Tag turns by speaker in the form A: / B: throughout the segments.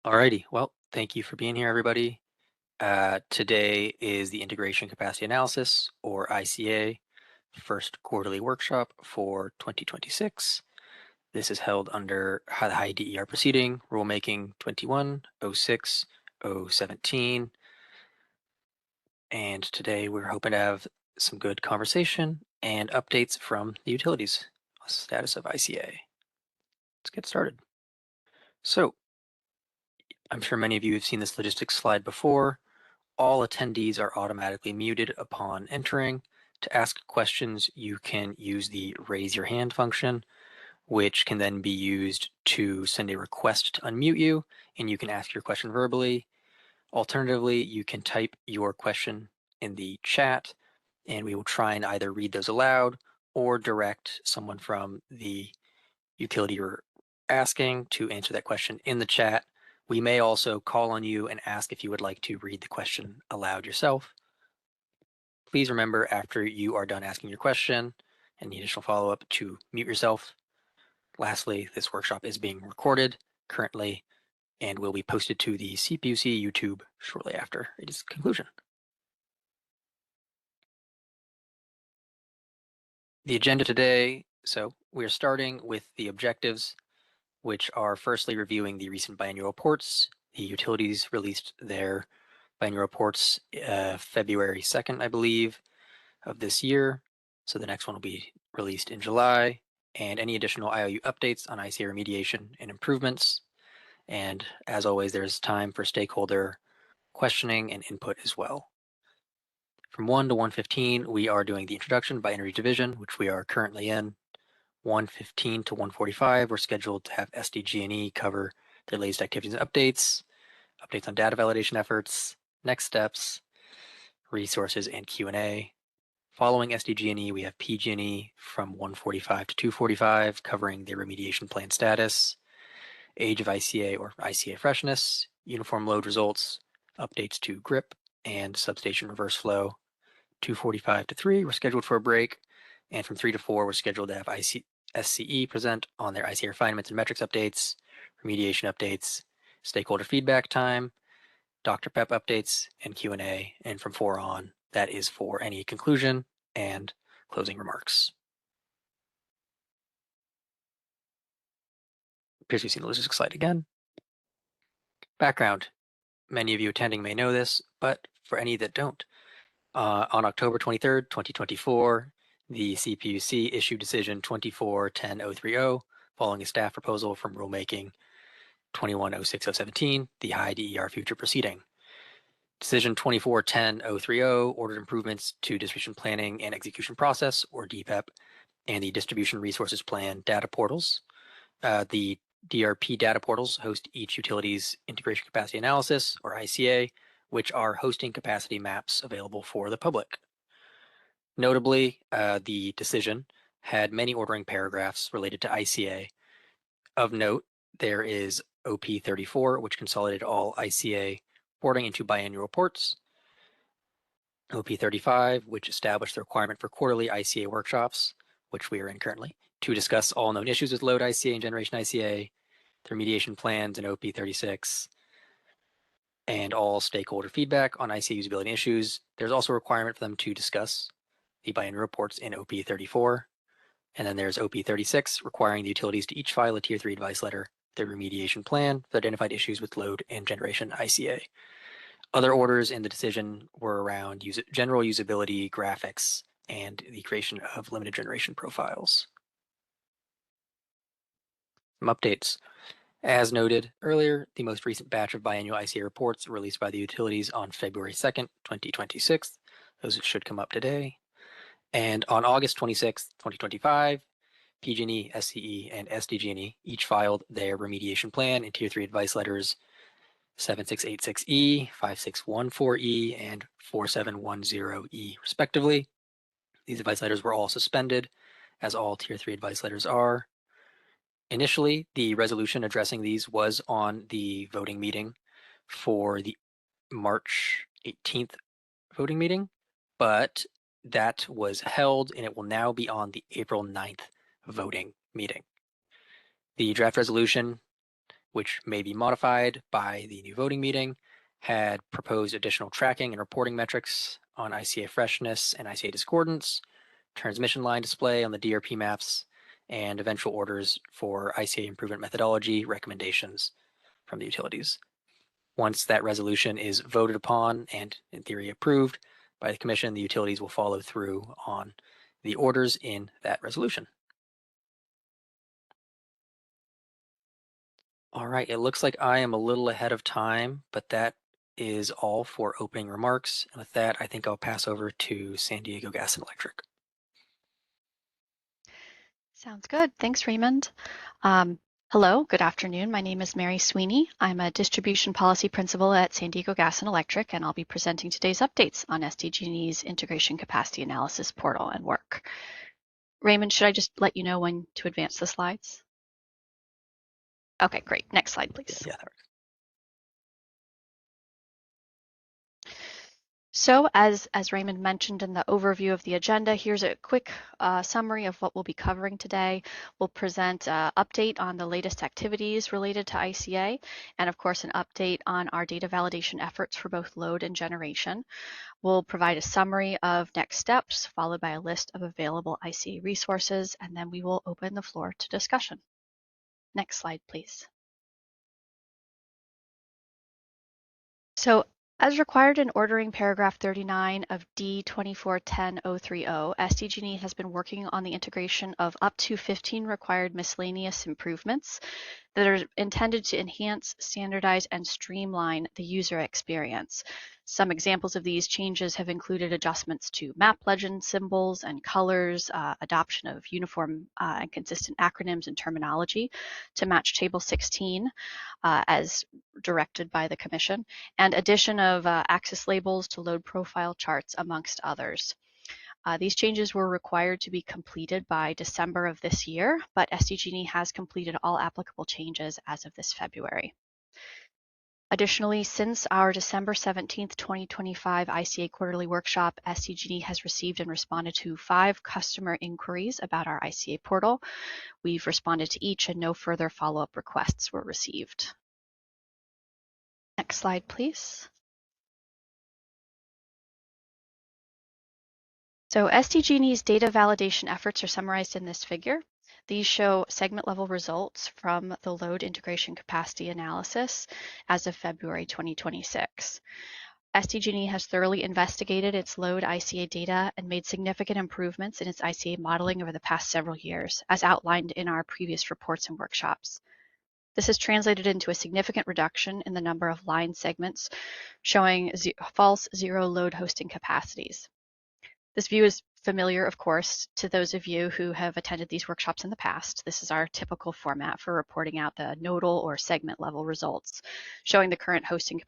A: Alrighty, well, thank you for being here, everybody. Today is the Integration Capacity Analysis, or ICA, first quarterly workshop for 2026. This is held under the High DER proceeding, Rulemaking 21-06-017. And today we're hoping to have some good conversation and updates from the utilities on the status of ICA. Let's get started. So, I'm sure many of you have seen this logistics slide before. All attendees are automatically muted upon entering. To ask questions, you can use the raise your hand function, which can then be used to send a request to unmute you, and you can ask your question verbally. Alternatively, you can type your question in the chat, and we will try and either read those aloud or direct someone from the utility you're asking to answer that question in the chat. We may also call on you and ask if you would like to read the question aloud yourself. Please remember after you are done asking your question and the additional follow-up to mute yourself. Lastly, this workshop is being recorded currently and will be posted to the CPUC YouTube shortly after its conclusion. The agenda today, so we're starting with the objectives, which are firstly reviewing the recent biannual reports. The utilities released their biannual reports February 2nd, I believe, of this year. So the next one will be released in July, and any additional IOU updates on ICA remediation and improvements. And as always, there's time for stakeholder questioning and input as well. From 1 to 115, we are doing the introduction by energy division, which we are currently in. 115 to 145, we're scheduled to have SDG&E cover their latest activities and updates on data validation efforts, next steps, resources, and Q&A. Following SDG&E, we have PG&E from 145 to 245, covering their remediation plan status, age of ICA or ICA freshness, uniform load results, updates to GRIP, and substation reverse flow. 245 to 3, we're scheduled for a break, and from 3 to 4, we're scheduled to have SCE present on their ICA refinements and metrics updates, remediation updates, stakeholder feedback time, Dr. PEP updates, and Q&A, and from 4 on, that is for any conclusion and closing remarks. Appears we've seen the logistics slide again. Background. Many of you attending may know this, but for any that don't, on October 23rd, 2024, the CPUC issued decision 24-10-030 following a staff proposal from Rulemaking 21-06-017, the High DER future proceeding. Decision 24-10-030 ordered improvements to distribution planning and execution process, or DPEP, and the distribution resources plan data portals. The DRP data portals host each utility's integration capacity analysis, or ICA, which are hosting capacity maps available for the public. Notably, the decision had many ordering paragraphs related to ICA. Of note, there is OP 34, which consolidated all ICA reporting into biannual reports. OP 35, which established the requirement for quarterly ICA workshops, which we are in currently, to discuss all known issues with load ICA and generation ICA, the remediation plans in OP 36, and all stakeholder feedback on ICA usability issues. There's also a requirement for them to discuss the biannual reports in OP 34. And then there's OP 36, requiring the utilities to each file a Tier 3 advice letter, their remediation plan for identified issues with load and generation ICA. Other orders in the decision were around general usability, graphics, and the creation of limited generation profiles. Some updates. As noted earlier, the most recent batch of biannual ICA reports released by the utilities on February 2nd, 2026. Those should come up today. And on August 26th, 2025, PG&E, SCE, and SDG&E each filed their remediation plan in Tier 3 advice letters 7686E, 5614E, and 4710E, respectively. These advice letters were all suspended, as all Tier 3 advice letters are. Initially, the resolution addressing these was on the voting meeting for the March 18th voting meeting, but that was held and it will now be on the April 9th voting meeting. The draft resolution which may be modified by the new voting meeting, had proposed additional tracking and reporting metrics on ICA freshness and ICA discordance, transmission line display on the DRP maps, and eventual orders for ICA improvement methodology recommendations from the utilities. Once that resolution is voted upon and in theory approved by the commission, the utilities will follow through on the orders in that resolution. All right, it looks like I am a little ahead of time, but that is all for opening remarks. And with that, I think I'll pass over to San Diego Gas and Electric.
B: Sounds good. Thanks, Raymond. Hello, good afternoon. My name is Mary Sweeney. I'm a distribution policy principal at San Diego Gas and Electric, and I'll be presenting today's updates on SDG&E's integration capacity analysis portal and work. Raymond, should I just let you know when to advance the slides? Okay, great. Next slide, please.
A: Yeah.
B: So as Raymond mentioned in the overview of the agenda, here's a quick summary of what we'll be covering today. We'll present an update on the latest activities related to ICA, and of course an update on our data validation efforts for both load and generation. We'll provide a summary of next steps, followed by a list of available ICA resources, and then we will open the floor to discussion. Next slide, please. So as required in ordering paragraph 39 of D-24-10-030, SDG&E has been working on the integration of up to 15 required miscellaneous improvements that are intended to enhance, standardize, and streamline the user experience. Some examples of these changes have included adjustments to map legend symbols and colors, adoption of uniform and consistent acronyms and terminology to match Table 16 as directed by the Commission, and addition of axis labels to load profile charts, amongst others. These changes were required to be completed by December of this year, but SDG&E has completed all applicable changes as of this February. Additionally, since our December 17th, 2025 ICA quarterly workshop, SDG&E has received and responded to 5 customer inquiries about our ICA portal. We've responded to each and no further follow-up requests were received. Next slide, please. So SDG&E's data validation efforts are summarized in this figure. These show segment-level results from the load integration capacity analysis as of February 2026. SDG&E has thoroughly investigated its load ICA data and made significant improvements in its ICA modeling over the past several years, as outlined in our previous reports and workshops. This has translated into a significant reduction in the number of line segments showing false zero load hosting capacities. This view is familiar, of course, to those of you who have attended these workshops in the past. This is our typical format for reporting out the nodal or segment level results, showing the current hosting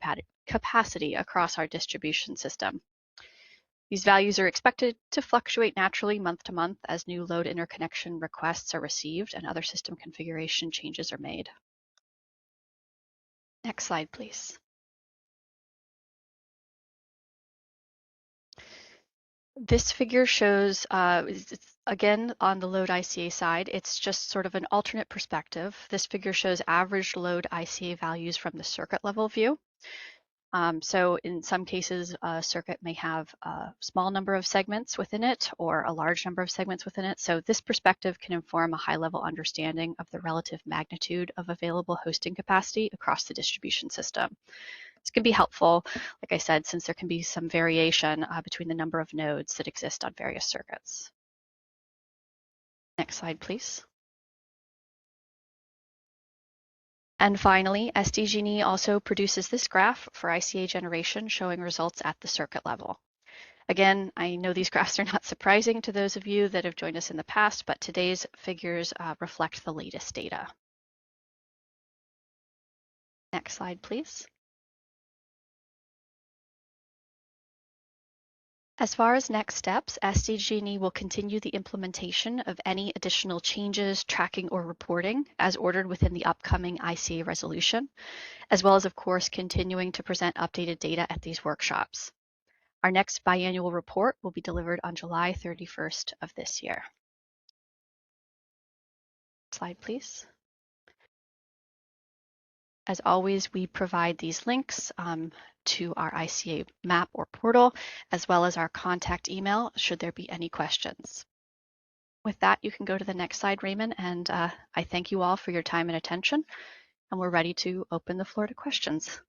B: capacity across our distribution system. These values are expected to fluctuate naturally month to month as new load interconnection requests are received and other system configuration changes are made. Next slide, please. This figure shows, again, on the load ICA side, it's just sort of an alternate perspective. This figure shows average load ICA values from the circuit level view. So in some cases, a circuit may have a small number of segments within it or a large number of segments within it. So this perspective can inform a high-level understanding of the relative magnitude of available hosting capacity across the distribution system. This can be helpful, like I said, since there can be some variation between the number of nodes that exist on various circuits. Next slide, please. And finally, SDG&E also produces this graph for ICA generation showing results at the circuit level. Again, I know these graphs are not surprising to those of you that have joined us in the past, but today's figures reflect the latest data. Next slide, please. As far as next steps, SDG&E will continue the implementation of any additional changes, tracking, or reporting as ordered within the upcoming ICA resolution, as well as, of course, continuing to present updated data at these workshops. Our next biannual report will be delivered on July 31st of this year. Slide, please. As always, we provide these links to our ICA map or portal, as well as our contact email should there be any questions. With that, you can go to the next slide, Raymond, and I thank you all for your time and attention, and we're ready to open the floor to questions.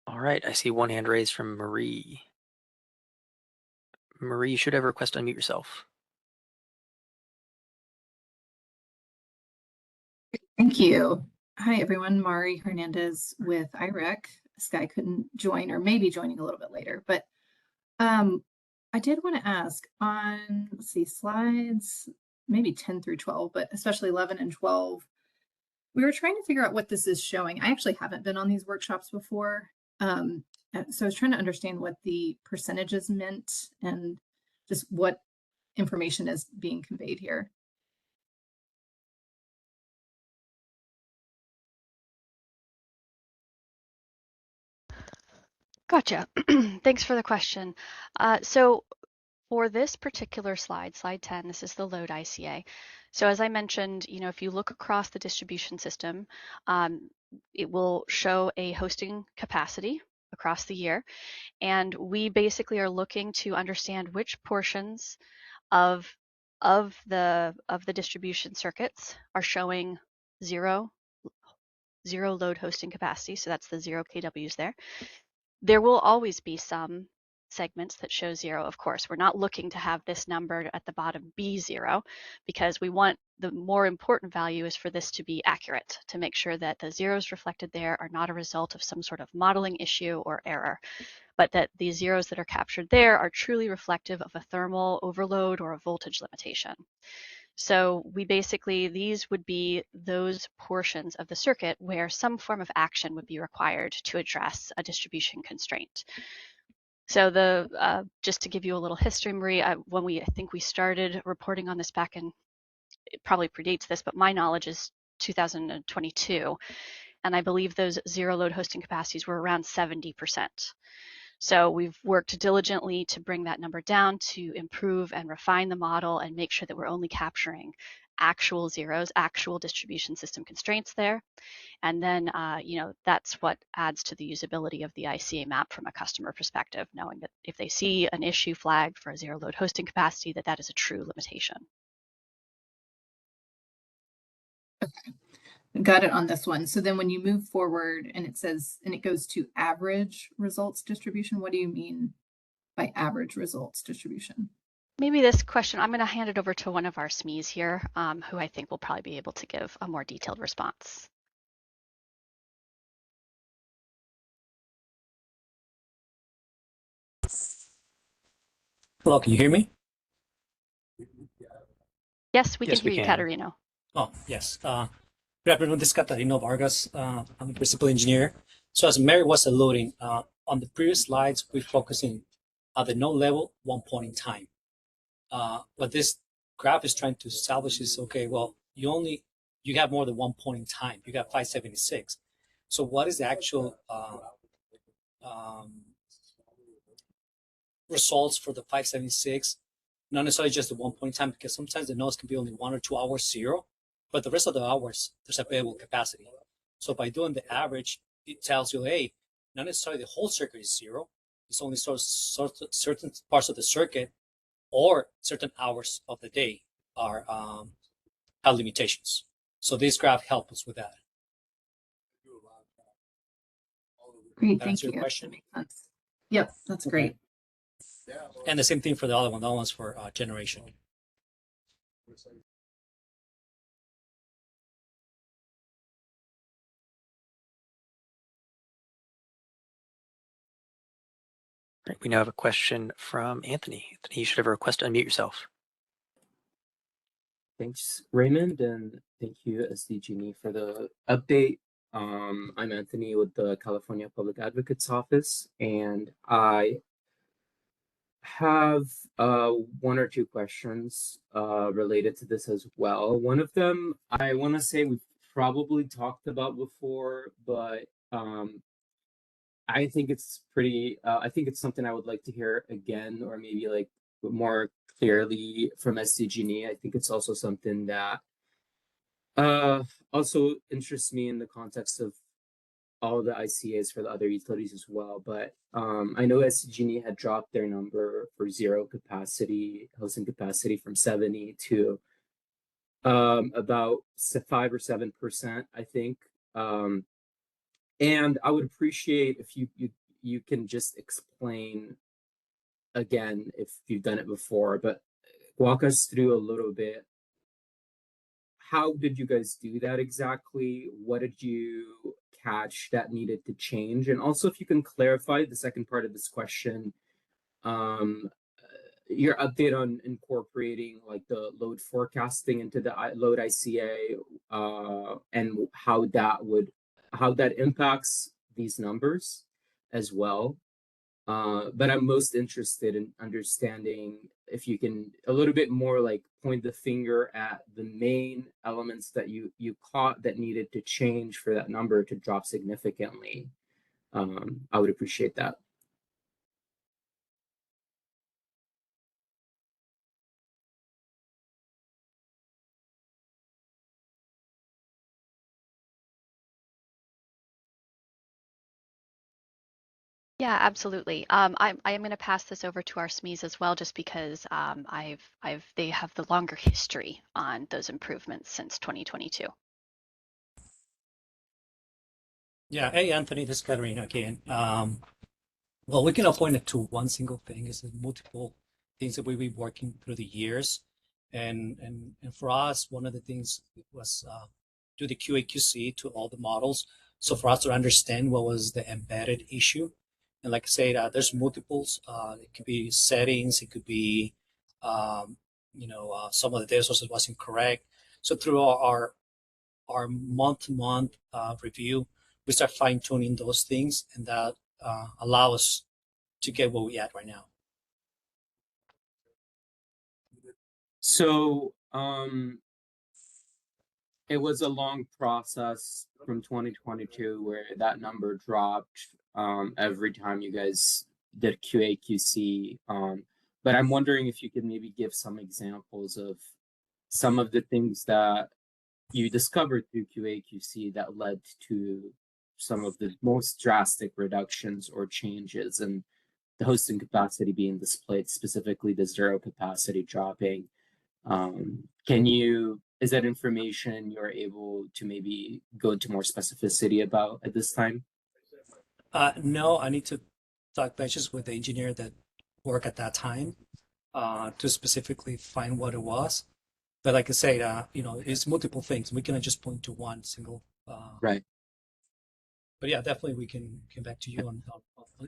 A: All right, I see one hand raised from Marie. Marie, you should have a request to unmute yourself.
C: Thank you. Hi, everyone. Mari Hernandez with IREC. Sky couldn't join or maybe joining a little bit later, but I did want to ask on, let's see, slides, maybe 10 through 12, but especially 11 and 12. We were trying to figure out what this is showing. I actually haven't been on these workshops before. So I was trying to understand what the percentages meant and just what information is being conveyed here.
B: Gotcha. Thanks for the question. So for this particular slide, slide 10, this is the load ICA. So as I mentioned, if you look across the distribution system, it will show a hosting capacity across the year. And we basically are looking to understand which portions of the distribution circuits are showing zero load hosting capacity. So that's the 0 kWs there. There will always be some segments that show 0, of course. We're not looking to have this number at the bottom be 0 because we want the more important value is for this to be accurate, to make sure that the zeros reflected there are not a result of some sort of modeling issue or error, but that the zeros that are captured there are truly reflective of a thermal overload or a voltage limitation. So we basically, these would be those portions of the circuit where some form of action would be required to address a distribution constraint. So just to give you a little history, Marie, I think we started reporting on this back in, it probably predates this, but my knowledge is 2022. And I believe those 0 load hosting capacities were around 70%. So we've worked diligently to bring that number down, to improve and refine the model and make sure that we're only capturing actual zeros, actual distribution system constraints there. And then, that's what adds to the usability of the ICA map from a customer perspective, knowing that if they see an issue flagged for a 0 load hosting capacity, that is a true limitation.
C: Okay. Got it on this one. So then when you move forward and it says, and it goes to average results distribution, what do you mean by average results distribution?
B: Maybe this question, I'm going to hand it over to one of our SMEs here, who I think will probably be able to give a more detailed response.
D: Hello, can you hear me?
B: Yes, we
A: Yes,
B: can hear you, Caterino.
D: Oh, yes. Good afternoon. This is Caterino Vargas. I'm a principal engineer. So as Mary was alluding, on the previous slides, we're focusing on the node level, one point in time. What this graph is trying to establish is, okay, well, you have more than one point in time. You got 576. So what is the actual results for the 576? Not necessarily just the 1 point in time, because sometimes the nodes can be only 1 or 2 hours zero, but the rest of the hours there's available capacity. So by doing the average, it tells you, hey, not necessarily the whole circuit is zero. It's only certain parts of the circuit or certain hours of the day are have limitations. So this graph helps us with that.
C: Great,
D: That answer
C: thank you.
D: your question?
C: That makes sense. Yep, that's great.
D: And the same thing for the other one. That one's for generation.
A: Right, we now have a question from Anthony. Anthony, you should have a request to unmute yourself.
E: Thanks, Raymond, and thank you, SDG&E, for the update. I'm Anthony with the California Public Advocate's Office, and I have one or two questions related to this as well. One of them I want to say we've probably talked about before, but I think it's pretty. I think it's something I would like to hear again, or maybe like more clearly from SDG&E. I think it's also something that also interests me in the context of all the ICAs for the other utilities as well. But I know SDG&E had dropped their number for zero capacity, hosting capacity from 70 to about 5 or 7%, I think. And I would appreciate if you can just explain again if you've done it before, but walk us through a little bit. How did you guys do that exactly? What did you catch that needed to change? And also, if you can clarify the second part of this question, your update on incorporating like the load forecasting into the load ICA, and how that impacts these numbers as well. But I'm most interested in understanding if you can a little bit more like point the finger at the main elements that you caught that needed to change for that number to drop significantly. I would appreciate that.
B: Yeah, absolutely. I'm going to pass this over to our SMEs as well, just because they have the longer history on those improvements since 2022.
D: Yeah. Hey, Anthony, this is Katerina again. Well, we can point it to one single thing. It's multiple things that we've been working through the years, and for us, one of the things was do the QA/QC to all the models. So for us to understand what was the embedded issue, and like I said, there's multiples. It could be settings. It could be, some of the data sources wasn't correct. So through our month-to-month review, we start fine-tuning those things, and that allow us to get where we at right now.
E: So it was a long process from 2022 where that number dropped every time you guys did QA/QC. But I'm wondering if you could maybe give some examples of some of the things that you discovered through QA/QC that led to some of the most drastic reductions or changes in the hosting capacity being displayed, specifically the zero capacity dropping. Is that information you're able to maybe go into more specificity about at this time?
D: No, I need to talk just with the engineer that worked at that time to specifically find what it was. But like I said, it's multiple things. We cannot just point to one single.
E: Right.
D: But yeah, definitely we can come back to you on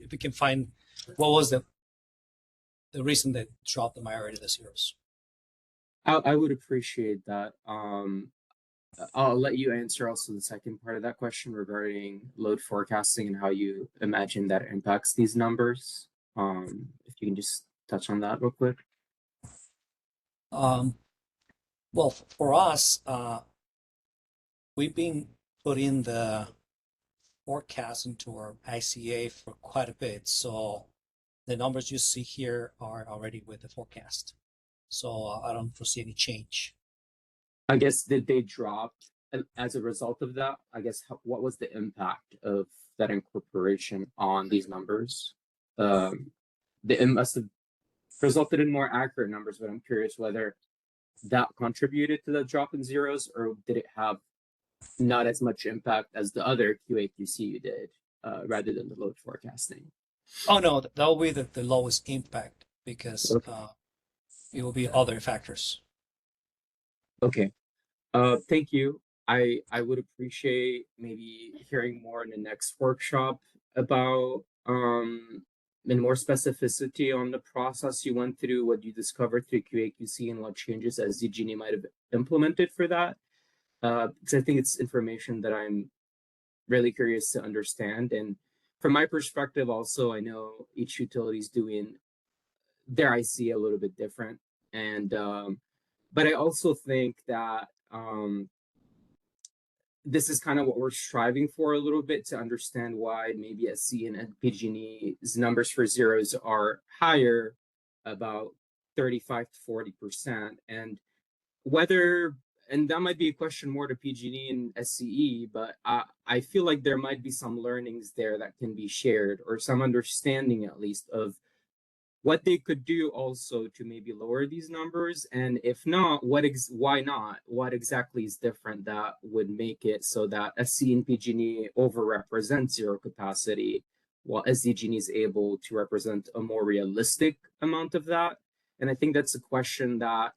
D: if we can find what was the reason that dropped the majority of the zeros.
E: I would appreciate that. I'll let you answer also the second part of that question regarding load forecasting and how you imagine that impacts these numbers. If you can just touch on that real quick.
D: Well, for us, we've been putting the forecast into our ICA for quite a bit. So the numbers you see here are already with the forecast. So I don't foresee any change.
E: I guess did they drop as a result of that? I guess what was the impact of that incorporation on these numbers? It must have resulted in more accurate numbers, but I'm curious whether that contributed to the drop in zeros, or did it have not as much impact as the other QA/QC you did, rather than the load forecasting?
D: Oh no, that will be the lowest impact because it will be other factors.
E: Okay. Thank you. I would appreciate maybe hearing more in the next workshop about in more specificity on the process you went through, what you discovered through QA/QC, and what changes SDG&E might have implemented for that. Because I think it's information that I'm really curious to understand. And from my perspective, also, I know each utility is doing their IC a little bit different. And but I also think that this is kind of what we're striving for a little bit, to understand why maybe SC and PG&E's numbers for zeros are higher, about 35 to 40%. And whether, and that might be a question more to PG&E and SCE, but I feel like there might be some learnings there that can be shared, or some understanding at least of what they could do also to maybe lower these numbers. And if not, why not? What exactly is different that would make it so that SCE and PG&E overrepresent zero capacity, while SDG&E is able to represent a more realistic amount of that? And I think that's a question that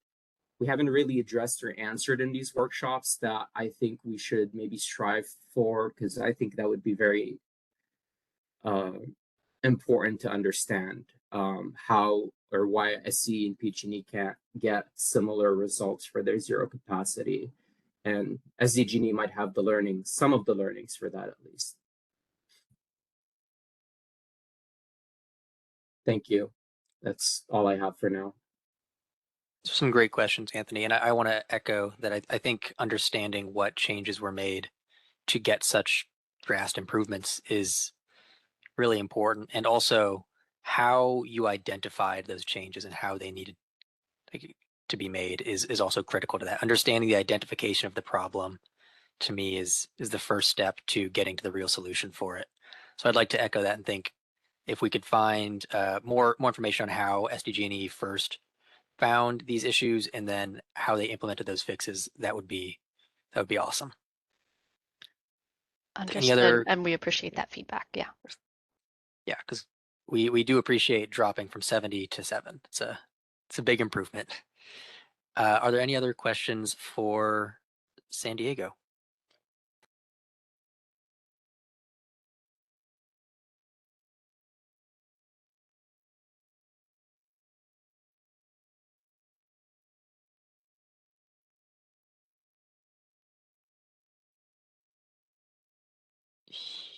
E: we haven't really addressed or answered in these workshops that I think we should maybe strive for, because I think that would be very important to understand how or why SCE and PG&E can't get similar results for their zero capacity. And SDG&E might have the learnings, some of the learnings for that at least. Thank you. That's all I have for now.
A: Some great questions, Anthony. And I want to echo that I think understanding what changes were made to get such drastic improvements is really important. And also how you identified those changes and how they needed to be made is also critical to that. Understanding the identification of the problem, to me, is the first step to getting to the real solution for it. So I'd like to echo that and think if we could find more information on how SDG&E first found these issues and then how they implemented those fixes, that would be awesome.
B: Understood.
A: Any other?
B: And we appreciate that feedback. Yeah.
A: Yeah, because we do appreciate dropping from 70 to 7. It's a big improvement. Are there any other questions for San Diego?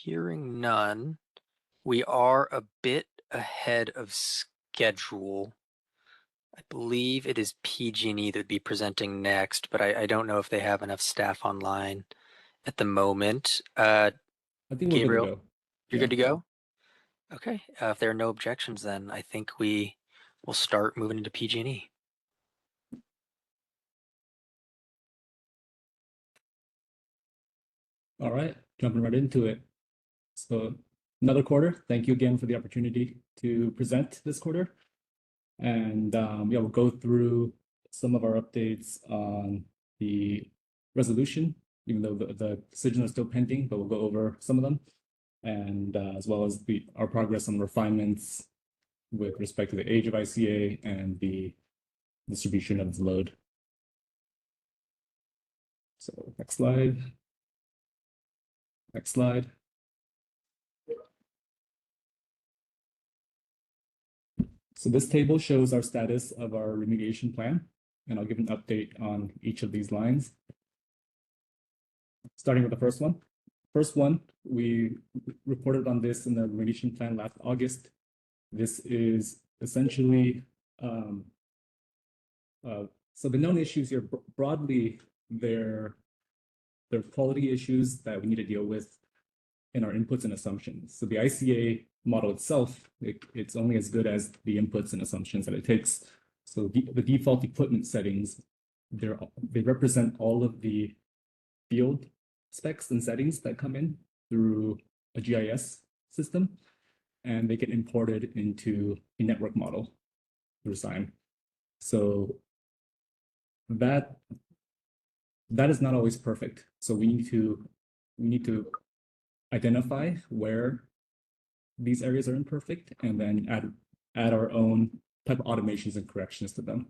A: Hearing none, we are a bit ahead of schedule. I believe it is PG&E that would be presenting next, but I don't know if they have enough staff online at the moment.
F: I think we're
A: Gabriel,
F: good to go.
A: you're good to go? Okay. If there are no objections, then I think we will start moving into PG&E.
F: All right, jumping right into it. So another quarter. Thank you again for the opportunity to present this quarter. And yeah, we'll go through some of our updates on the resolution, even though the decisions are still pending, but we'll go over some of them. And as well as our progress on refinements with respect to the age of ICA and the distribution of the load. So next slide. Next slide. So this table shows our status of our remediation plan, and I'll give an update on each of these lines. Starting with the first one. First one, we reported on this in the remediation plan last August. This is essentially, so the known issues here, broadly, they're quality issues that we need to deal with in our inputs and assumptions. So the ICA model itself, it's only as good as the inputs and assumptions that it takes. So the default equipment settings, they represent all of the field specs and settings that come in through a GIS system, and they get imported into a network model through SIME. So that is not always perfect. So we need to identify where these areas are imperfect and then add our own type of automations and corrections to them.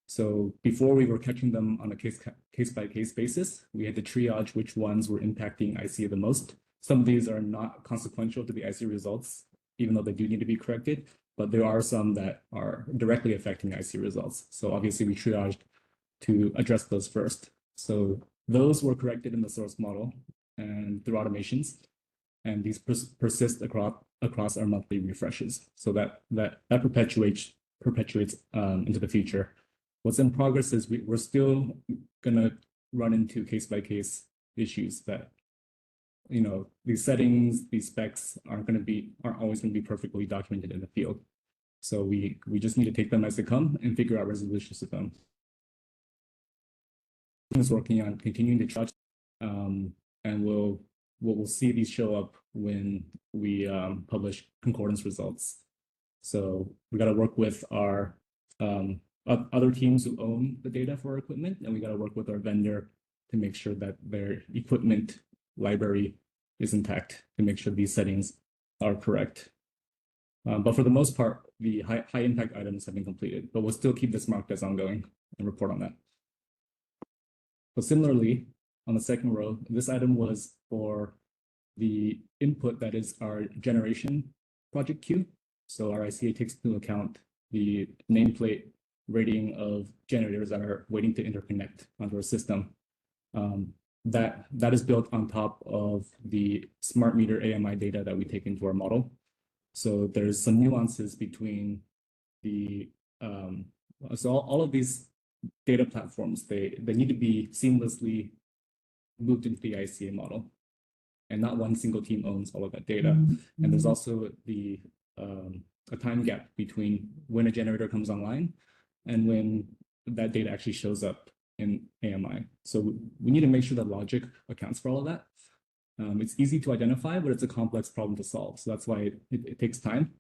F: So before we were catching them on a case by case basis, we had to triage which ones were impacting ICA the most. Some of these are not consequential to the ICA results, even though they do need to be corrected, but there are some that are directly affecting ICA results. So obviously we triaged to address those first. So those were corrected in the source model and through automations, and these persist across our monthly refreshes. So that perpetuates into the future. What's in progress is we're still gonna run into case by case issues that, you know, these settings, these specs aren't always gonna be perfectly documented in the field. So we just need to take them as they come and figure out resolutions to them. Is working on continuing to charge, and we'll see these show up when we publish concordance results. So we got to work with our other teams who own the data for our equipment, and we got to work with our vendor to make sure that their equipment library is intact, to make sure these settings are correct. But for the most part, the high impact items have been completed, but we'll still keep this marked as ongoing and report on that. So similarly, on the second row, this item was for the input that is our generation project queue. So our ICA takes into account the nameplate rating of generators that are waiting to interconnect onto our system. That is built on top of the smart meter AMI data that we take into our model. So there's some nuances between the so all of these data platforms, they need to be seamlessly moved into the ICA model, and not one single team owns all of that data. And there's also the a time gap between when a generator comes online and when that data actually shows up in AMI. So we need to make sure that logic accounts for all of that. It's easy to identify, but it's a complex problem to solve. So that's why it takes time.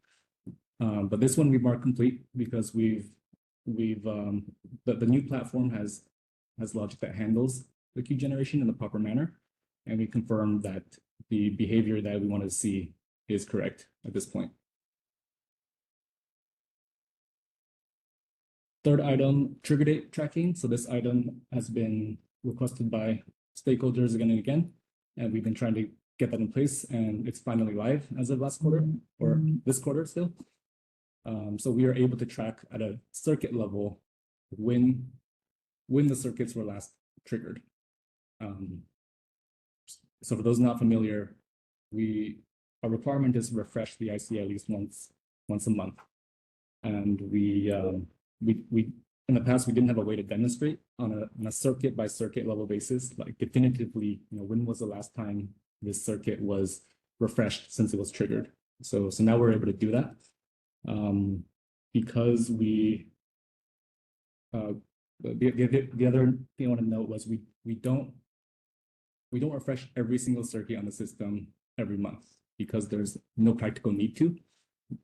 F: But this one we marked complete because the new platform has logic that handles the queue generation in the proper manner, and we confirm that the behavior that we want to see is correct at this point. Third item, trigger date tracking. So this item has been requested by stakeholders again and again, and we've been trying to get that in place, and it's finally live as of last quarter, or this quarter still. So we are able to track at a circuit level when the circuits were last triggered. So for those not familiar, our requirement is to refresh the ICA at least once a month, and we in the past we didn't have a way to demonstrate on a circuit by circuit level basis, like definitively, when was the last time this circuit was refreshed since it was triggered. So now we're able to do that. Because the other thing I want to note was we don't refresh every single circuit on the system every month because there's no practical need to.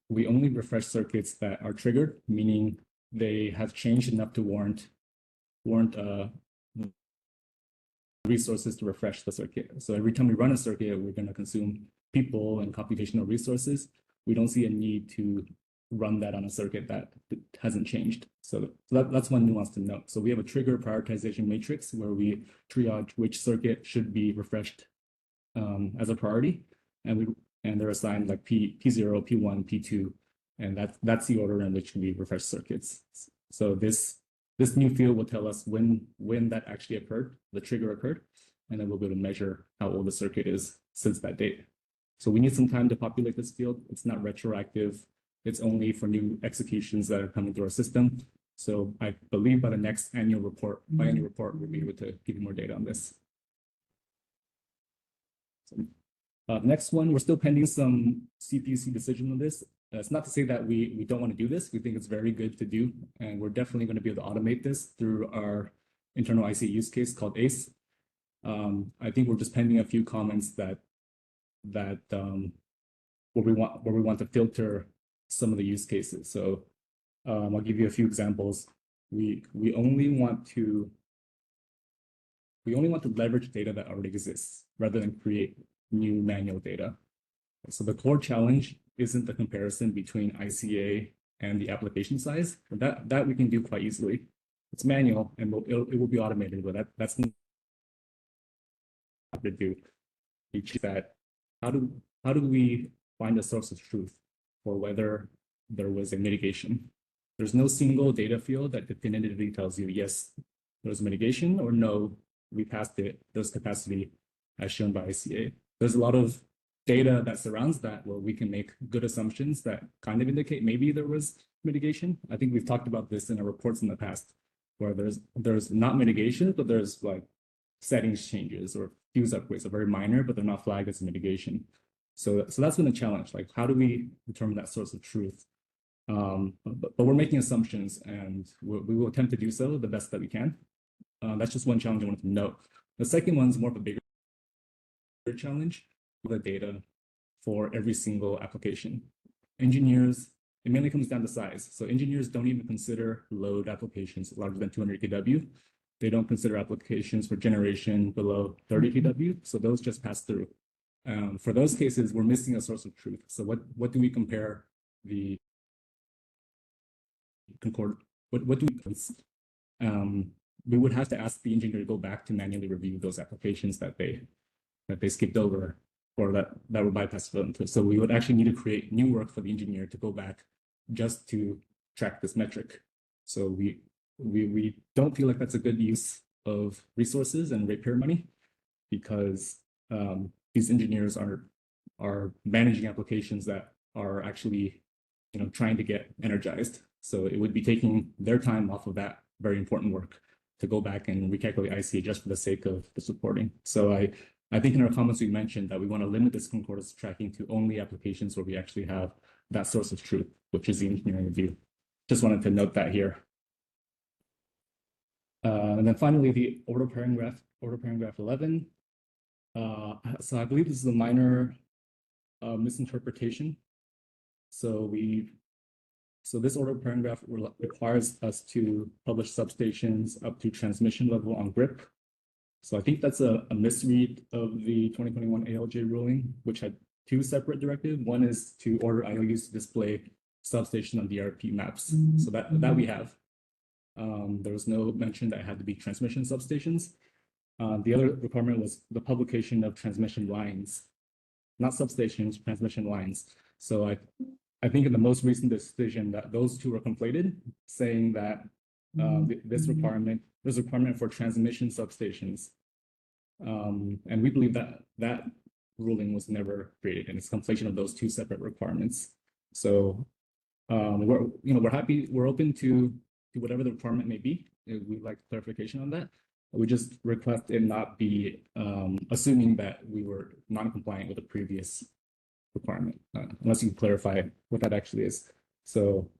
F: We only refresh circuits that are triggered, meaning they have changed enough to warrant resources to refresh the circuit. So every time we run a circuit, we're going to consume people and computational resources. We don't see a need to run that on a circuit that hasn't changed. So that's one nuance to note. So we have a trigger prioritization matrix where we triage which circuit should be refreshed as a priority, and they're assigned like P0, P1, P2, and that's the order in which we refresh circuits. So this new field will tell us when that actually occurred, the trigger occurred, and then we'll be able to measure how old the circuit is since that date. So we need some time to populate this field. It's not retroactive. It's only for new executions that are coming through our system. So I believe by the next biannual report, we'll be able to give you more data on this. So, next one, we're still pending some CPUC decision on this. It's not to say that we don't want to do this. We think it's very good to do, and we're definitely going to be able to automate this through our internal IC use case called ACE. I think we're just pending a few comments that where we want to filter some of the use cases. So I'll give you a few examples. We only want to leverage data that already exists rather than create new manual data. So the core challenge isn't the comparison between ICA and the application size. That we can do quite easily. It's manual and it will be automated, but that's not to do. It's that how do we find a source of truth for whether there was a mitigation? There's no single data field that definitively tells you, yes, there's mitigation, or no, we passed it, there's capacity as shown by ICA. There's a lot of data that surrounds that where we can make good assumptions that kind of indicate maybe there was mitigation. I think we've talked about this in our reports in the past, where there's not mitigation, but there's like settings changes or fuse upgrades are very minor, but they're not flagged as mitigation. So that's been a challenge. Like, how do we determine that source of truth But we're making assumptions, and we will attempt to do so the best that we can. That's just one challenge I wanted to note. The second one's more of a bigger challenge, the data for every single application. Engineers, it mainly comes down to size. So engineers don't even consider load applications larger than 200 kW. They don't consider applications for generation below 30 kW. So those just pass through. For those cases, we're missing a source of truth. So what do we compare the concord? What do we would have to ask the engineer to go back to manually review those applications that they skipped over or that were bypassed them. So we would actually need to create new work for the engineer to go back just to track this metric. So we don't feel like that's a good use of resources and ratepayer money, because these engineers are managing applications that are actually trying to get energized. So it would be taking their time off of that very important work to go back and recalculate ICA just for the sake of the supporting. So I think in our comments we mentioned that we want to limit this concordance tracking to only applications where we actually have that source of truth, which is the engineering review. Just wanted to note that here. And then finally, the order paragraph 11. So I believe this is a minor misinterpretation. So this order paragraph requires us to publish substations up to transmission level on GRIP. So I think that's a misread of the 2021 ALJ ruling, which had two separate directives. One is to order IOUs to display substation on DRP maps. So that we have. There was no mention that it had to be transmission substations. The other requirement was the publication of transmission lines, not substations, transmission lines. So I think in the most recent decision that those two were conflated, saying that this requirement for transmission substations. And we believe that ruling was never created, and it's conflation of those two separate requirements. So we're happy, we're open to whatever the requirement may be. We'd like clarification on that. We just request it not be assuming that we were non-compliant with the previous requirement, unless you can clarify what that actually is. So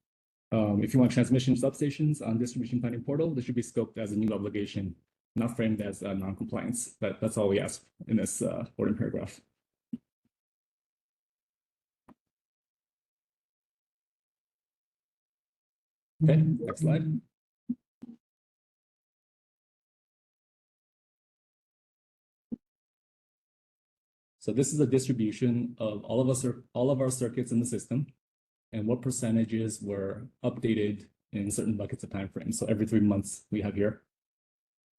F: if you want transmission substations on distribution planning portal, this should be scoped as a new obligation, not framed as non-compliance. That's all we ask in this ordering paragraph. Okay, next slide. So this is a distribution of all of our circuits in the system and what percentages were updated in certain buckets of time frame. So every 3 months we have here.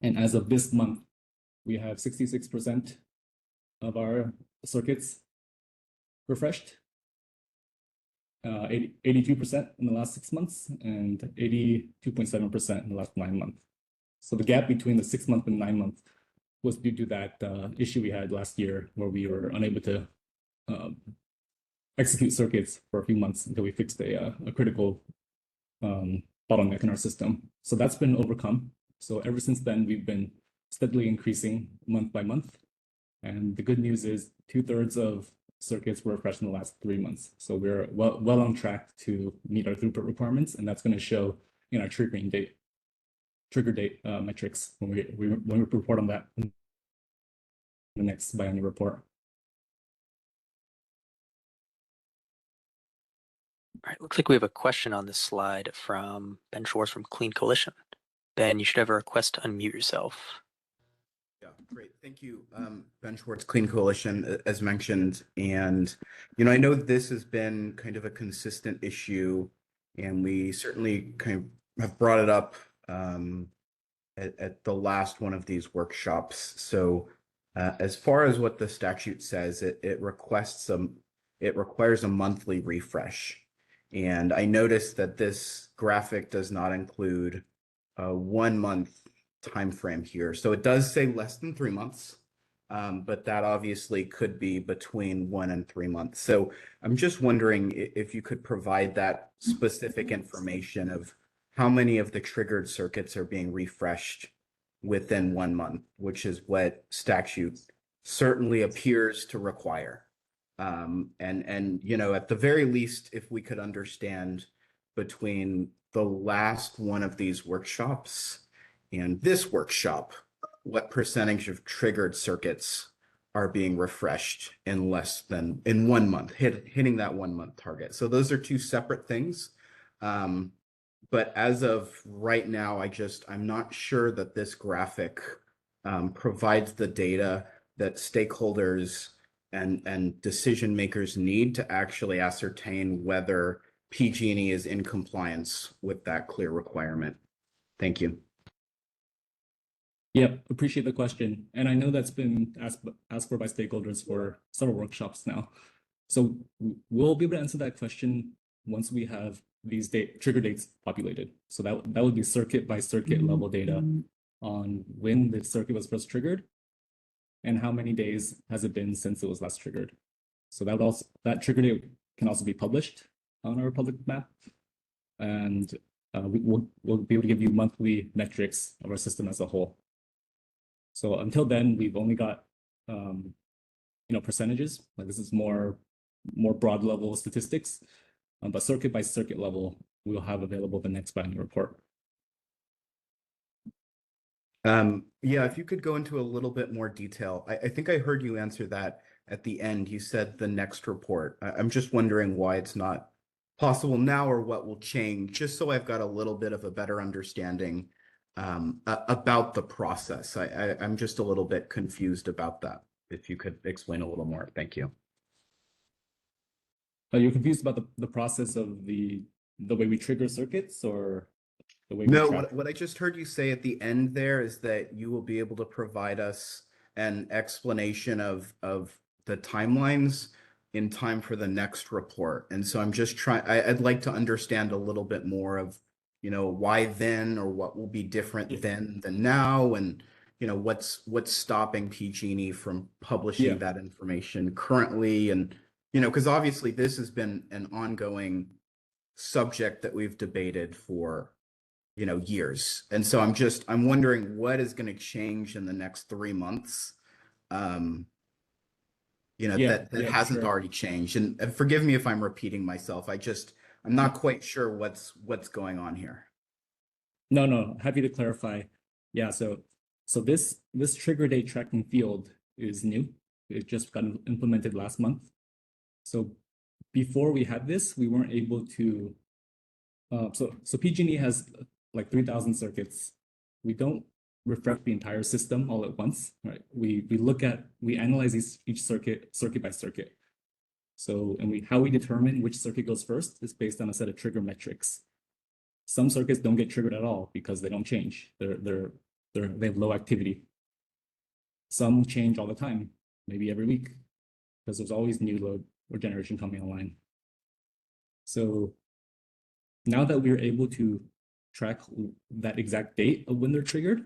F: And as of this month, we have 66% of our circuits refreshed, 82% in the last 6 months, and 82.7% in the last 9 months. So the gap between the 6 month and 9 month was due to that issue we had last year where we were unable to execute circuits for a few months until we fixed a critical bottleneck in our system. So that's been overcome. So ever since then, we've been steadily increasing month by month. And the good news is 2/3 of circuits were refreshed in the last 3 months. So we're well on track to meet our throughput requirements, and that's going to show in our trigger date metrics when we report on that in the next biannual report.
A: All right, looks like we have a question on this slide from Ben Schwartz from Clean Coalition. Ben, you should have a request to unmute yourself.
G: Yeah, great. Thank you. Ben Schwartz, Clean Coalition, as mentioned. And, I know this has been kind of a consistent issue, and we certainly kind of have brought it up at the last one of these workshops. So as far as what the statute says, it requires a monthly refresh. And I noticed that this graphic does not include a 1 month time frame here. So it does say less than 3 months, but that obviously could be between 1 and 3 months. So I'm just wondering if you could provide that specific information of how many of the triggered circuits are being refreshed within 1 month, which is what statute certainly appears to require. And at the very least, if we could understand between the last one of these workshops and this workshop, what percentage of triggered circuits are being refreshed in in 1 month, hitting that 1 month target. So those are two separate things. But as of right now, I'm not sure that this graphic provides the data that stakeholders and decision makers need to actually ascertain whether PG&E is in compliance with that clear requirement. Thank you.
F: Yep, appreciate the question. And I know that's been asked for by stakeholders for several workshops now. So we'll be able to answer that question once we have these trigger dates populated. So that would be circuit by circuit level data on when the circuit was first triggered and how many days has it been since it was last triggered. So that trigger date can also be published on our public map. And we'll be able to give you monthly metrics of our system as a whole. So until then, we've only got percentages. Like this is more broad level statistics, but circuit by circuit level, we'll have available the next biannual report.
G: Yeah, if you could go into a little bit more detail. I think I heard you answer that at the end. You said the next report. I'm just wondering why it's not possible now or what will change, just so I've got a little bit of a better understanding about the process. I'm just a little bit confused about that. If you could explain a little more. Thank you.
F: You're confused about the process of the way we trigger circuits, or the way
G: No,
F: we track?
G: what I just heard you say at the end there is that you will be able to provide us an explanation of the timelines in time for the next report. And so I'm just I'd like to understand a little bit more of, why then, or what will be different then than now, and what's stopping PG&E from publishing that information currently, and because obviously this has been an ongoing subject that we've debated for years. And so I'm wondering what is going to change in the next 3 months that hasn't
F: sure.
G: already changed. And forgive me if I'm repeating myself. I'm not quite sure what's going on here.
F: No, happy to clarify. Yeah, so this trigger date tracking field is new. It just got implemented last month. So before we had this, we weren't able to. So PG&E has like 3,000 circuits. We don't refresh the entire system all at once, right? We analyze each circuit by circuit. So how we determine which circuit goes first is based on a set of trigger metrics. Some circuits don't get triggered at all because they don't change. They have low activity. Some change all the time, maybe every week, because there's always new load or generation coming online. So now that we're able to track that exact date of when they're triggered,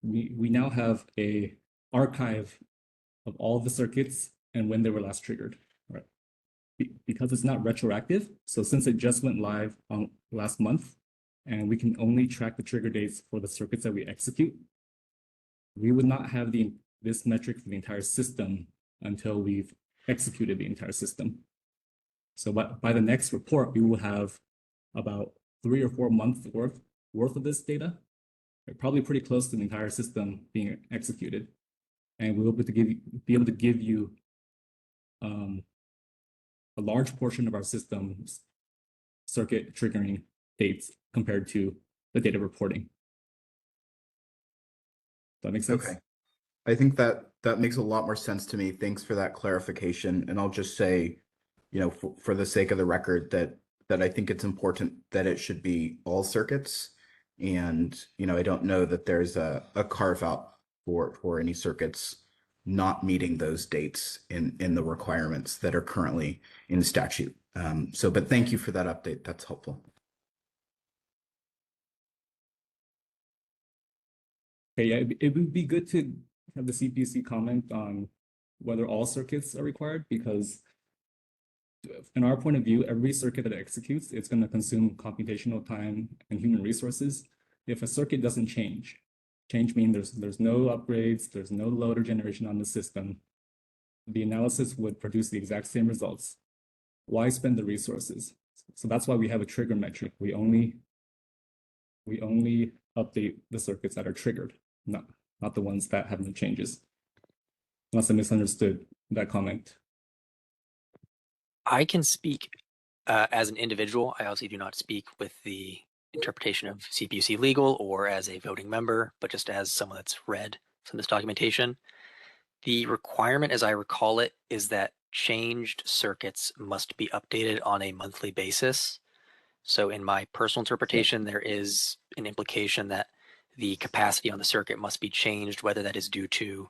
F: we now have a archive of all the circuits and when they were last triggered, right? Because it's not retroactive, so since it just went live on last month, and we can only track the trigger dates for the circuits that we execute, we would not have this metric for the entire system until we've executed the entire system. So by the next report, we will have about 3 or 4 months worth of this data, probably pretty close to the entire system being executed, and we'll be able to give you a large portion of our system's circuit triggering dates compared to the data reporting. Does that make sense?
G: Okay. I think that makes a lot more sense to me. Thanks for that clarification. And I'll just say, for the sake of the record, that I think it's important that it should be all circuits. And, I don't know that there's a carve out for any circuits not meeting those dates in the requirements that are currently in statute. But thank you for that update. That's helpful.
F: Okay, yeah, it would be good to have the CPUC comment on whether all circuits are required, because in our point of view, every circuit that it executes, it's going to consume computational time and human resources. If a circuit doesn't change means there's no upgrades, there's no load or generation on the system, the analysis would produce the exact same results. Why spend the resources? So that's why we have a trigger metric. We only update the circuits that are triggered, not the ones that have no changes. Unless I misunderstood that comment.
A: I can speak as an individual. I obviously do not speak with the interpretation of CPUC legal or as a voting member, but just as someone that's read some of this documentation. The requirement, as I recall it, is that changed circuits must be updated on a monthly basis. So in my personal interpretation, there is an implication that the capacity on the circuit must be changed, whether that is due to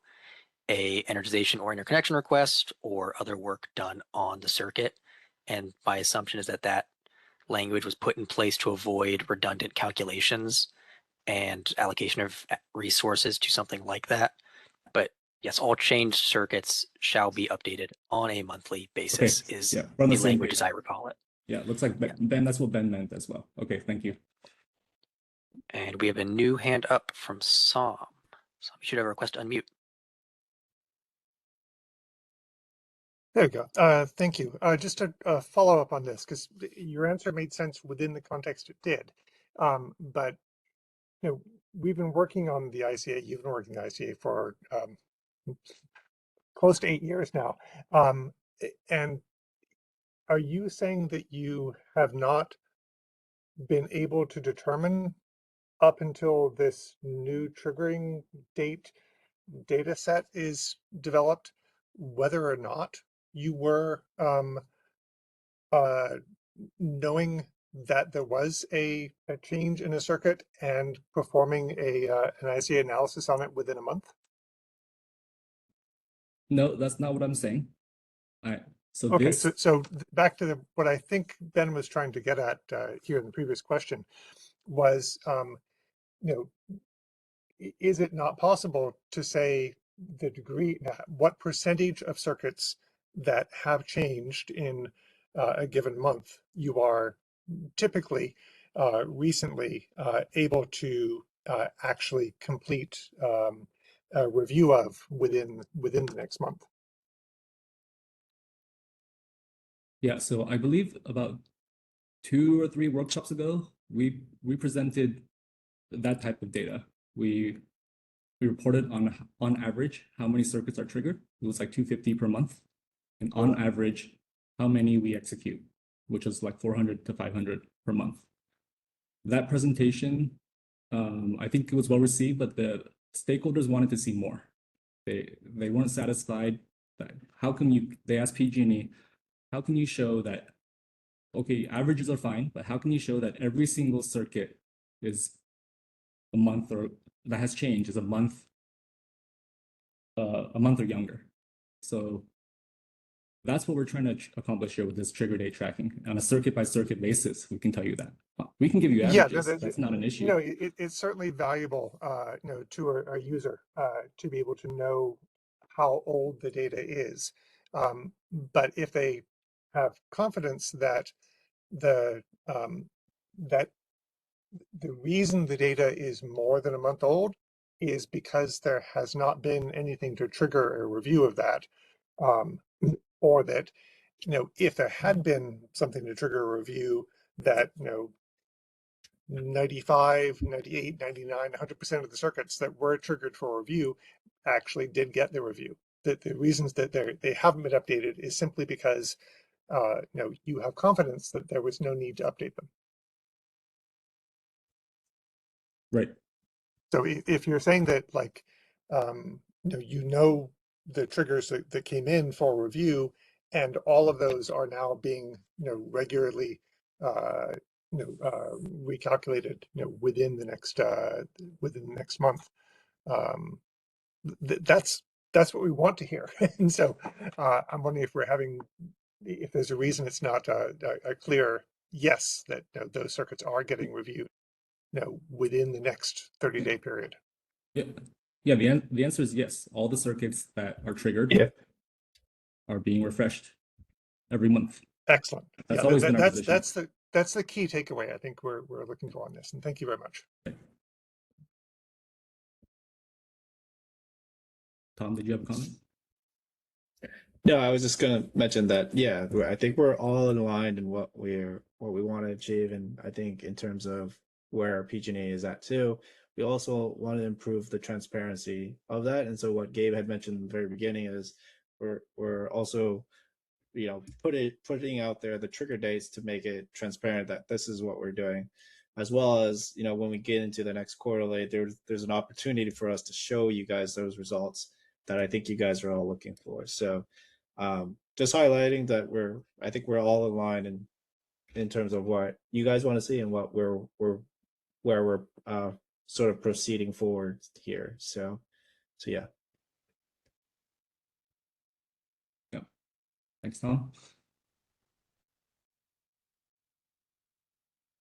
A: a energization or interconnection request or other work done on the circuit. And my assumption is that that language was put in place to avoid redundant calculations and allocation of resources to something like that. But yes, all changed circuits shall be updated on a monthly basis is
F: we're on
A: the
F: the same
A: language
F: page.
A: as I recall it.
F: Yeah, looks like Ben, that's what Ben meant as well. Okay, thank you.
A: And we have a new hand up from Som. Som, you should have a request to unmute.
H: There you go. Thank you. Just a follow up on this, because your answer made sense within the context it did. But we've been working on the ICA. You've been working on the ICA for close to 8 years now. And are you saying that you have not been able to determine up until this new triggering data set is developed whether or not you were knowing that there was a change in a circuit and performing an ICA analysis on it within a month?
F: No, that's not what I'm saying. So
H: okay,
F: this...
H: so back to what I think Ben was trying to get at here in the previous question was, is it not possible to say the degree, what percentage of circuits that have changed in a given month you are typically recently able to actually complete a review of within the next month?
F: Yeah, so I believe about 2 or 3 workshops ago, we presented that type of data. We reported on average how many circuits are triggered. It was like 250 per month, and on average how many we execute, which was like 400 to 500 per month. That presentation, I think it was well received, but the stakeholders wanted to see more. They weren't satisfied. How can you? They asked PG&E, how can you show that? Okay, averages are fine, but how can you show that every single circuit is a month or that has changed is a month or younger? So that's what we're trying to accomplish here with this trigger date tracking on a circuit by circuit basis. We can tell you that. We can give you averages.
H: Yeah,
F: that's not an issue.
H: It's certainly valuable, to a user to be able to know how old the data is. But if they have confidence that the reason the data is more than a month old is because there has not been anything to trigger a review of that, or that if there had been something to trigger a review, that 95, 98, 99, 100% of the circuits that were triggered for review actually did get the review. That the reasons that they haven't been updated is simply because you have confidence that there was no need to update them.
F: Right.
H: So if you're saying that, like, the triggers that came in for review, and all of those are now being regularly recalculated within the next month, that's what we want to hear. And so I'm wondering if there's a reason it's not a clear yes that those circuits are getting reviewed within the next 30-day period.
F: Yeah, the answer is yes. All the circuits that are triggered are being refreshed every month.
H: Excellent.
F: That's always been our position.
H: That's the key takeaway I think we're looking for on this, and thank you very much.
F: Tom, did you have a comment?
I: No, I was just gonna mention that, yeah, I think we're all in line in what we want to achieve, and I think in terms of where PG&E is at too, we also want to improve the transparency of that. And so what Gabe had mentioned in the very beginning is we're also, putting out there the trigger dates to make it transparent that this is what we're doing, as well as, when we get into the next quarterly, there's an opportunity for us to show you guys those results that I think you guys are all looking for. So just highlighting that I think we're all aligned in terms of what you guys want to see and what where we're sort of proceeding forward here. So yeah.
F: Yeah. Thanks, Tom.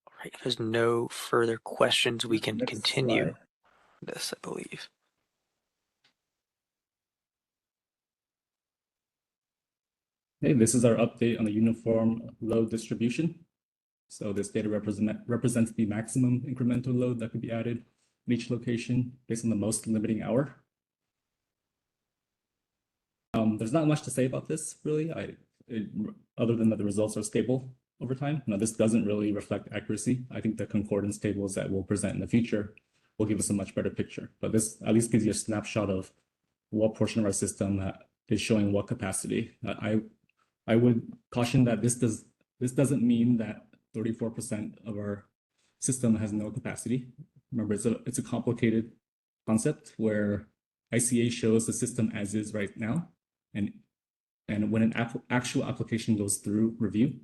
A: All right, if there's no further questions, we can
I: Next
A: continue
I: slide.
A: this, I believe.
F: Hey, this is our update on the uniform load distribution. So this data represents the maximum incremental load that could be added in each location based on the most limiting hour. There's not much to say about this, really, other than that the results are stable over time. Now, this doesn't really reflect accuracy. I think the concordance tables that we'll present in the future will give us a much better picture. But this at least gives you a snapshot of what portion of our system is showing what capacity. I would caution that this doesn't mean that 34% of our system has no capacity. Remember, it's a complicated concept where ICA shows the system as is right now, and when an actual application goes through review,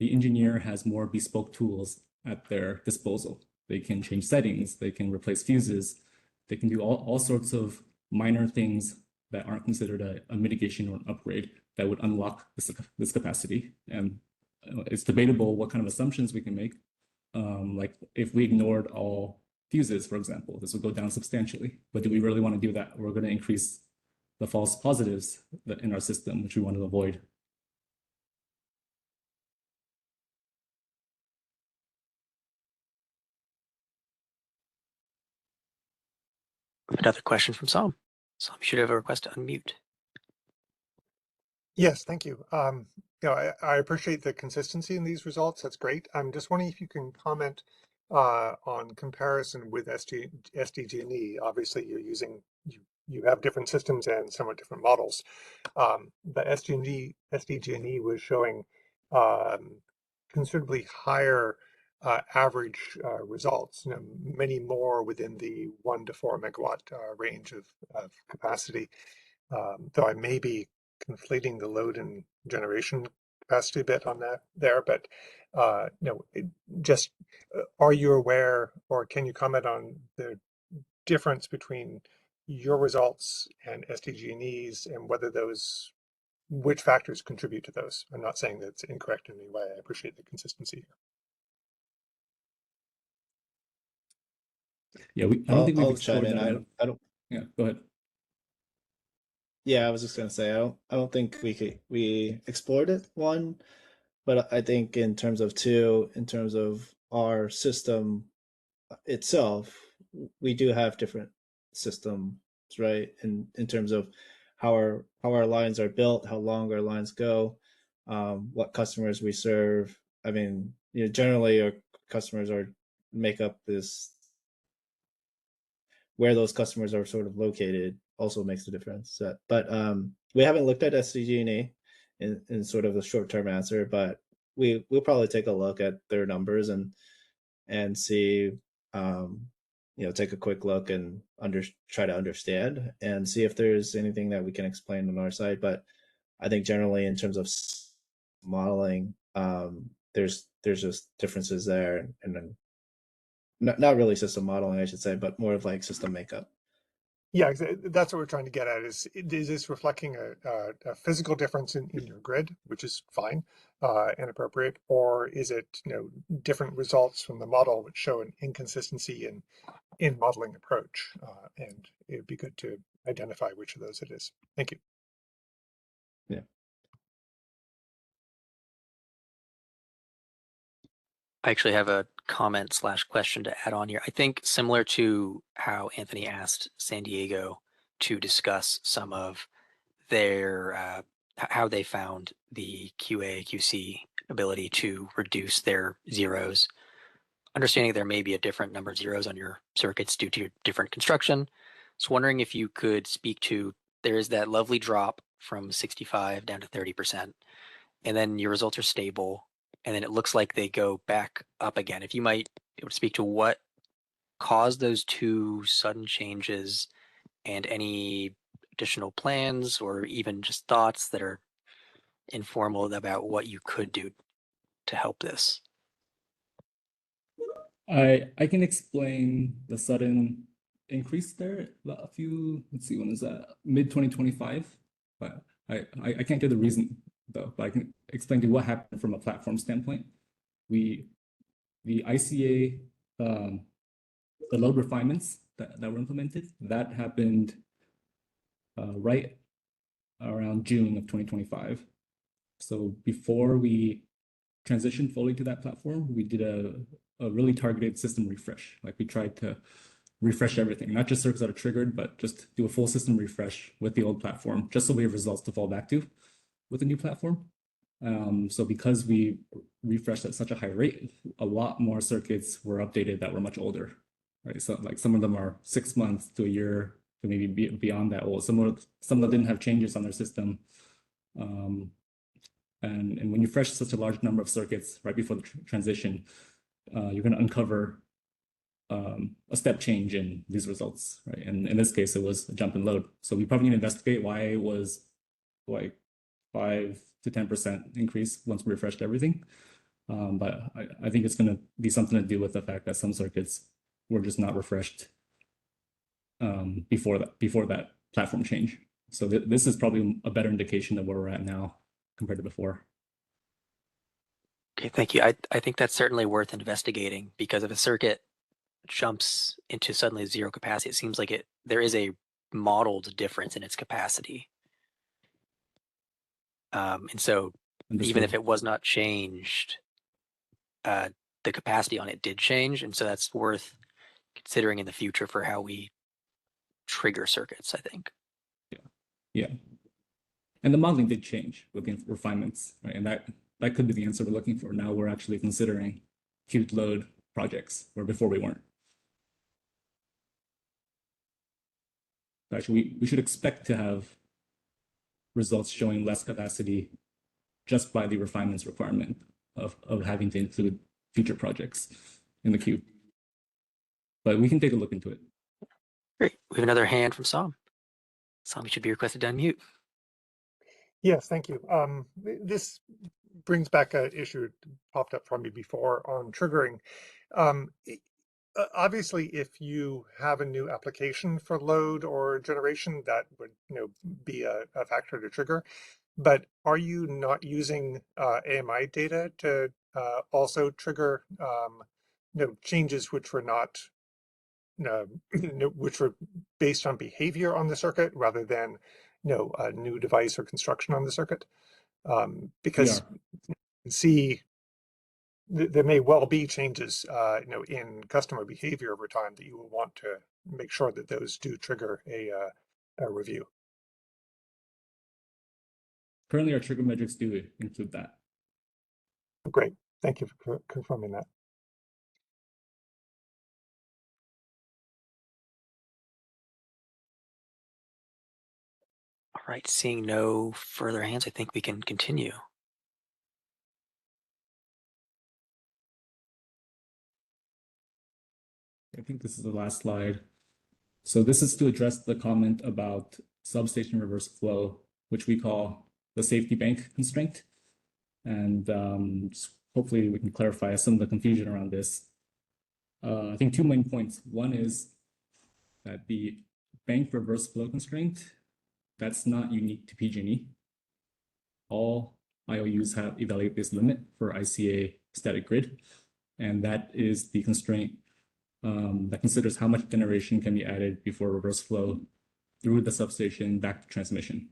F: the engineer has more bespoke tools at their disposal. They can change settings, they can replace fuses, they can do all sorts of minor things that aren't considered a mitigation or an upgrade that would unlock this capacity. And it's debatable what kind of assumptions we can make. Like if we ignored all fuses, for example, this would go down substantially. But do we really want to do that? We're going to increase the false positives in our system, which we want to avoid.
A: Another question from Sam. Sam, you should have a request to unmute.
H: Yes, thank you. I appreciate the consistency in these results. That's great. I'm just wondering if you can comment on comparison with SDG&E. Obviously, you have different systems and somewhat different models. But SDG&E was showing considerably higher average results, many more within the 1 to 4 megawatt range of capacity. Though I may be conflating the load and generation capacity a bit on that there, but are you aware, or can you comment on the difference between your results and SDG&E's and which factors contribute to those? I'm not saying that it's incorrect in any way. I appreciate the consistency here.
F: Yeah, I don't think we've
I: I'll chime
F: explored
I: in.
F: that.
I: I don't.
F: Yeah, go ahead.
I: Yeah, I was just gonna say I don't think we explored it, one, but I think in terms of two, in terms of our system itself, we do have different systems, right? In terms of how our lines are built, how long our lines go, what customers we serve. I mean, generally our customers make up this, where those customers are sort of located also makes a difference. But we haven't looked at SDG&E in sort of a short-term answer, but we'll probably take a look at their numbers and see, take a quick look and try to understand and see if there's anything that we can explain on our side. But I think generally in terms of modeling, there's just differences there, and then not really system modeling, I should say, but more of like system makeup.
H: Yeah, that's what we're trying to get at is this reflecting a physical difference in your grid, which is fine and appropriate, or is it different results from the model which show an inconsistency in modeling approach? And it'd be good to identify which of those it is. Thank you.
I: Yeah.
A: I actually have a comment / question to add on here. I think similar to how Anthony asked San Diego to discuss some of their how they found the QA QC ability to reduce their zeros. Understanding there may be a different number of zeros on your circuits due to your different construction. So wondering if you could speak to, there is that lovely drop from 65 down to 30%, and then your results are stable, and then it looks like they go back up again. If you might be able to speak to what caused those two sudden changes and any additional plans or even just thoughts that are informal about what you could do to help this.
F: I can explain the sudden increase there. A few, let's see, when is that? Mid 2025. But I can't give the reason though, but I can explain to you what happened from a platform standpoint. The ICA, the load refinements that were implemented, that happened right around June of 2025. So before we transitioned fully to that platform, we did a really targeted system refresh. Like we tried to refresh everything, not just circuits that are triggered, but just do a full system refresh with the old platform, just so we have results to fall back to with the new platform. So because we refreshed at such a high rate, a lot more circuits were updated that were much older, right? So like some of them are 6 months to a year to maybe beyond that old. Some of them didn't have changes on their system. And when you refresh such a large number of circuits right before the transition, you're going to uncover a step change in these results, right? And in this case, it was a jump in load. So we probably need to investigate why it was like 5 to 10% increase once we refreshed everything. But I think it's going to be something to do with the fact that some circuits were just not refreshed before that platform change. So this is probably a better indication of where we're at now compared to before.
A: Okay, thank you. I think that's certainly worth investigating, because if a circuit jumps into suddenly zero capacity, it seems like there is a modeled difference in its capacity. And so even if it was not changed, the capacity on it did change. And so that's worth considering in the future for how we trigger circuits, I think.
F: Yeah. And the modeling did change with the refinements, right? And that could be the answer we're looking for. Now we're actually considering acute load projects, where before we weren't. Actually, we should expect to have results showing less capacity just by the refinements requirement of having to include future projects in the queue. But we can take a look into it.
A: Great. We have another hand from Sam. Sam, you should be requested to unmute.
H: Yes, thank you. This brings back an issue that popped up for me before on triggering. Obviously, if you have a new application for load or generation, that would be a factor to trigger. But are you not using AMI data to also trigger changes which were not which were based on behavior on the circuit rather than a new device or construction on the circuit? Because you can see there may well be changes in customer behavior over time that you will want to make sure that those do trigger a review.
F: Currently, our trigger metrics do include that.
H: Great. Thank you for confirming that.
A: All right, seeing no further hands, I think we can continue.
F: I think this is the last slide. So this is to address the comment about substation reverse flow, which we call the safety bank constraint. And hopefully we can clarify some of the confusion around this. I think 2 main points. One is that the bank reverse flow constraint, that's not unique to PG&E. All IOUs have evaluated this limit for ICA static grid, and that is the constraint that considers how much generation can be added before reverse flow through the substation back to transmission.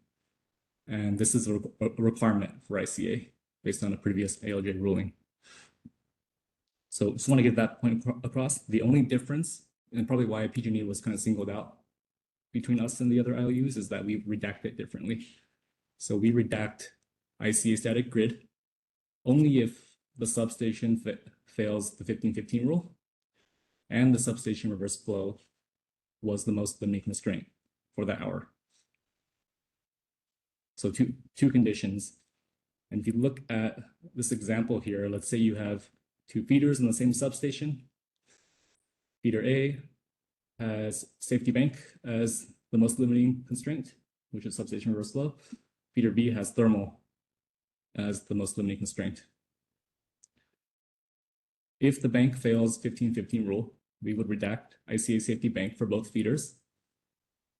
F: And this is a requirement for ICA based on a previous ALJ ruling. So just want to get that point across. The only difference, and probably why PG&E was kind of singled out between us and the other IOUs, is that we redact it differently. So we redact ICA static grid only if the substation fails the 1515 rule and the substation reverse flow was the most limiting constraint for that hour. So two conditions. And if you look at this example here, let's say you have two feeders in the same substation. Feeder A has safety bank as the most limiting constraint, which is substation reverse flow. Feeder B has thermal as the most limiting constraint. If the bank fails 1515 rule, we would redact ICA safety bank for both feeders,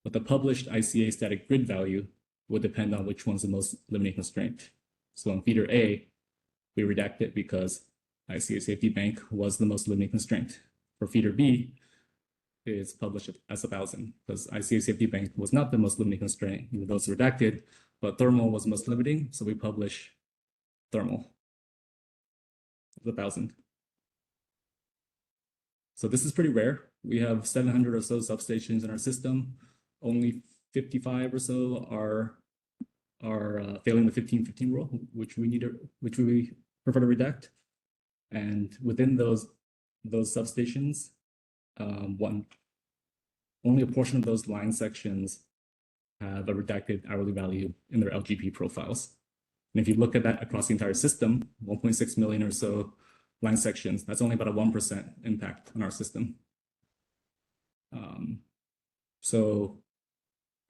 F: but the published ICA static grid value would depend on which one's the most limiting constraint. So on feeder A, we redact it because ICA safety bank was the most limiting constraint. For feeder B, it's published as 1000 because ICA safety bank was not the most limiting constraint, even though it's redacted, but thermal was most limiting, so we publish thermal as 1000. So this is pretty rare. We have 700 or so substations in our system. Only 55 or so are failing the 1515 rule, which we prefer to redact. And within those substations, only a portion of those line sections have a redacted hourly value in their LGP profiles. And if you look at that across the entire system, 1.6 million or so line sections, that's only about a 1% impact on our system. So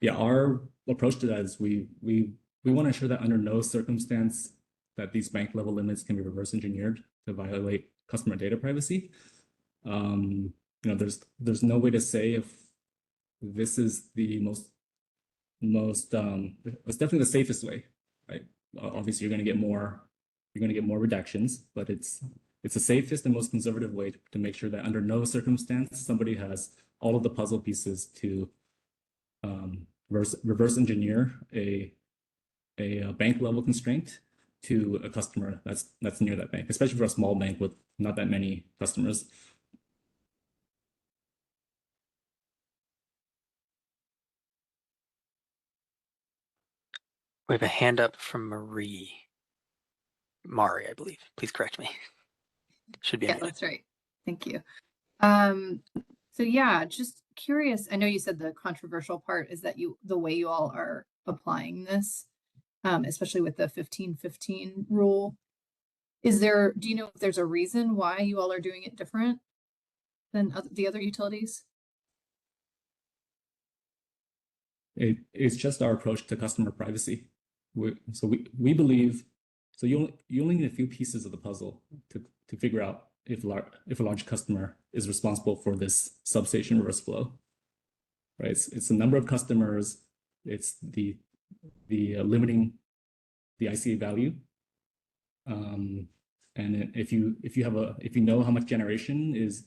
F: yeah, our approach to that is we want to ensure that under no circumstance that these bank level limits can be reverse engineered to violate customer data privacy. There's no way to say if this is the most it's definitely the safest way, right? Obviously you're going to get more redactions, but it's the safest and most conservative way to make sure that under no circumstance somebody has all of the puzzle pieces to reverse engineer a bank level constraint to a customer that's near that bank, especially for a small bank with not that many customers.
A: We have a hand up from Mari, I believe. Please correct me. Should be.
C: Yeah, that's right. Thank you. So yeah, just curious. I know you said the controversial part is that the way you all are applying this, especially with the 1515 rule. Do you know if there's a reason why you all are doing it different than the other utilities?
F: It's just our approach to customer privacy. We believe, so you only need a few pieces of the puzzle to figure out if a large customer is responsible for this substation reverse flow, right? It's the number of customers, it's the limiting the ICA value, and if you know how much generation is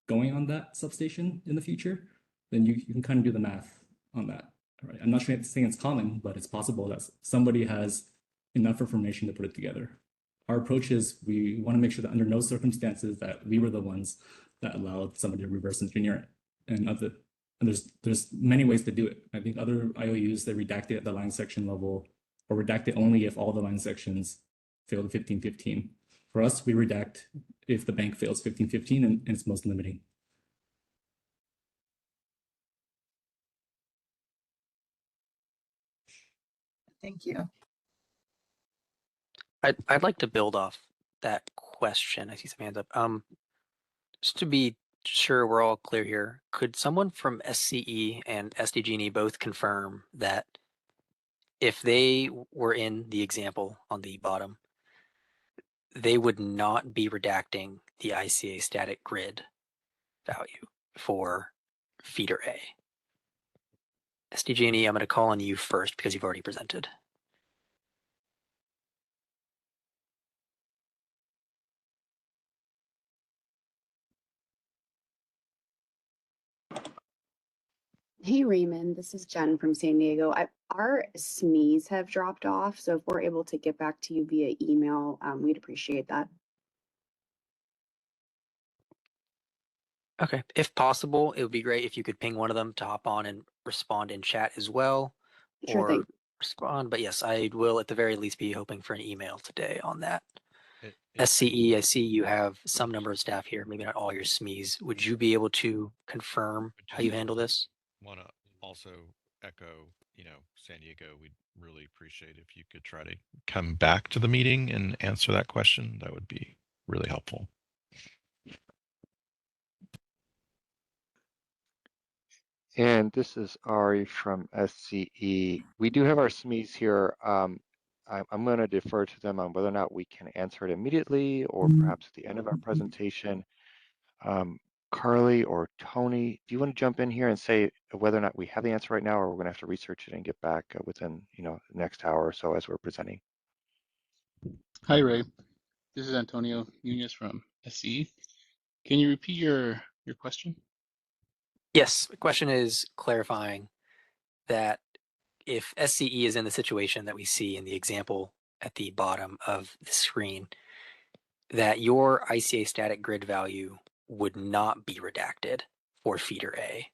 F: going on that substation in the future, then you can kind of do the math on that. All right. I'm not saying it's common, but it's possible that somebody has enough information to put it together. Our approach is we want to make sure that under no circumstances that we were the ones that allowed somebody to reverse engineer it. And there's many ways to do it. I think other IOUs, they redact it at the line section level or redact it only if all the line sections fail the 1515. For us, we redact if the bank fails 1515 and it's most limiting.
C: Thank you.
A: I'd like to build off that question. I see some hands up. Just to be sure we're all clear here, could someone from SCE and SDG&E both confirm that if they were in the example on the bottom, they would not be redacting the ICA static grid value for feeder A? SDG&E, I'm going to call on you first because you've already presented.
J: Hey Raymond, this is Jen from San Diego. Our SMEs have dropped off, so if we're able to get back to you via email, we'd appreciate that.
A: Okay, if possible, it would be great if you could ping one of them to hop on and respond in chat as well.
J: Sure
A: or
J: thing.
A: respond, but yes, I will at the very least be hoping for an email today on that.
K: It-
A: SCE, I see you have some number of staff here, maybe not all your SMEs. Would you be able to confirm how you handle this?
K: Want to also echo, San Diego, we'd really appreciate if you could try to come back to the meeting and answer that question. That would be really helpful.
L: And this is Ari from SCE. We do have our SMEs here. I'm going to defer to them on whether or not we can answer it immediately or perhaps at the end of our presentation. Carly or Tony, do you want to jump in here and say whether or not we have the answer right now, or we're going to have to research it and get back within, the next hour or so as we're presenting?
M: Hi, Ray. This is Antonio Nunez from SCE. Can you repeat your question?
A: Yes, the question is clarifying that if SCE is in the situation that we see in the example at the bottom of the screen, that your ICA static grid value would not be redacted for feeder A.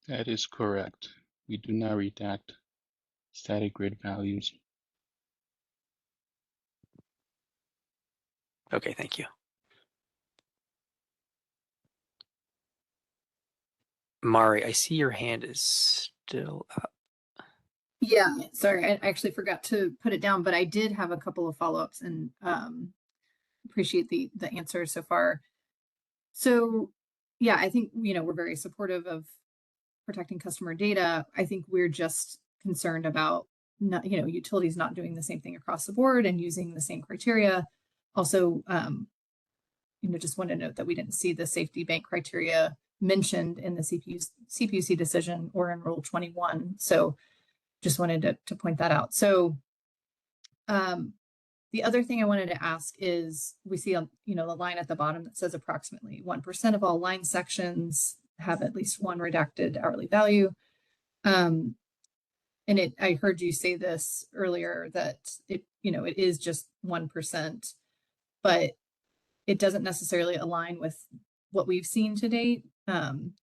M: That is correct. We do not redact static grid values.
A: Okay, thank you. Mari, I see your hand is still up.
C: Yeah, sorry, I actually forgot to put it down, but I did have a couple of follow-ups and appreciate the answer so far. So yeah, I think, we're very supportive of protecting customer data. I think we're just concerned about utilities not doing the same thing across the board and using the same criteria. Also, just want to note that we didn't see the safety bank criteria mentioned in the CPUC decision or in Rule 21. So just wanted to point that out. So the other thing I wanted to ask is we see, the line at the bottom that says approximately 1% of all line sections have at least one redacted hourly value. And I heard you say this earlier that it is just 1%, but it doesn't necessarily align with what we've seen to date.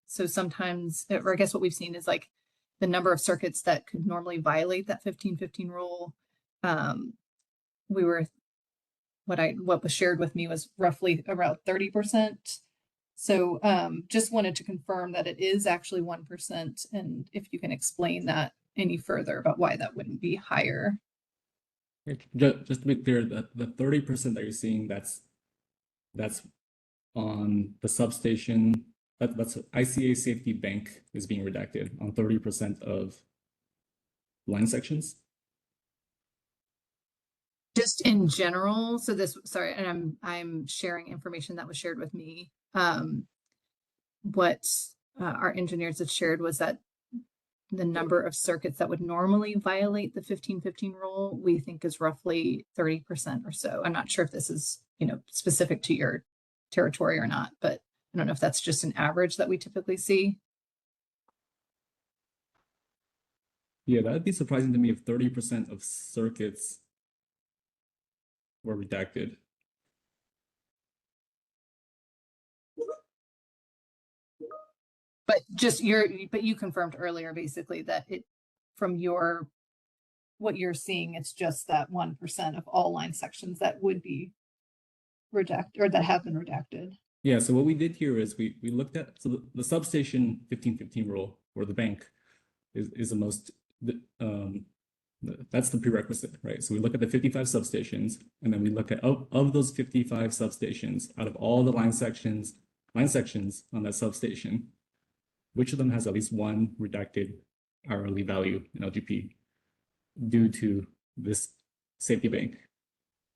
C: So sometimes, or I guess what we've seen is like the number of circuits that could normally violate that 1515 rule. What was shared with me was roughly around 30%. So just wanted to confirm that it is actually 1%, and if you can explain that any further about why that wouldn't be higher.
F: Just to be clear, the 30% that you're seeing, that's on the substation. That's ICA safety bank is being redacted on 30% of line sections.
C: Just in general, so sorry, and I'm sharing information that was shared with me. What our engineers had shared was that the number of circuits that would normally violate the 1515 rule, we think is roughly 30% or so. I'm not sure if this is, specific to your territory or not, but I don't know if that's just an average that we typically see.
F: Yeah, that'd be surprising to me if 30% of circuits were redacted.
C: But you confirmed earlier basically that from what you're seeing, it's just that 1% of all line sections that would be redacted or that have been redacted.
F: Yeah, so what we did here is we looked at, so the substation 1515 rule, or the bank, is the most, that's the prerequisite, right? So we look at the 55 substations, and then we look at, of those 55 substations, out of all the line sections on that substation, which of them has at least one redacted hourly value in LGP due to this safety bank?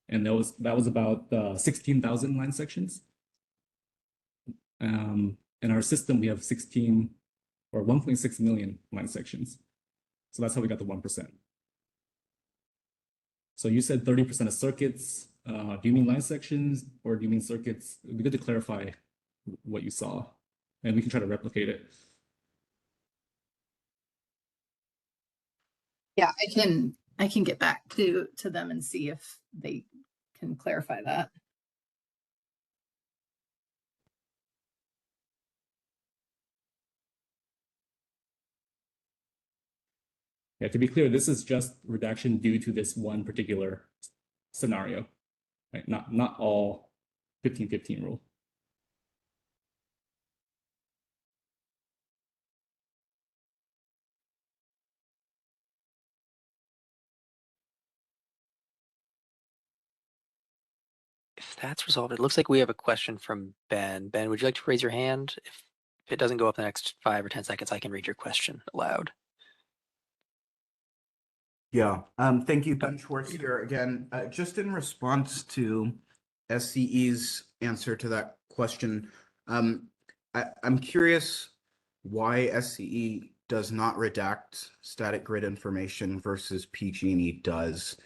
F: And that was about 16,000 line sections. In our system, we have 16 or 1.6 million line sections. So that's how we got the 1%. So you said 30% of circuits. Do you mean line sections or do you mean circuits? It'd be good to clarify what you saw, and we can try to replicate it.
C: Yeah, I can get back to them and see if they can clarify that.
F: Yeah, to be clear, this is just redaction due to this one particular scenario, right? Not all 1515 rule.
A: If that's resolved, it looks like we have a question from Ben. Ben, would you like to raise your hand? If it doesn't go up the next 5 or 10 seconds, I can read your question aloud.
G: Yeah, thank you, Ben Schwartz here again. Just in response to SCE's answer to that question, I'm curious why SCE does not redact static grid information versus PG&E does,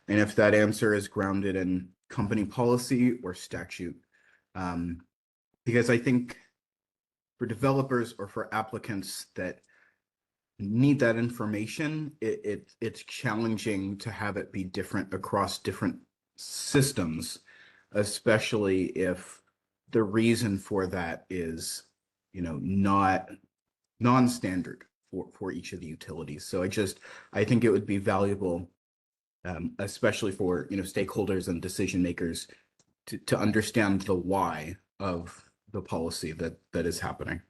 G: and if that answer is grounded in company policy or statute. Because I think for developers or for applicants that need that information, it's challenging to have it be different across different systems, especially if the reason for that is, not non-standard for each of the utilities. So I think it would be valuable, especially for, stakeholders and decision makers to understand the why of the policy that is happening.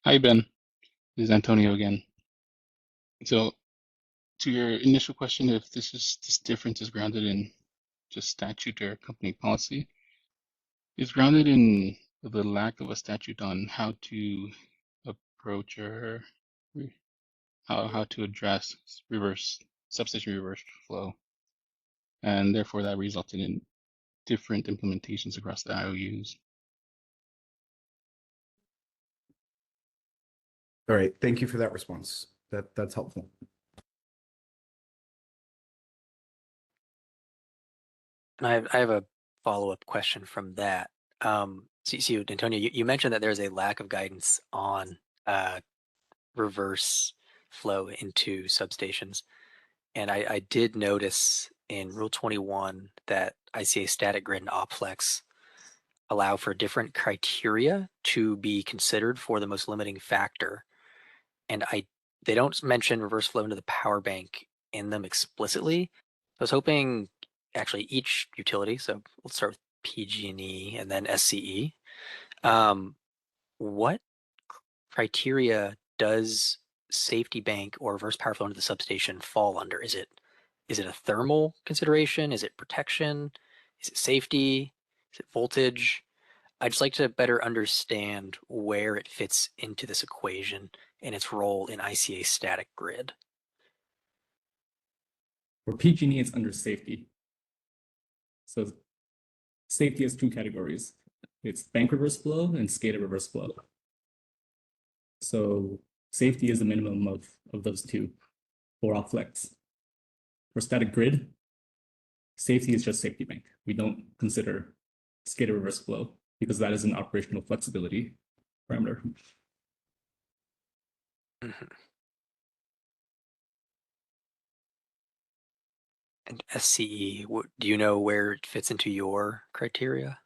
M: Hi, Ben. This is Antonio again. So, to your initial question, if this difference is grounded in just statute or company policy, it's grounded in the lack of a statute on how to approach or how to address substation reverse flow, and therefore that resulted in different implementations across the IOUs.
G: All right, thank you for that response. That's helpful.
A: And I have a follow-up question from that. So Antonio, you mentioned that there's a lack of guidance on reverse flow into substations. And I did notice in Rule 21 that ICA static grid and OpFlex allow for different criteria to be considered for the most limiting factor. And they don't mention reverse flow into the power bank in them explicitly. I was hoping actually each utility, so let's start with PG&E and then SCE. What criteria does safety bank or reverse power flow into the substation fall under? Is it a thermal consideration? Is it protection? Is it safety? Is it voltage? I'd just like to better understand where it fits into this equation and its role in ICA static grid.
F: For PG&E, it's under safety. So safety has two categories. It's bank reverse flow and SCADA reverse flow. So safety is the minimum of those two for OpFlex. For static grid, safety is just safety bank. We don't consider SCADA reverse flow because that is an operational flexibility parameter.
A: Mm-hmm. And SCE, do you know where it fits into your criteria?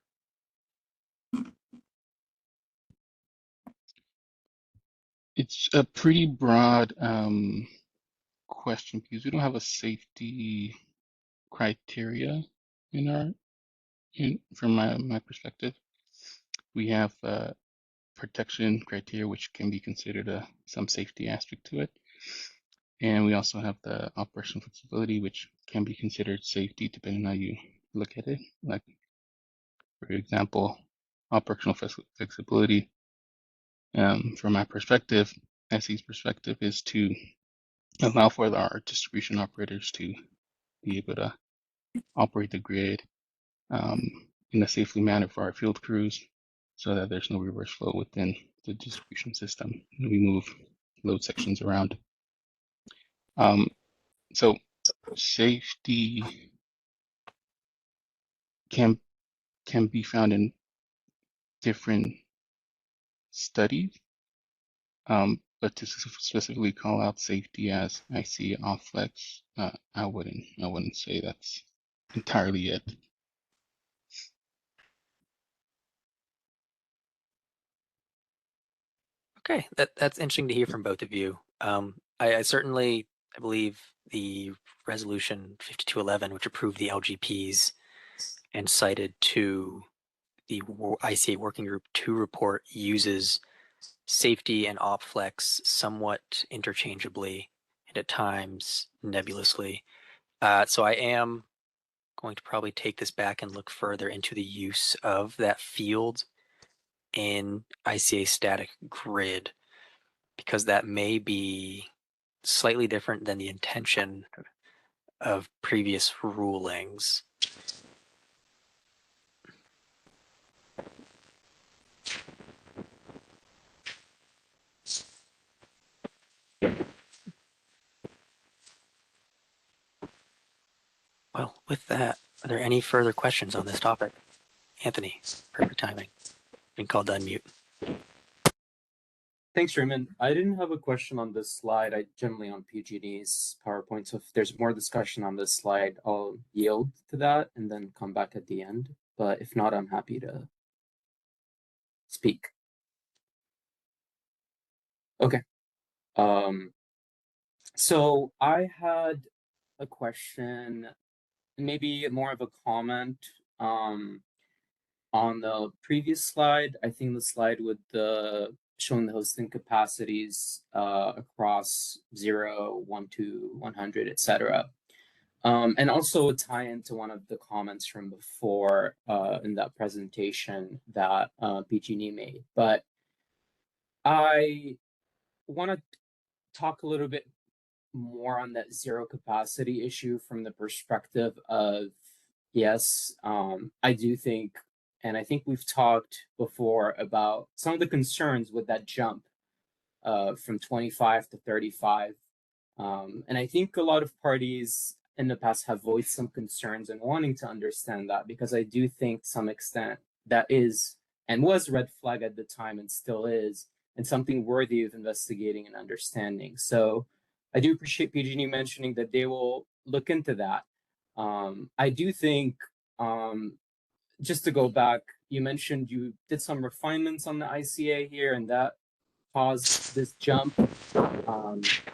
M: It's a pretty broad question because we don't have a safety criteria from my perspective. We have protection criteria, which can be considered some safety aspect to it. And we also have the operational flexibility, which can be considered safety depending on how you look at it. Like, for example, operational flexibility, from my perspective, SE's perspective, is to allow for our distribution operators to be able to operate the grid in a safely manner for our field crews so that there's no reverse flow within the distribution system. We move load sections around. So safety can be found in different studies, but to specifically call out safety as I see OfFlex, I wouldn't say that's entirely it.
A: Okay, that's interesting to hear from both of you. I certainly, I believe the resolution 5211, which approved the LGPs and cited to the ICA Working Group 2 report, uses safety and OpFlex somewhat interchangeably and at times nebulously. So I am going to probably take this back and look further into the use of that field in ICA static grid, because that may be slightly different than the intention of previous rulings. Well, with that, are there any further questions on this topic? Anthony, perfect timing. Been called to unmute.
E: Thanks, Raymond. I didn't have a question on this slide. I generally on PG&E's PowerPoint. So if there's more discussion on this slide, I'll yield to that and then come back at the end. But if not, I'm happy to speak. Okay. So I had a question, maybe more of a comment, on the previous slide. I think the slide with the showing the hosting capacities across 0, 1 to 100, etc. And also tie into one of the comments from before in that presentation that PG&E made. But I want to talk a little bit more on that zero capacity issue from the perspective of, yes, I do think, and I think we've talked before about some of the concerns with that jump from 25 to 35. And I think a lot of parties in the past have voiced some concerns and wanting to understand that, because I do think to some extent that is and was red flag at the time and still is, and something worthy of investigating and understanding. So I do appreciate PG&E mentioning that they will look into that. I do think, just to go back, you mentioned you did some refinements on the ICA here, and that caused this jump.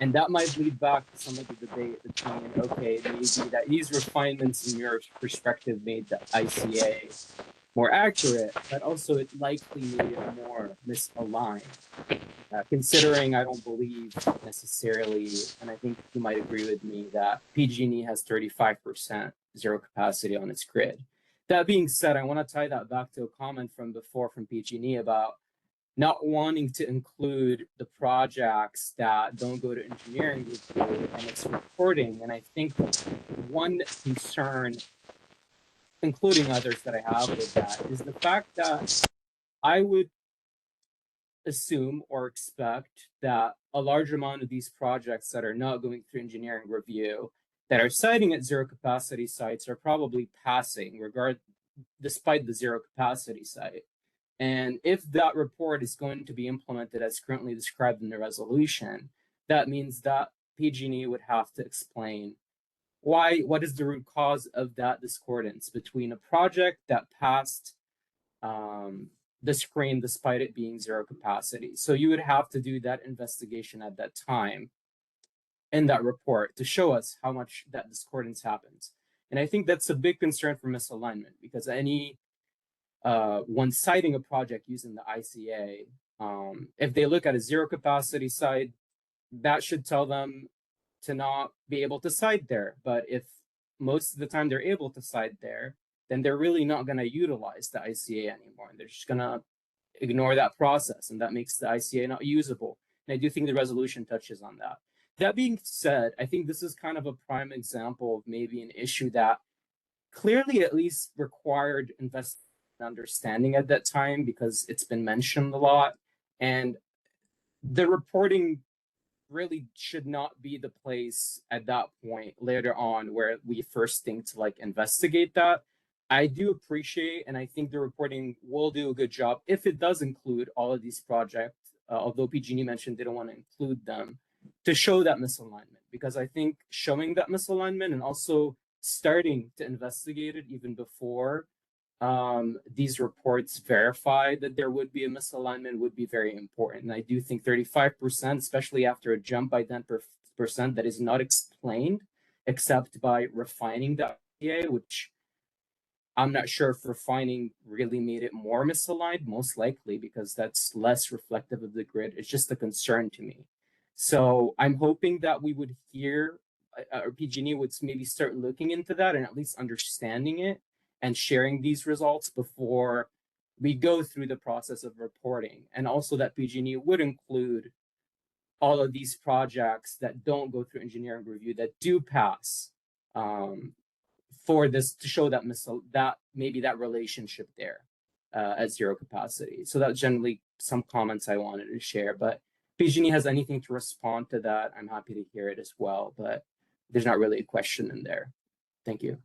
E: And that might lead back to some of the debate between, okay, maybe that these refinements in your perspective made the ICA more accurate, but also it likely made it more misaligned. Considering I don't believe necessarily, and I think you might agree with me, that PG&E has 35% zero capacity on its grid. That being said, I want to tie that back to a comment from before from PG&E about not wanting to include the projects that don't go to engineering review and its reporting. And I think one concern, including others that I have with that, is the fact that I would assume or expect that a large amount of these projects that are not going through engineering review, that are siting at zero capacity sites, are probably passing despite the zero capacity site. And if that report is going to be implemented as currently described in the resolution, that means that PG&E would have to explain what is the root cause of that discordance between a project that passed the screen despite it being zero capacity. So you would have to do that investigation at that time in that report to show us how much that discordance happens. And I think that's a big concern for misalignment, because when citing a project using the ICA, if they look at a zero capacity site, that should tell them to not be able to cite there. But if most of the time they're able to cite there, then they're really not going to utilize the ICA anymore. And they're just going to ignore that process, and that makes the ICA not usable. And I do think the resolution touches on that. That being said, I think this is kind of a prime example of maybe an issue that clearly at least required understanding at that time, because it's been mentioned a lot, and the reporting really should not be the place at that point later on where we first think to investigate that. I do appreciate, and I think the reporting will do a good job if it does include all of these projects, although PG&E mentioned they don't want to include them, to show that misalignment, because I think showing that misalignment and also starting to investigate it even before these reports verify that there would be a misalignment would be very important. And I do think 35%, especially after a jump by 10% that is not explained except by refining the ICA, which I'm not sure if refining really made it more misaligned, most likely because that's less reflective of the grid. It's just a concern to me. So I'm hoping that we would hear, or PG&E would maybe start looking into that and at least understanding it and sharing these results before we go through the process of reporting. And also that PG&E would include all of these projects that don't go through engineering review that do pass, for this to show that maybe that relationship there at zero capacity. So that's generally some comments I wanted to share. But if PG&E has anything to respond to that, I'm happy to hear it as well. But there's not really a question in there. Thank you.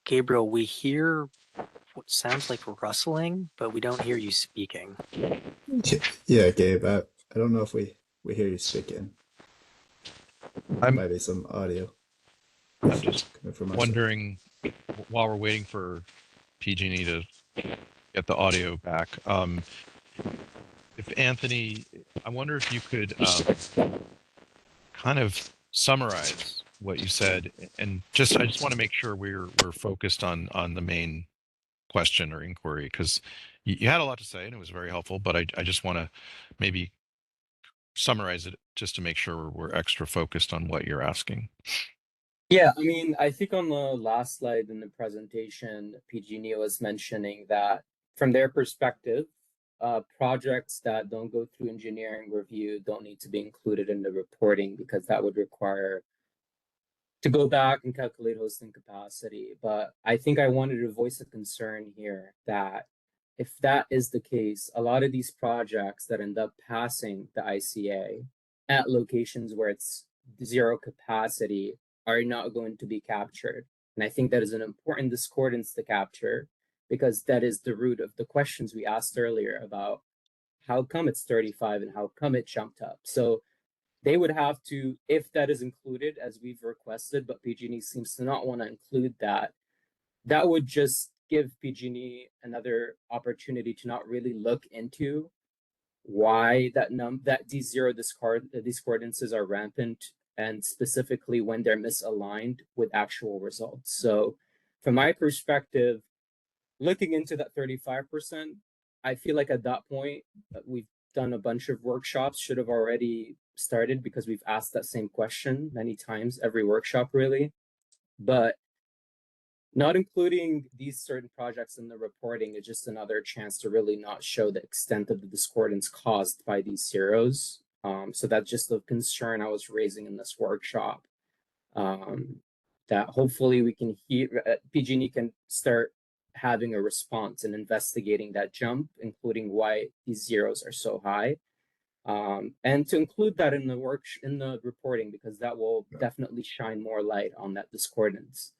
A: Gabriel, we hear what sounds like rustling, but we don't hear you speaking.
I: Yeah, Gabe, I don't know if we hear you speaking.
K: I'm-
I: Might be some audio.
K: I'm just
I: coming from my side.
K: wondering, while we're waiting for PG&E to get the audio back, if Anthony, I wonder if you could kind of summarize what you said, and I just want to make sure we're focused on the main question or inquiry, because you had a lot to say and it was very helpful, but I just want to maybe summarize it just to make sure we're extra focused on what you're asking.
E: Yeah, I mean, I think on the last slide in the presentation, PG&E was mentioning that from their perspective, projects that don't go through engineering review don't need to be included in the reporting because that would require to go back and calculate hosting capacity. But I think I wanted to voice a concern here that if that is the case, a lot of these projects that end up passing the ICA at locations where it's zero capacity are not going to be captured. And I think that is an important discordance to capture because that is the root of the questions we asked earlier about how come it's 35 and how come it jumped up. So they would have to, if that is included as we've requested, but PG&E seems to not want to include that, that would just give PG&E another opportunity to not really look into why that these zero discordances are rampant and specifically when they're misaligned with actual results. So from my perspective, looking into that 35%, I feel like at that point, we've done a bunch of workshops, should have already started because we've asked that same question many times, every workshop really. But not including these certain projects in the reporting is just another chance to really not show the extent of the discordance caused by these zeros. So that's just the concern I was raising in this workshop. That hopefully we can hear, PG&E can start having a response and investigating that jump, including why these zeros are so high. And to include that in the reporting, because that will definitely shine more light on that discordance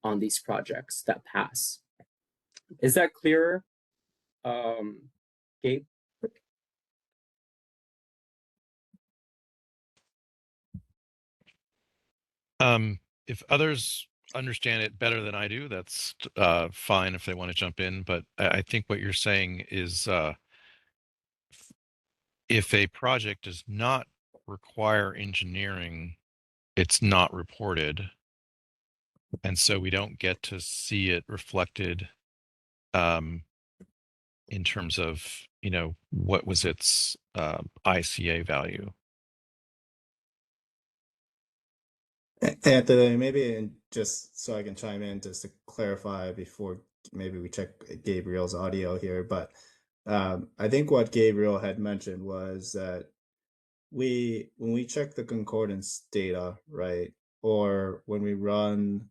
E: on these projects that pass. Is that clearer, Gabe?
K: If others understand it better than I do, that's fine if they want to jump in. But I think what you're saying is if a project does not require engineering, it's not reported. And so we don't get to see it reflected in terms of, what was its ICA value.
I: Anthony, maybe just so I can chime in just to clarify before maybe we check Gabriel's audio here, but I think what Gabriel had mentioned was that when we check the concordance data, right, or when we run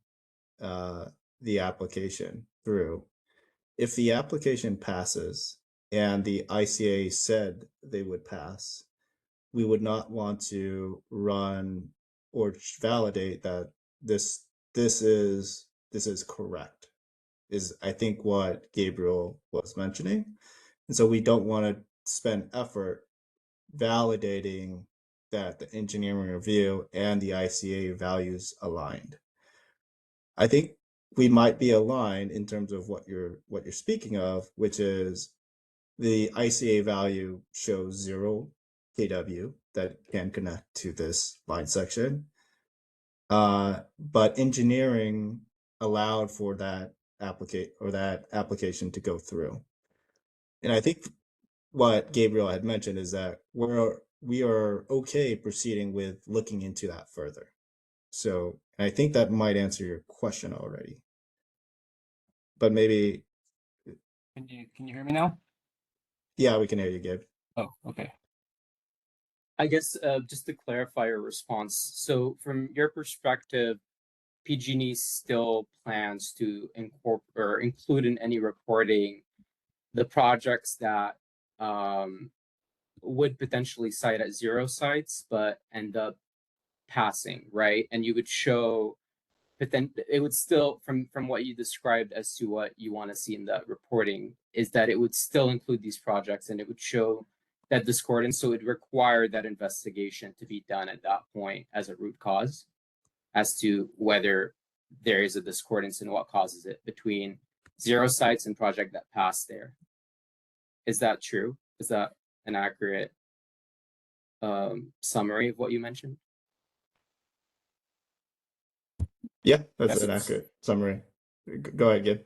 I: the application through, if the application passes and the ICA said they would pass, we would not want to run or validate that this is correct. is I think what Gabriel was mentioning. And so we don't want to spend effort validating that the engineering review and the ICA values aligned. I think we might be aligned in terms of what you're speaking of, which is the ICA value shows 0 kW that can connect to this line section. But engineering allowed for that application to go through. And I think what Gabriel had mentioned is that we are okay proceeding with looking into that further. So I think that might answer your question already. But maybe
F: Can you hear me now?
I: yeah, we can hear you, Gabe.
F: Oh, okay.
E: I guess just to clarify your response. So from your perspective, PG&E still plans to incorporate or include in any reporting the projects that would potentially site at 0 sites, but end up passing, right? And you would show, but then it would still, from what you described as to what you want to see in that reporting, is that it would still include these projects and it would show that discordance. So it would require that investigation to be done at that point as a root cause, as to whether there is a discordance and what causes it between 0 sites and project that passed there. Is that true? Is that an accurate summary of what you mentioned?
I: Yeah, that's an accurate summary. Go ahead, Gabe.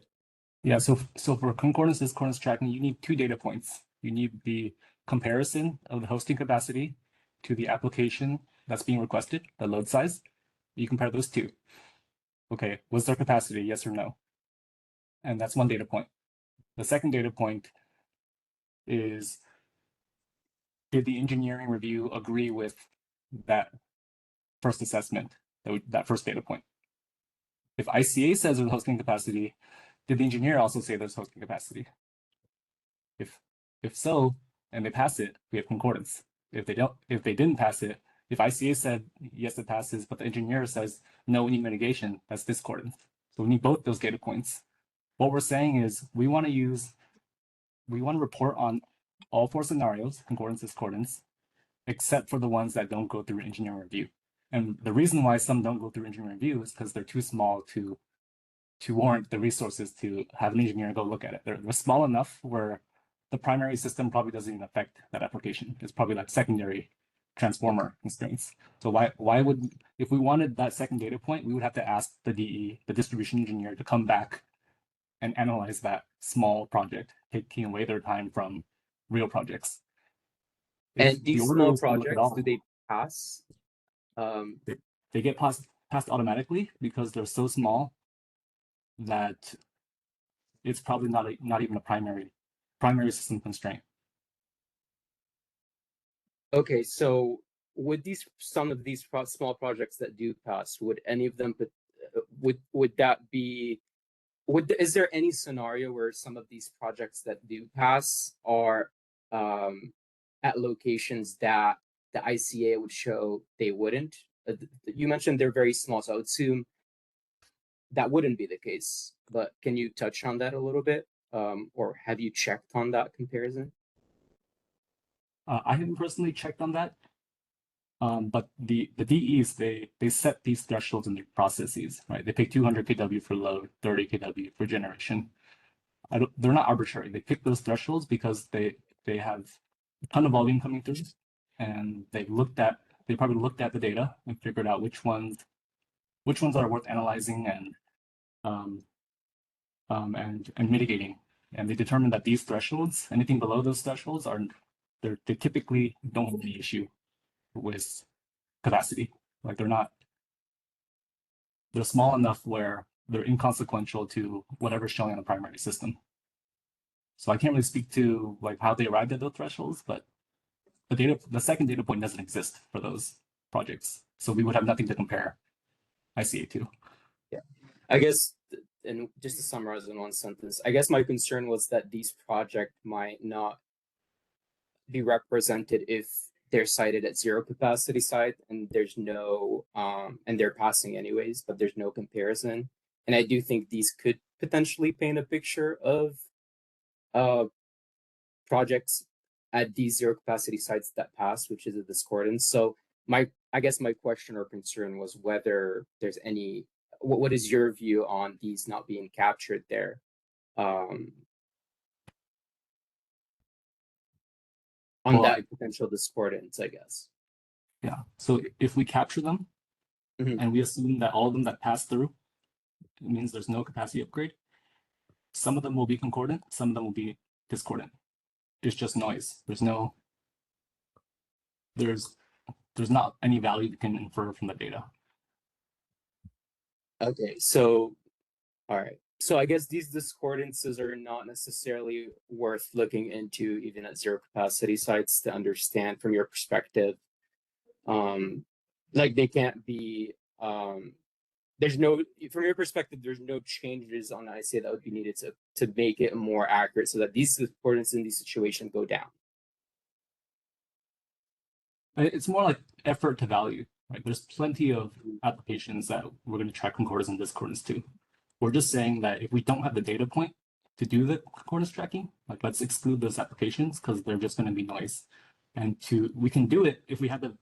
F: Yeah, so for concordance discordance tracking, you need 2 data points. You need the comparison of the hosting capacity to the application that's being requested, the load size. You compare those 2. Okay, was there capacity, yes or no? And that's 1 data point. The second data point is, did the engineering review agree with that first assessment, that first data point? If ICA says there's hosting capacity, did the engineer also say there's hosting capacity? If so, and they pass it, we have concordance. If they didn't pass it, if ICA said yes, it passes, but the engineer says no, we need mitigation, that's discordance. So we need both those data points. What we're saying is we want to report on all 4 scenarios, concordance, discordance, except for the ones that don't go through engineering review. And the reason why some don't go through engineering review is because they're too small to warrant the resources to have an engineer go look at it. They're small enough where the primary system probably doesn't even affect that application. It's probably like secondary transformer constraints. So why would, if we wanted that second data point, we would have to ask the DE, the distribution engineer, to come back and analyze that small project, taking away their time from real projects.
E: And these small projects, do they pass?
F: They get passed automatically because they're so small that it's probably not even a primary system constraint.
E: Okay, so would some of these small projects that do pass, would any of them is there any scenario where some of these projects that do pass are at locations that the ICA would show they wouldn't? You mentioned they're very small, so I would assume that wouldn't be the case, but can you touch on that a little bit? Or have you checked on that comparison?
F: I haven't personally checked on that, but the DEs, they set these thresholds in their processes, right? They pick 200 kW for load, 30 kW for generation. They're not arbitrary. They pick those thresholds because they have a ton of volume coming through, and they probably looked at the data and figured out which ones are worth analyzing and mitigating. And they determined that these thresholds, anything below those thresholds, they typically don't have any issue with capacity. Like they're small enough where they're inconsequential to whatever's showing on the primary system. So I can't really speak to like how they arrived at those thresholds, but the second data point doesn't exist for those projects. So we would have nothing to compare ICA to.
E: Yeah, I guess, and just to summarize in 1 sentence, I guess my concern was that these projects might not be represented if they're cited at 0 capacity site and there's no and they're passing anyways, but there's no comparison. And I do think these could potentially paint a picture of projects at these zero capacity sites that passed, which is a discordance. So I guess my question or concern was whether there's any, what is your view on these not being captured there? On
F: Well,
E: that potential discordance, I guess.
F: Yeah. So if we capture them
E: Mhm.
F: and we assume that all of them that pass through, it means there's no capacity upgrade. Some of them will be concordant, some of them will be discordant. It's just noise. There's not any value you can infer from the data.
E: Okay, so all right. So I guess these discordances are not necessarily worth looking into even at zero capacity sites to understand from your perspective. Like they can't be there's no, from your perspective, there's no changes on ICA that would be needed to make it more accurate so that these discordances in these situations go down.
F: It's more like effort to value, right? There's plenty of applications that we're going to track concordance and discordance to. We're just saying that if we don't have the data point to do the concordance tracking, like let's exclude those applications because they're just going to be noise. And we can do it if we have the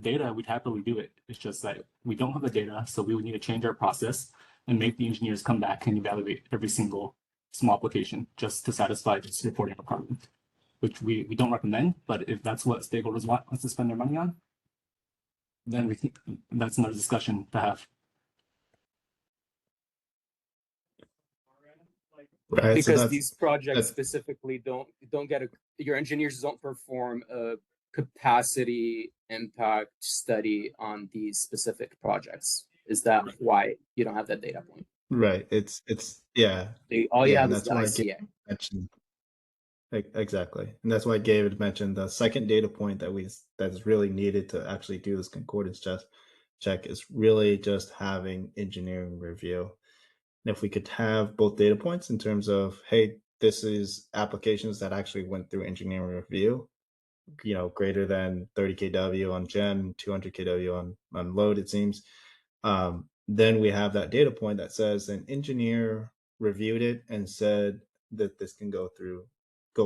F: data, we'd happily do it. It's just that we don't have the data, so we would need to change our process and make the engineers come back and evaluate every single small application just to satisfy this reporting requirement, which we don't recommend. But if that's what stakeholders want us to spend their money on, then that's another discussion to have.
I: Right.
E: Because
I: So
E: these projects specifically don't get your engineers don't perform a capacity impact study on these specific projects. Is that why you don't have that data point?
I: right. It's yeah.
E: All you
I: Yeah,
E: have
I: and
E: is
I: that's
E: the
I: why
E: ICA.
I: mentioned exactly, and that's why David mentioned the second data point that is really needed to actually do this concordance check is really just having engineering review. And if we could have both data points in terms of, hey, this is applications that actually went through engineering review, greater than 30 kW on gen, 200 kW on load, it seems. Then we have that data point that says an engineer reviewed it and said that this can go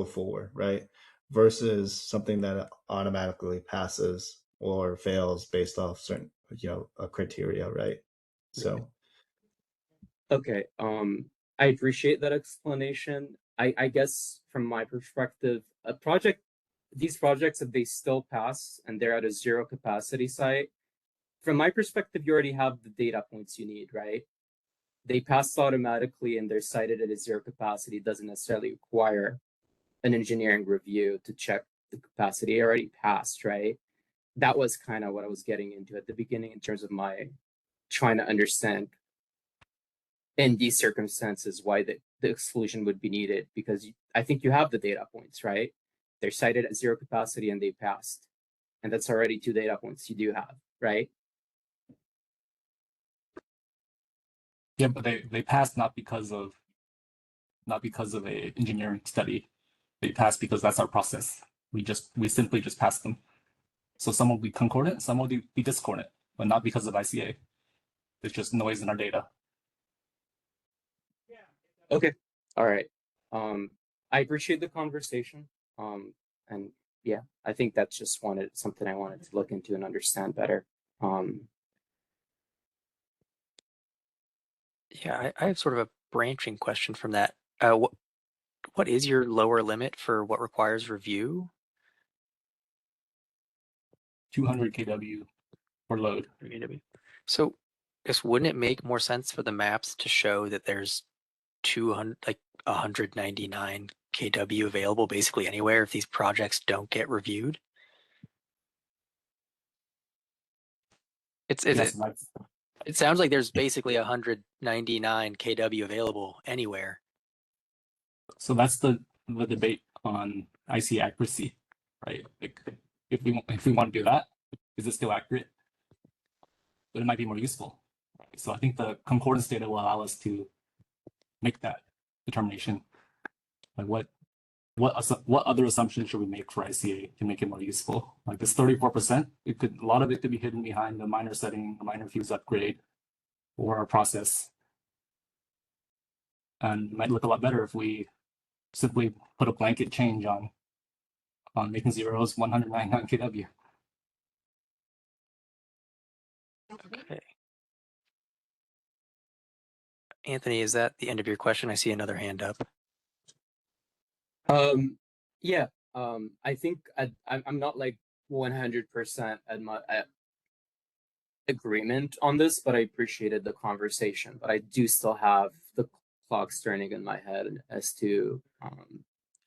I: forward, right? Versus something that automatically passes or fails based off certain, a criteria, right? So.
E: Okay. I appreciate that explanation. I guess from my perspective, these projects, if they still pass and they're at a zero capacity site, from my perspective, you already have the data points you need, right? They pass automatically and they're cited at a zero capacity. It doesn't necessarily require an engineering review to check the capacity. It already passed, right? That was kind of what I was getting into at the beginning in terms of my trying to understand in these circumstances why the exclusion would be needed, because I think you have the data points, right? They're cited at zero capacity and they passed. And that's already 2 data points you do have, right?
F: Yeah, but they passed not because of a engineering study. They passed because that's our process. We simply just pass them. So some will be concordant, some will be discordant, but not because of ICA. It's just noise in our data.
E: Okay. All right. I appreciate the conversation. And yeah, I think that's just something I wanted to look into and understand better.
A: Yeah, I have sort of a branching question from that. What is your lower limit for what requires review?
F: 200 kW for load.
A: So, wouldn't it make more sense for the maps to show that there's 199 kW available basically anywhere if these projects don't get reviewed? It sounds like there's basically 199 kW available anywhere.
F: So that's the debate on IC accuracy, right? Like if we want to do that, is it still accurate? But it might be more useful. So I think the concordance data will allow us to make that determination. Like what other assumptions should we make for ICA to make it more useful? Like this 34%, a lot of it could be hidden behind a minor setting, a minor fuse upgrade, or a process. and it might look a lot better if we simply put a blanket change on making zeros 199 kW.
A: Okay. Anthony, is that the end of your question? I see another hand up.
E: Yeah. I think I'm not like 100% at agreement on this, but I appreciated the conversation. But I do still have the clocks turning in my head as to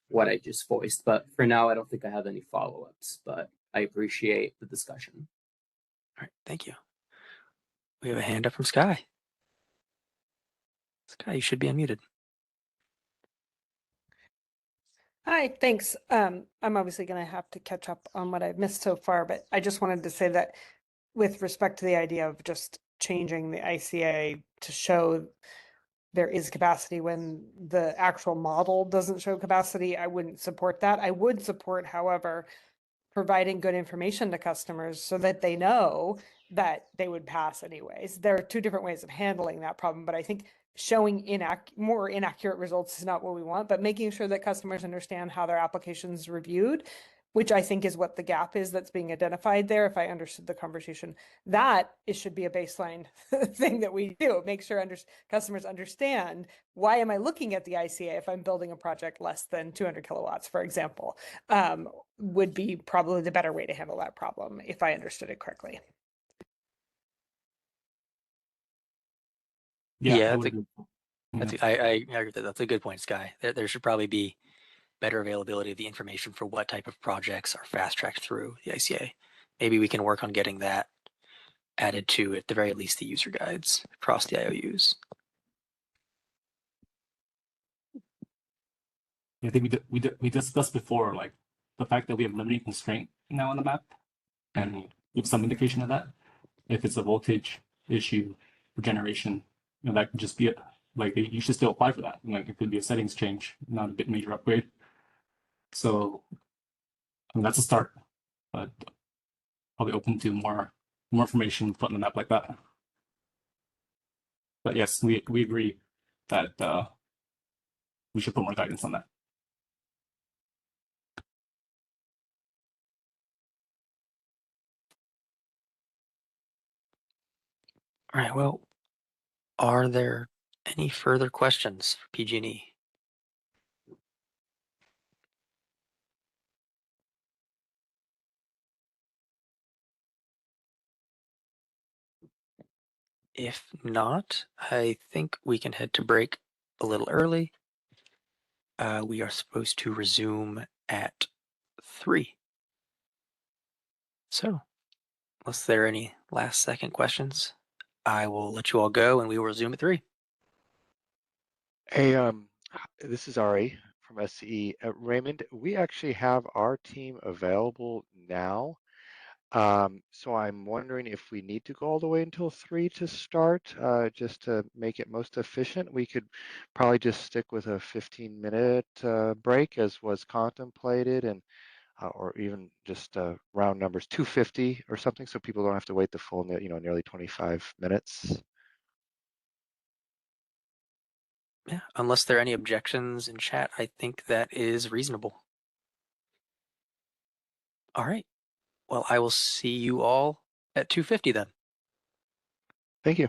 E: what I just voiced. But for now, I don't think I have any follow-ups, but I appreciate the discussion.
A: All right, thank you. We have a hand up from Sky. Sky, you should be unmuted.
N: Hi, thanks. I'm obviously going to have to catch up on what I've missed so far, but I just wanted to say that with respect to the idea of just changing the ICA to show there is capacity when the actual model doesn't show capacity, I wouldn't support that. I would support, however, providing good information to customers so that they know that they would pass anyways. There are two different ways of handling that problem, but I think showing more inaccurate results is not what we want, but making sure that customers understand how their application is reviewed, which I think is what the gap is that's being identified there. If I understood the conversation, should be a baseline thing that we do. Make sure customers understand, why am I looking at the ICA if I'm building a project less than 200 kilowatts, for example, would be probably the better way to handle that problem, if I understood it correctly.
A: Yeah,
F: I would agree.
A: I agree with that. That's a good point, Sky. There should probably be better availability of the information for what type of projects are fast-tracked through the ICA. Maybe we can work on getting that added to, at the very least, the user guides across the IOUs.
F: I think we discussed before, like the fact that we have limiting constraint now on the map, and give some indication of that. If it's a voltage issue for generation, that could just be it. Like you should still apply for that. Like it could be a settings change, not a bit major upgrade. So I mean, that's a start, but probably open to more information put on the map like that. But yes, we agree that we should put more guidance on that.
A: All right, well, are there any further questions for PG&E? If not, I think we can head to break a little early. We are supposed to resume at 3. So, unless there are any last second questions, I will let you all go and we will resume at 3.
L: Hey, this is Ari from SCE. Raymond, we actually have our team available now. So I'm wondering if we need to go all the way until 3 to start, just to make it most efficient. We could probably just stick with a 15-minute break as was contemplated, and or even just round numbers 250 or something, so people don't have to wait the full, nearly 25 minutes.
A: Yeah, unless there are any objections in chat, I think that is reasonable. All right. Well, I will see you all at 2:50 then.
L: Thank you.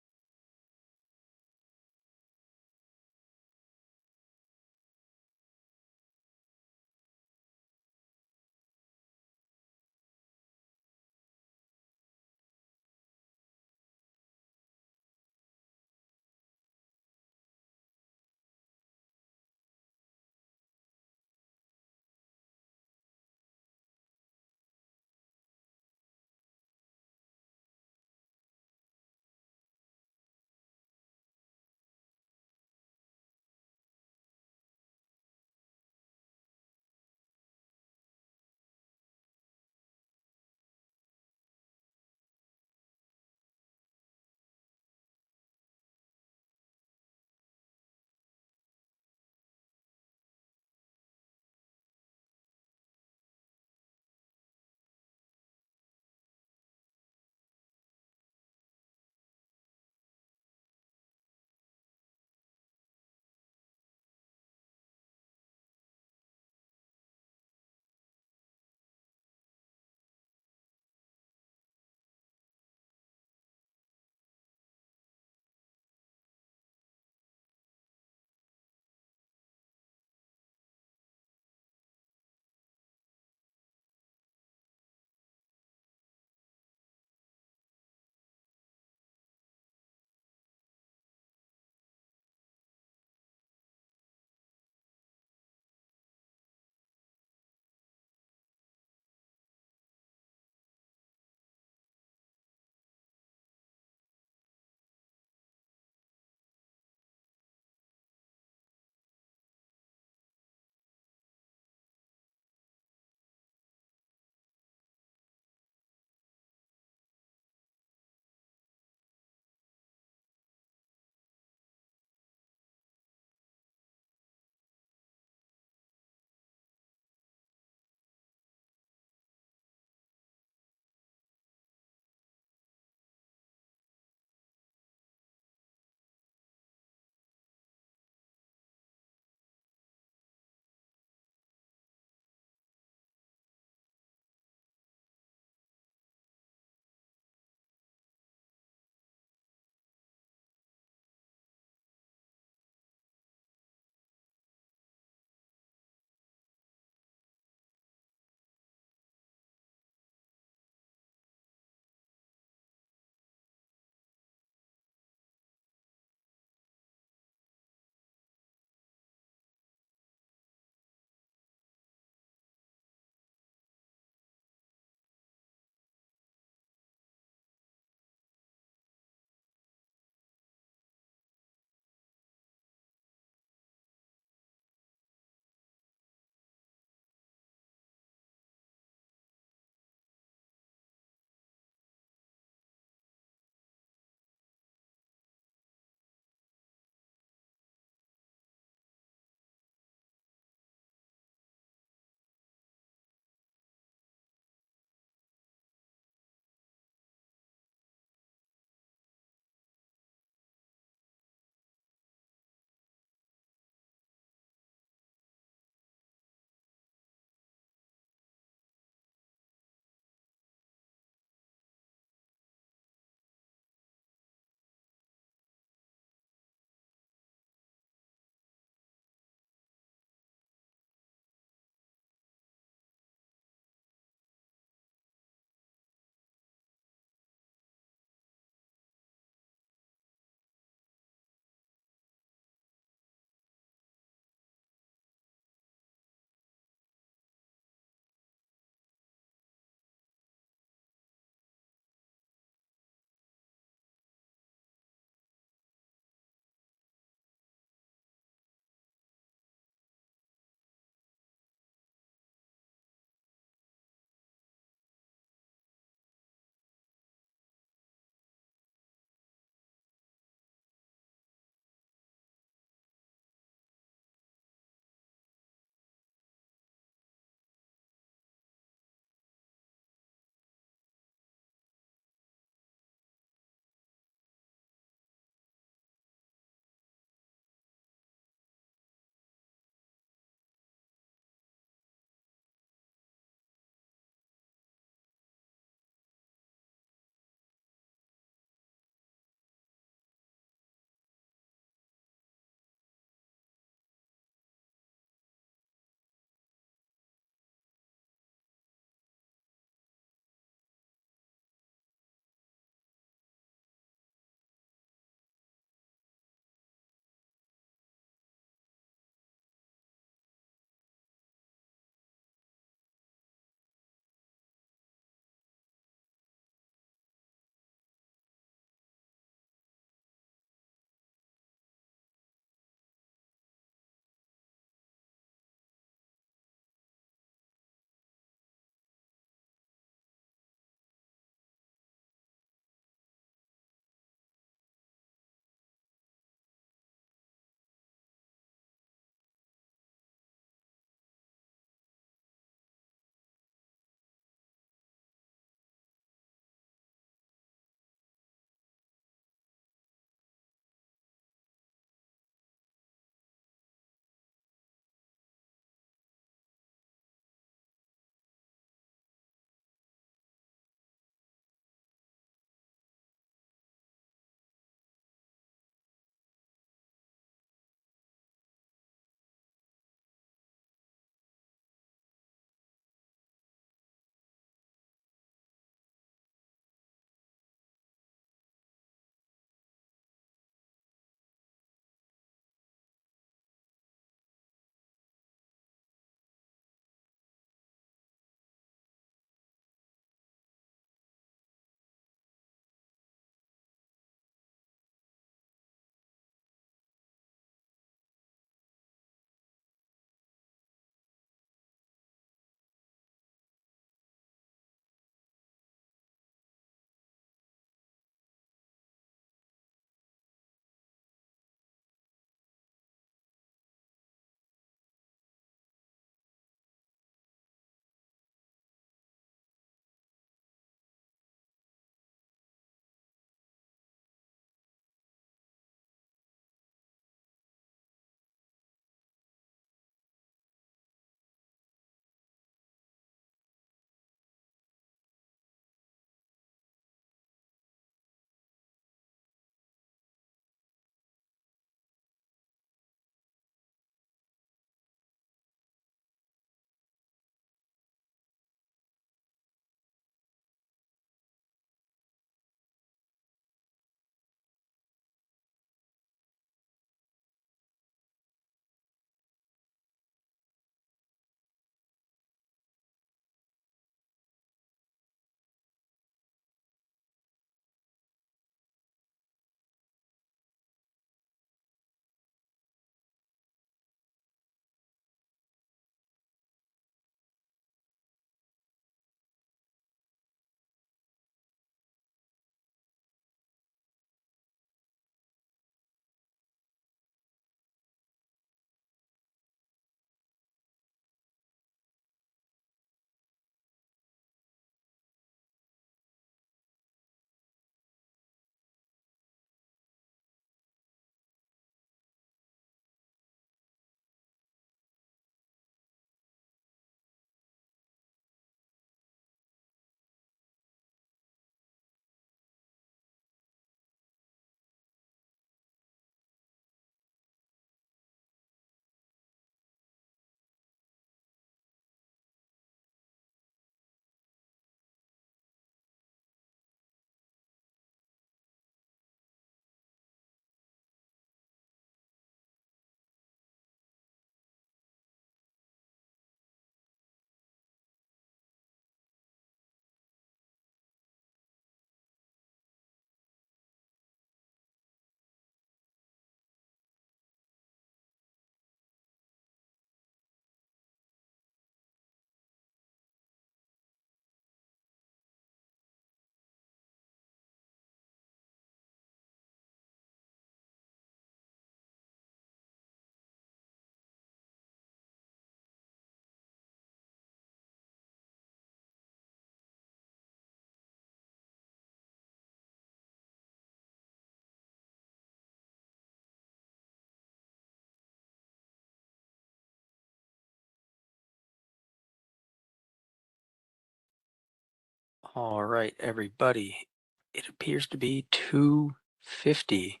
A: All right, everybody. It appears to be 2:50.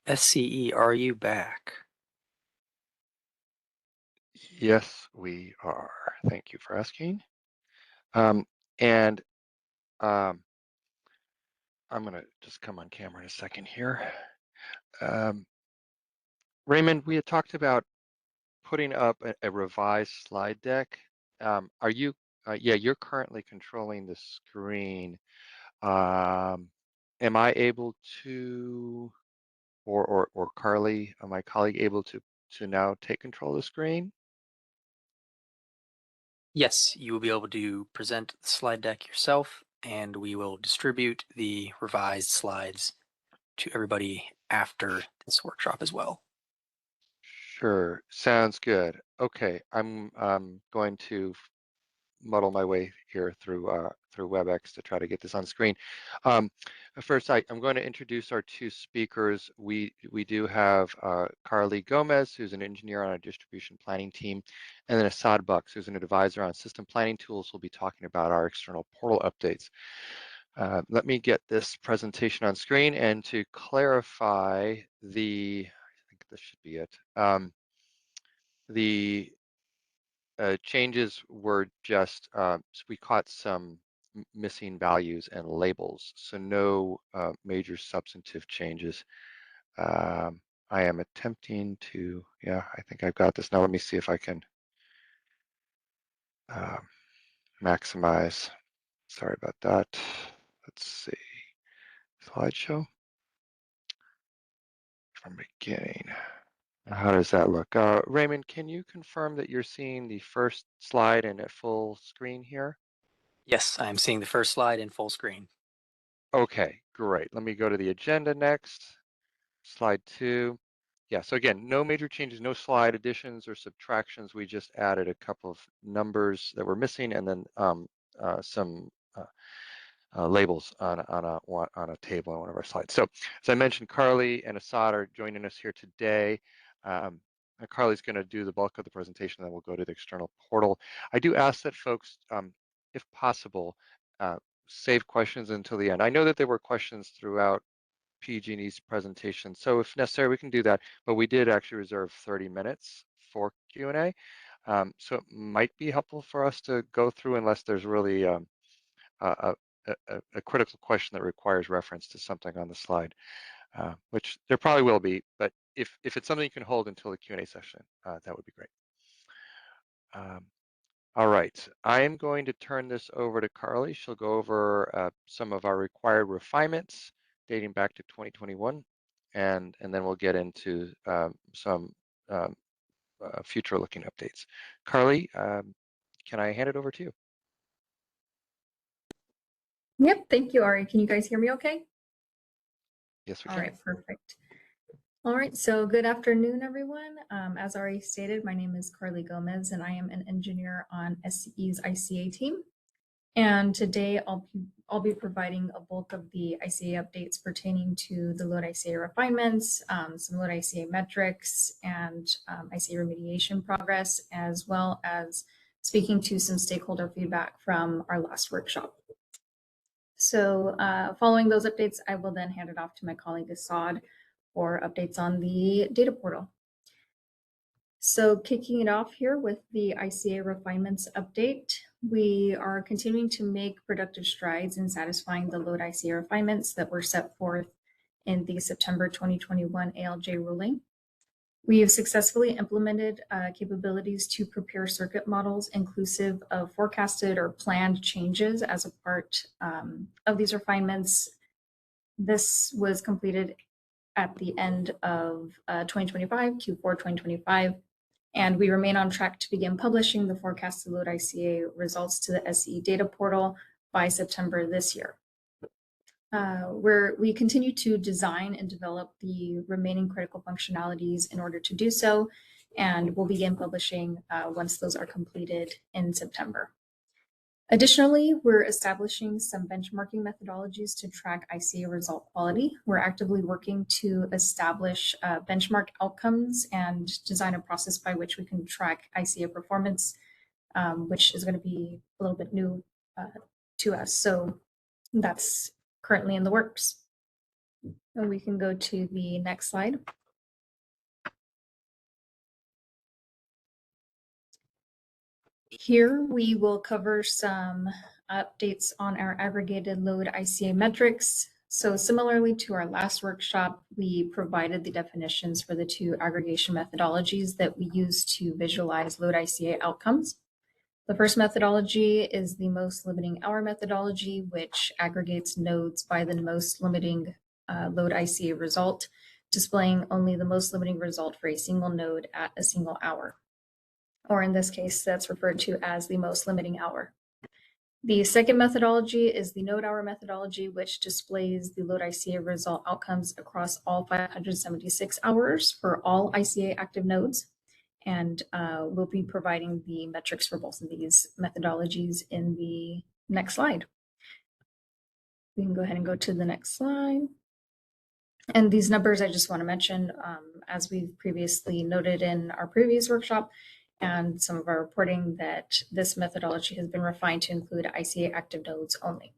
A: SCE, are you back?
L: Yes, we are. Thank you for asking. And I'm going to just come on camera in a second here. Raymond, we had talked about putting up a revised slide deck. Are you, yeah, you're currently controlling the screen. Am I able to, or Carly, my colleague, able to now take control of the screen?
A: Yes, you will be able to present the slide deck yourself, and we will distribute the revised slides to everybody after this workshop as well.
L: Sure, sounds good. Okay, I'm going to muddle my way here through WebEx to try to get this on screen. First, I'm going to introduce our two speakers. We do have Carly Gomez, who's an engineer on our distribution planning team, and then Assad Bucks, who's an advisor on system planning tools. We'll be talking about our external portal updates. Let me get this presentation on screen, and to clarify I think this should be it. The changes were just, so we caught some missing values and labels, so no major substantive changes. I am attempting to, yeah, I think I've got this. Now let me see if I can maximize. Sorry about that. Let's see. Slideshow from beginning. How does that look? Raymond, can you confirm that you're seeing the first slide in at full screen here?
A: Yes, I'm seeing the first slide in full screen.
L: Okay, great. Let me go to the agenda next. Slide 2. Yeah, so again, no major changes, no slide additions or subtractions. We just added a couple of numbers that were missing, and then some labels on a table on one of our slides. So as I mentioned, Carly and Assad are joining us here today. Carly's going to do the bulk of the presentation, then we'll go to the external portal. I do ask that folks, if possible, save questions until the end. I know that there were questions throughout PG&E's presentation, so if necessary, we can do that, but we did actually reserve 30 minutes for Q&A. So it might be helpful for us to go through unless there's really a critical question that requires reference to something on the slide, which there probably will be, but if it's something you can hold until the Q&A session, that would be great. All right, I am going to turn this over to Carly. She'll go over some of our required refinements dating back to 2021, and then we'll get into some future-looking updates. Carly, can I hand it over to you?
O: Yep, thank you, Ari. Can you guys hear me okay?
L: Yes, we can.
O: All right, perfect. All right, so good afternoon, everyone. As Ari stated, my name is Carly Gomez, and I am an engineer on SCE's ICA team. And today I'll be providing a bulk of the ICA updates pertaining to the Load ICA refinements, some Load ICA metrics, and ICA remediation progress, as well as speaking to some stakeholder feedback from our last workshop. So following those updates, I will then hand it off to my colleague Assad for updates on the data portal. So kicking it off here with the ICA refinements update, we are continuing to make productive strides in satisfying the Load ICA refinements that were set forth in the September 2021 ALJ ruling. We have successfully implemented capabilities to prepare circuit models inclusive of forecasted or planned changes as a part of these refinements. This was completed at the end of 2025, Q4 2025, and we remain on track to begin publishing the forecasted Load ICA results to the SCE data portal by September this year. We continue to design and develop the remaining critical functionalities in order to do so, and we'll begin publishing once those are completed in September. Additionally, we're establishing some benchmarking methodologies to track ICA result quality. We're actively working to establish benchmark outcomes and design a process by which we can track ICA performance, which is going to be a little bit new to us. So that's currently in the works. And we can go to the next slide. Here we will cover some updates on our aggregated load ICA metrics. So similarly to our last workshop, we provided the definitions for the two aggregation methodologies that we use to visualize load ICA outcomes. The first methodology is the most limiting hour methodology, which aggregates nodes by the most limiting load ICA result, displaying only the most limiting result for a single node at a single hour. Or in this case, that's referred to as the most limiting hour. The second methodology is the node hour methodology, which displays the load ICA result outcomes across all 576 hours for all ICA active nodes. And we'll be providing the metrics for both of these methodologies in the next slide. We can go ahead and go to the next slide. And these numbers I just want to mention, as we've previously noted in our previous workshop, and some of our reporting, that this methodology has been refined to include ICA active nodes only.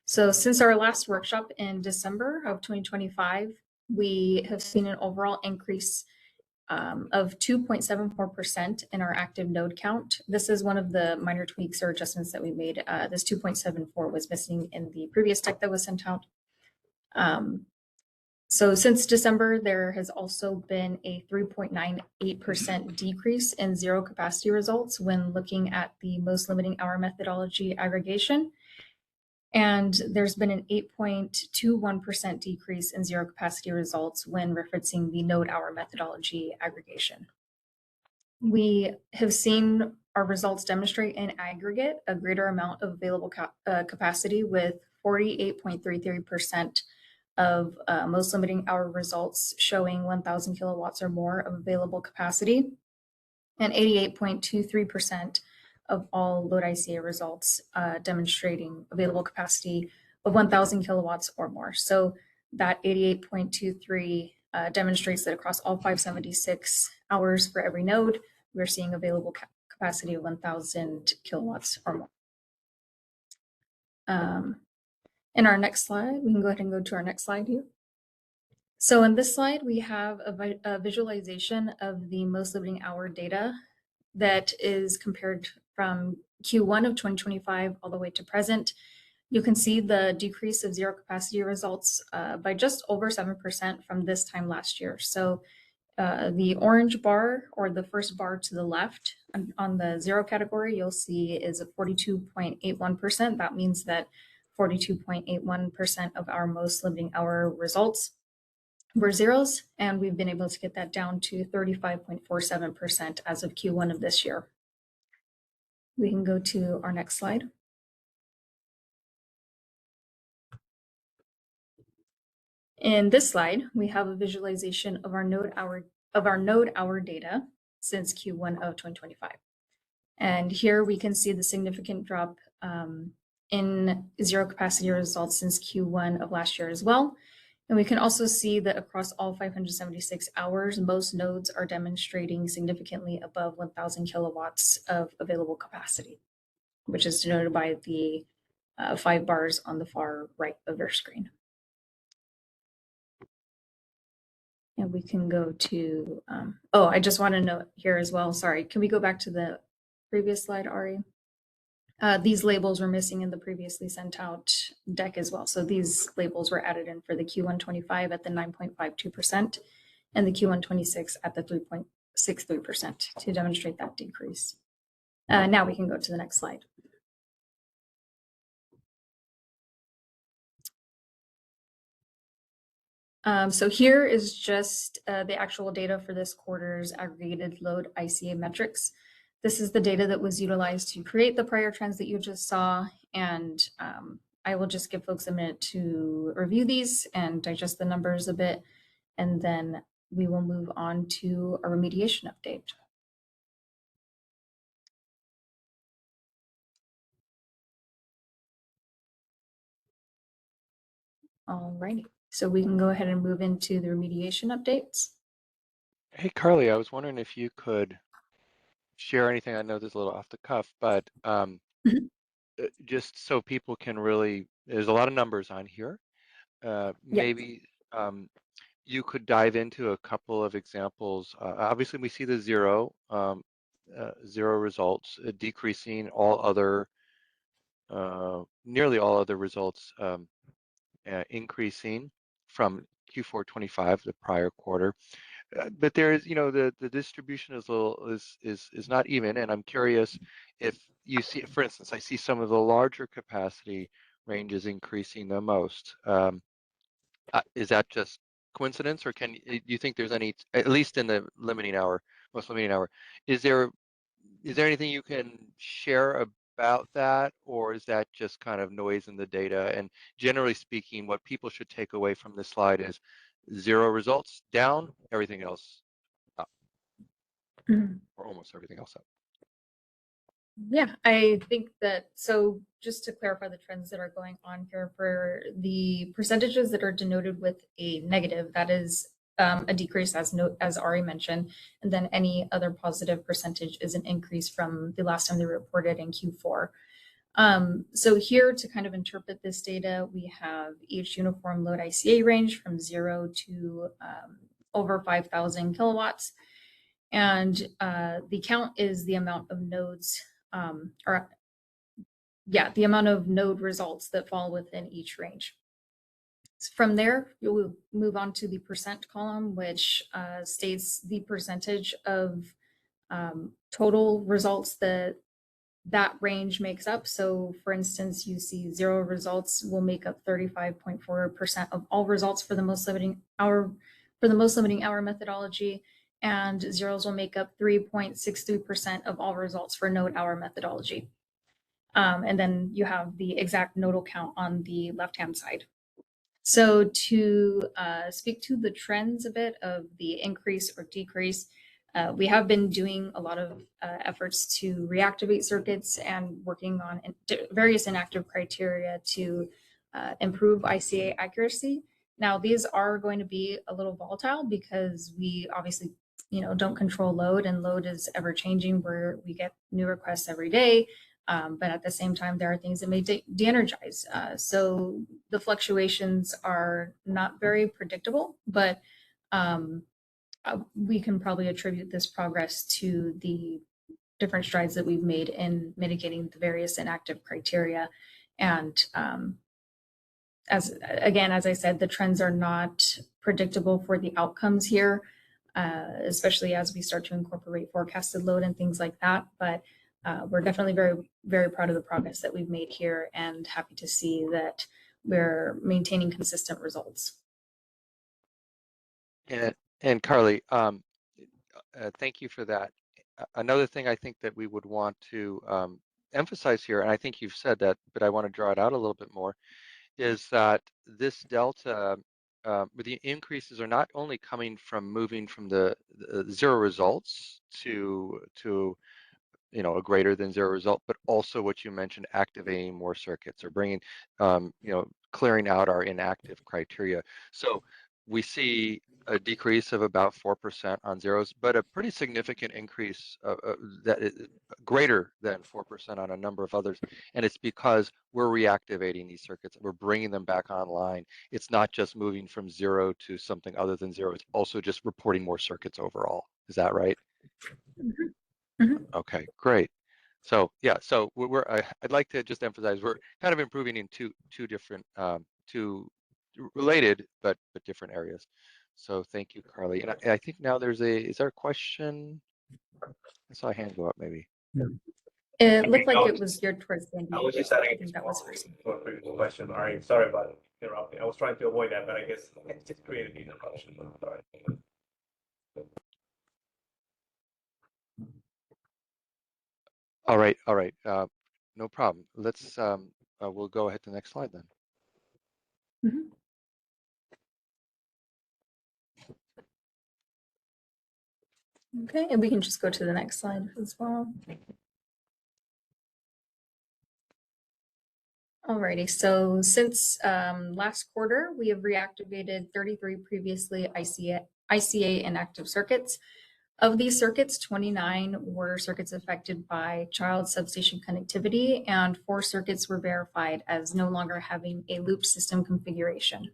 O: So since our last workshop in December of 2025, we have seen an overall increase of 2.74% in our active node count. This is one of the minor tweaks or adjustments that we made. This 2.74 was missing in the previous tech that was sent out. So since December, there has also been a 3.98% decrease in zero capacity results when looking at the most limiting hour methodology aggregation. And there's been an 8.21% decrease in zero capacity results when referencing the node hour methodology aggregation. We have seen our results demonstrate in aggregate a greater amount of available capacity, with 48.33% of most limiting hour results showing 1,000 kilowatts or more of available capacity, and 88.23% of all load ICA results demonstrating available capacity of 1,000 kilowatts or more. So that 88.23 demonstrates that across all 576 hours for every node, we're seeing available capacity of 1,000 kilowatts or more. In our next slide, we can go ahead and go to our next slide here. So in this slide, we have a visualization of the most limiting hour data that is compared from Q1 of 2025 all the way to present. You can see the decrease of zero capacity results by just over 7% from this time last year. So the orange bar, or the first bar to the left on the zero category, you'll see is a 42.81%. That means that 42.81% of our most limiting hour results were zeros, and we've been able to get that down to 35.47% as of Q1 of this year. We can go to our next slide. In this slide, we have a visualization of our node hour data since Q1 of 2025. And here we can see the significant drop in zero capacity results since Q1 of last year as well. And we can also see that across all 576 hours, most nodes are demonstrating significantly above 1,000 kilowatts of available capacity, which is denoted by the 5 bars on the far right of your screen. And we can go to, oh, I just want to note here as well, sorry, can we go back to the previous slide, Ari? These labels were missing in the previously sent out deck as well. So these labels were added in for the Q1 25 at the 9.52% and the Q1 26 at the 3.63% to demonstrate that decrease. Now we can go to the next slide. So here is just the actual data for this quarter's aggregated load ICA metrics. This is the data that was utilized to create the prior trends that you just saw, and I will just give folks a minute to review these and digest the numbers a bit, and then we will move on to a remediation update. All righty, so we can go ahead and move into the remediation updates.
L: Hey, Carly, I was wondering if you could share anything. I know this is a little off the cuff, but just so people can really, there's a lot of numbers on here. Maybe you could dive into a couple of examples. Obviously, we see the zero results, decreasing all other, nearly all other results increasing from Q4 25, the prior quarter. But there is, the distribution is is not even, and I'm curious if you see, for instance, I see some of the larger capacity ranges increasing the most. Is that just coincidence, or do you think there's any, at least in the most limiting hour, is there anything you can share about that, or is that just kind of noise in the data? And generally speaking, what people should take away from this slide is zero results down, everything else up, or almost everything else up.
O: Yeah, I think that, so just to clarify the trends that are going on here, for the percentages that are denoted with a negative, that is a decrease, as Ari mentioned, and then any other positive percentage is an increase from the last time they reported in Q4. So here, to kind of interpret this data, we have each uniform load ICA range from 0 to over 5,000 kilowatts. And the count is the amount of nodes, the amount of node results that fall within each range. From there, you'll move on to the percent column, which states the percentage of total results that range makes up. So for instance, you see zero results will make up 35.4% of all results for the most limiting hour methodology, and zeros will make up 3.63% of all results for node hour methodology. And then you have the exact nodal count on the left-hand side. So to speak to the trends a bit of the increase or decrease, we have been doing a lot of efforts to reactivate circuits and working on various inactive criteria to improve ICA accuracy. Now, these are going to be a little volatile because we obviously, don't control load, and load is ever changing, where we get new requests every day. But at the same time, there are things that may de-energize. So the fluctuations are not very predictable, but we can probably attribute this progress to the different strides that we've made in mitigating the various inactive criteria. And as I said, the trends are not predictable for the outcomes here, especially as we start to incorporate forecasted load and things like that. But we're definitely very, very proud of the progress that we've made here, and happy to see that we're maintaining consistent results.
L: And Carly, thank you for that. Another thing I think that we would want to emphasize here, and I think you've said that, but I want to draw it out a little bit more, is that this delta, the increases are not only coming from moving from the zero results to a greater than zero result, but also what you mentioned, activating more circuits or bringing, clearing out our inactive criteria. So we see a decrease of about 4% on zeros, but a pretty significant increase that is greater than 4% on a number of others. And it's because we're reactivating these circuits. We're bringing them back online. It's not just moving from zero to something other than zero. It's also just reporting more circuits overall. Is that right?
O: Mm-hmm. Mm-hmm.
L: Okay, great. So yeah, so I'd like to just emphasize we're kind of improving in two different, two related but different areas. So thank you, Carly. And I think now is there a question? I saw a hand go up, maybe.
O: It looked like it was geared towards the end.
P: I was just adding
O: that was first.
P: Question. All right, sorry about interrupting. I was trying to avoid that, but I guess it just created the interruption. Sorry.
L: All right. No problem. Let's we'll go ahead to the next slide then.
O: Mm-hmm. Okay, and we can just go to the next slide as well. Alrighty, so since last quarter, we have reactivated 33 previously ICA inactive circuits. Of these circuits, 29 were circuits affected by child substation connectivity, and 4 circuits were verified as no longer having a loop system configuration.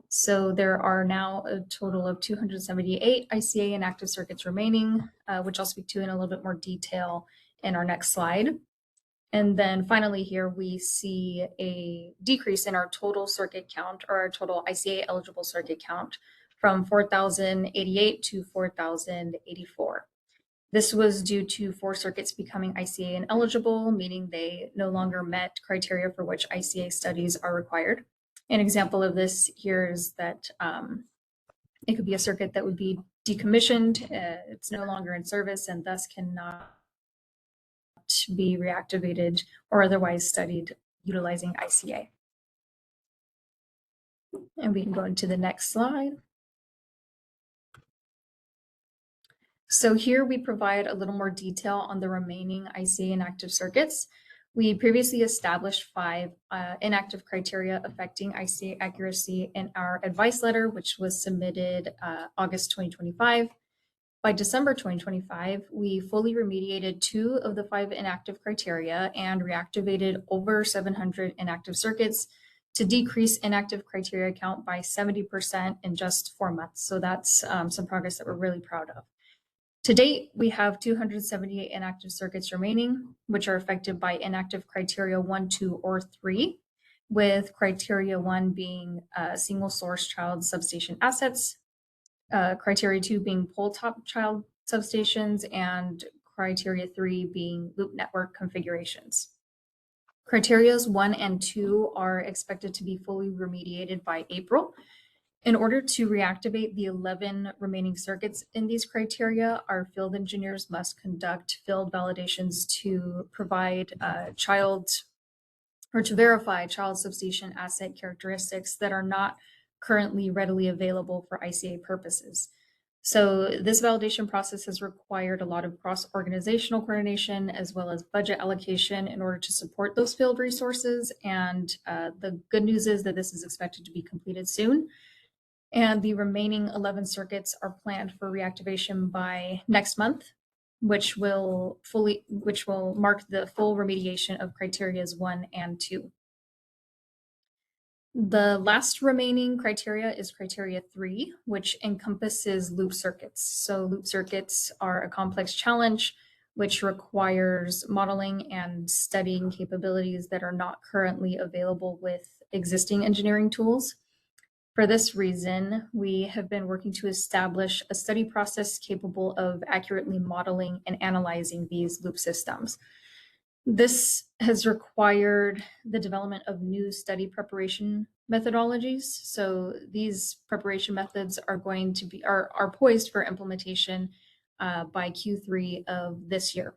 O: So there are now a total of 278 ICA inactive circuits remaining, which I'll speak to in a little bit more detail in our next slide. And then finally here we see a decrease in our total circuit count, or our total ICA eligible circuit count, from 4,088 to 4,084. This was due to 4 circuits becoming ICA ineligible, meaning they no longer met criteria for which ICA studies are required. An example of this here is that it could be a circuit that would be decommissioned, it's no longer in service, and thus cannot be reactivated or otherwise studied utilizing ICA. And we can go into the next slide. So here we provide a little more detail on the remaining ICA inactive circuits. We previously established 5 inactive criteria affecting ICA accuracy in our advice letter, which was submitted August 2025. By December 2025, we fully remediated 2 of the 5 inactive criteria and reactivated over 700 inactive circuits to decrease inactive criteria count by 70% in just 4 months. So that's some progress that we're really proud of. To date, we have 278 inactive circuits remaining, which are affected by inactive criteria 1, 2, or 3, with criteria 1 being single source child substation assets, criteria 2 being pole top child substations, and criteria 3 being loop network configurations. Criterias 1 and 2 are expected to be fully remediated by April. In order to reactivate the 11 remaining circuits in these criteria, our field engineers must conduct field validations to provide to verify child substation asset characteristics that are not currently readily available for ICA purposes. So this validation process has required a lot of cross-organizational coordination as well as budget allocation in order to support those field resources. And the good news is that this is expected to be completed soon. And the remaining 11 circuits are planned for reactivation by next month, which will mark the full remediation of criterias 1 and 2. The last remaining criteria is criteria 3, which encompasses loop circuits. So loop circuits are a complex challenge which requires modeling and studying capabilities that are not currently available with existing engineering tools. For this reason, we have been working to establish a study process capable of accurately modeling and analyzing these loop systems. This has required the development of new study preparation methodologies. So these preparation methods are going to be are poised for implementation by Q3 of this year.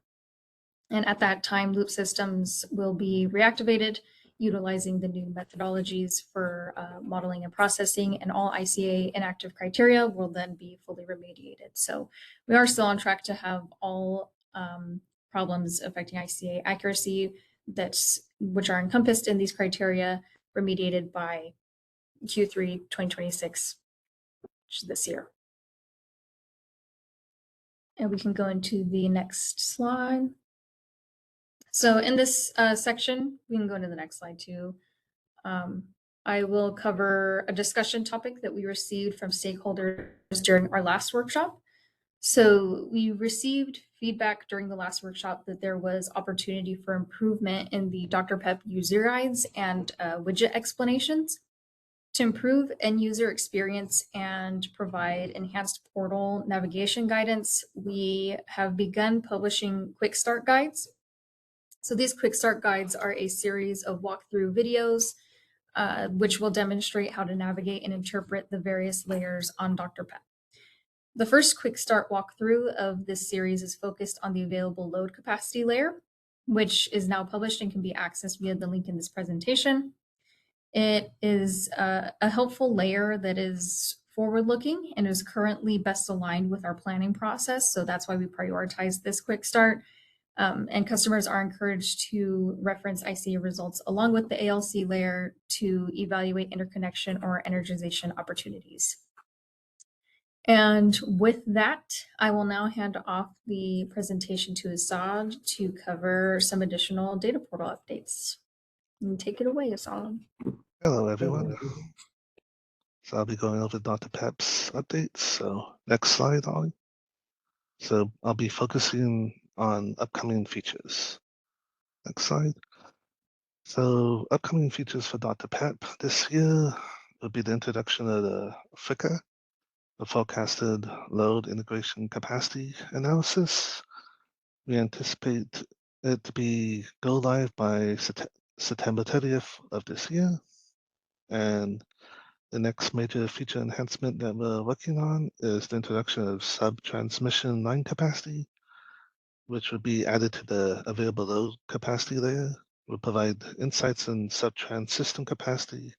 O: And at that time, loop systems will be reactivated utilizing the new methodologies for modeling and processing, and all ICA inactive criteria will then be fully remediated. So we are still on track to have all problems affecting ICA accuracy which are encompassed in these criteria remediated by Q3 2026, which is this year. And we can go into the next slide. So in this section, we can go into the next slide too. I will cover a discussion topic that we received from stakeholders during our last workshop. So we received feedback during the last workshop that there was opportunity for improvement in the Dr. Pep user guides and widget explanations. To improve end user experience and provide enhanced portal navigation guidance, we have begun publishing quick start guides. So these quick start guides are a series of walkthrough videos which will demonstrate how to navigate and interpret the various layers on Dr. Pep. The first quick start walkthrough of this series is focused on the available load capacity layer, which is now published and can be accessed via the link in this presentation. It is a helpful layer that is forward-looking and is currently best aligned with our planning process. So that's why we prioritize this quick start. And customers are encouraged to reference ICA results along with the ALC layer to evaluate interconnection or energization opportunities. And with that, I will now hand off the presentation to Assad to cover some additional data portal updates. And take it away, Assad.
Q: Hello, everyone. So I'll be going over Dr. Pep's updates. So next slide, Ollie. So I'll be focusing on upcoming features. Next slide. So upcoming features for Dr. Pep this year will be the introduction of the FICA, the forecasted load integration capacity analysis. We anticipate it to be go live by September 30th of this year. And the next major feature enhancement that we're working on is the introduction of sub-transmission line capacity, which would be added to the available load capacity layer. Will provide insights in sub-trans system capacity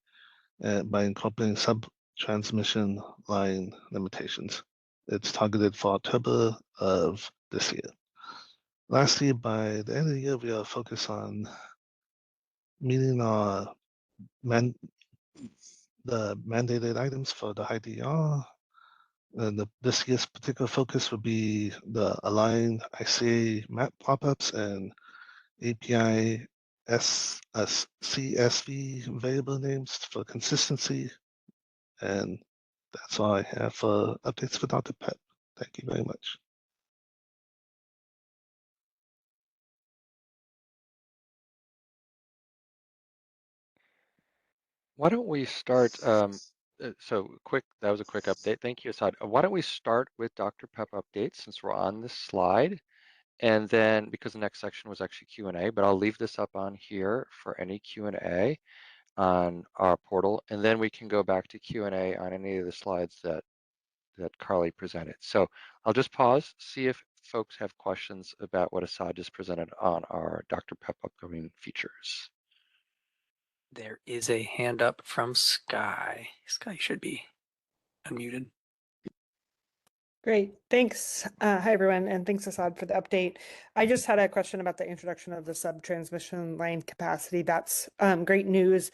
Q: by incorporating sub-transmission line limitations. It's targeted for October of this year. Lastly, by the end of the year, we are focused on meeting our the mandated items for the IDR. And this year's particular focus would be the aligned ICA map pop-ups and API CSV variable names for consistency. And that's all I have for updates for Dr. Pep. Thank you very much.
L: Why don't we start, so that was a quick update. Thank you, Assad. Why don't we start with Dr. Pep updates since we're on this slide? And then, because the next section was actually Q&A, but I'll leave this up on here for any Q&A on our portal, and then we can go back to Q&A on any of the slides that Carly presented. So I'll just pause, see if folks have questions about what Assad just presented on our Dr. Pep upcoming features.
A: There is a hand up from Sky. Sky should be unmuted.
N: Great, thanks. Hi, everyone, and thanks, Assad, for the update. I just had a question about the introduction of the sub-transmission line capacity. That's great news.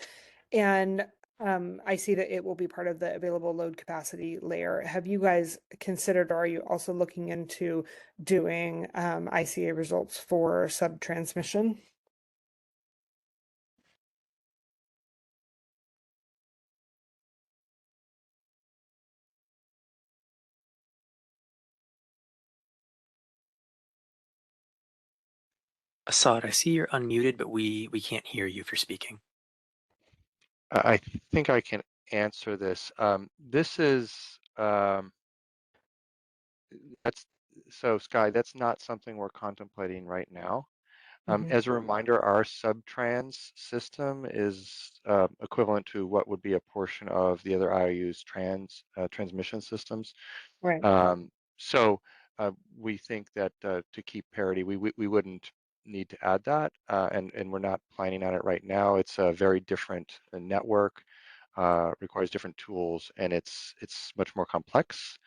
N: And I see that it will be part of the available load capacity layer. Have you guys considered, or are you also looking into doing ICA results for sub-transmission?
A: Assad, I see you're unmuted, but we can't hear you if you're speaking.
L: I think I can answer this. This is, so Sky, that's not something we're contemplating right now. As a reminder, our subtrans system is equivalent to what would be a portion of the other IOU's transmission systems.
N: Right.
L: So we think that to keep parity, we wouldn't need to add that, and we're not planning on it right now. It's a very different network, requires different tools, and it's much more complex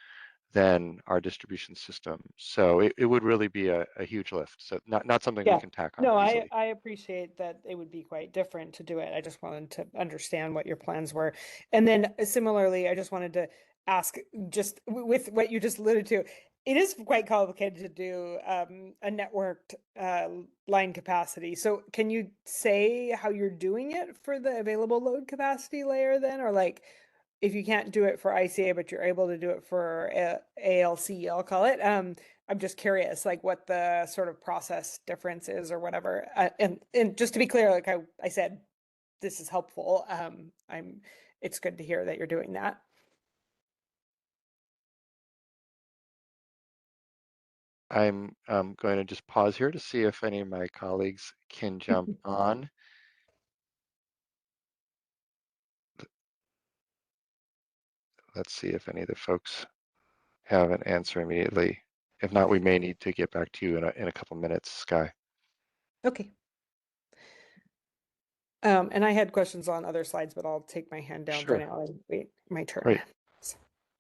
L: than our distribution system. So it would really be a huge lift. So not something we can tack on easily.
N: I appreciate that it would be quite different to do it. I just wanted to understand what your plans were. And then similarly, I just wanted to ask, just with what you just alluded to, it is quite complicated to do a networked line capacity. So can you say how you're doing it for the available load capacity layer then? Or like, if you can't do it for ICA, but you're able to do it for ALC, I'll call it. I'm just curious, like what the sort of process difference is or whatever. And just to be clear, like I said, this is helpful. It's good to hear that you're doing that.
L: I'm going to just pause here to see if any of my colleagues can jump on. Let's see if any of the folks have an answer immediately. If not, we may need to get back to you in a couple minutes, Sky.
N: Okay. And I had questions on other slides, but I'll take my hand down for now and wait my turn.
L: Great.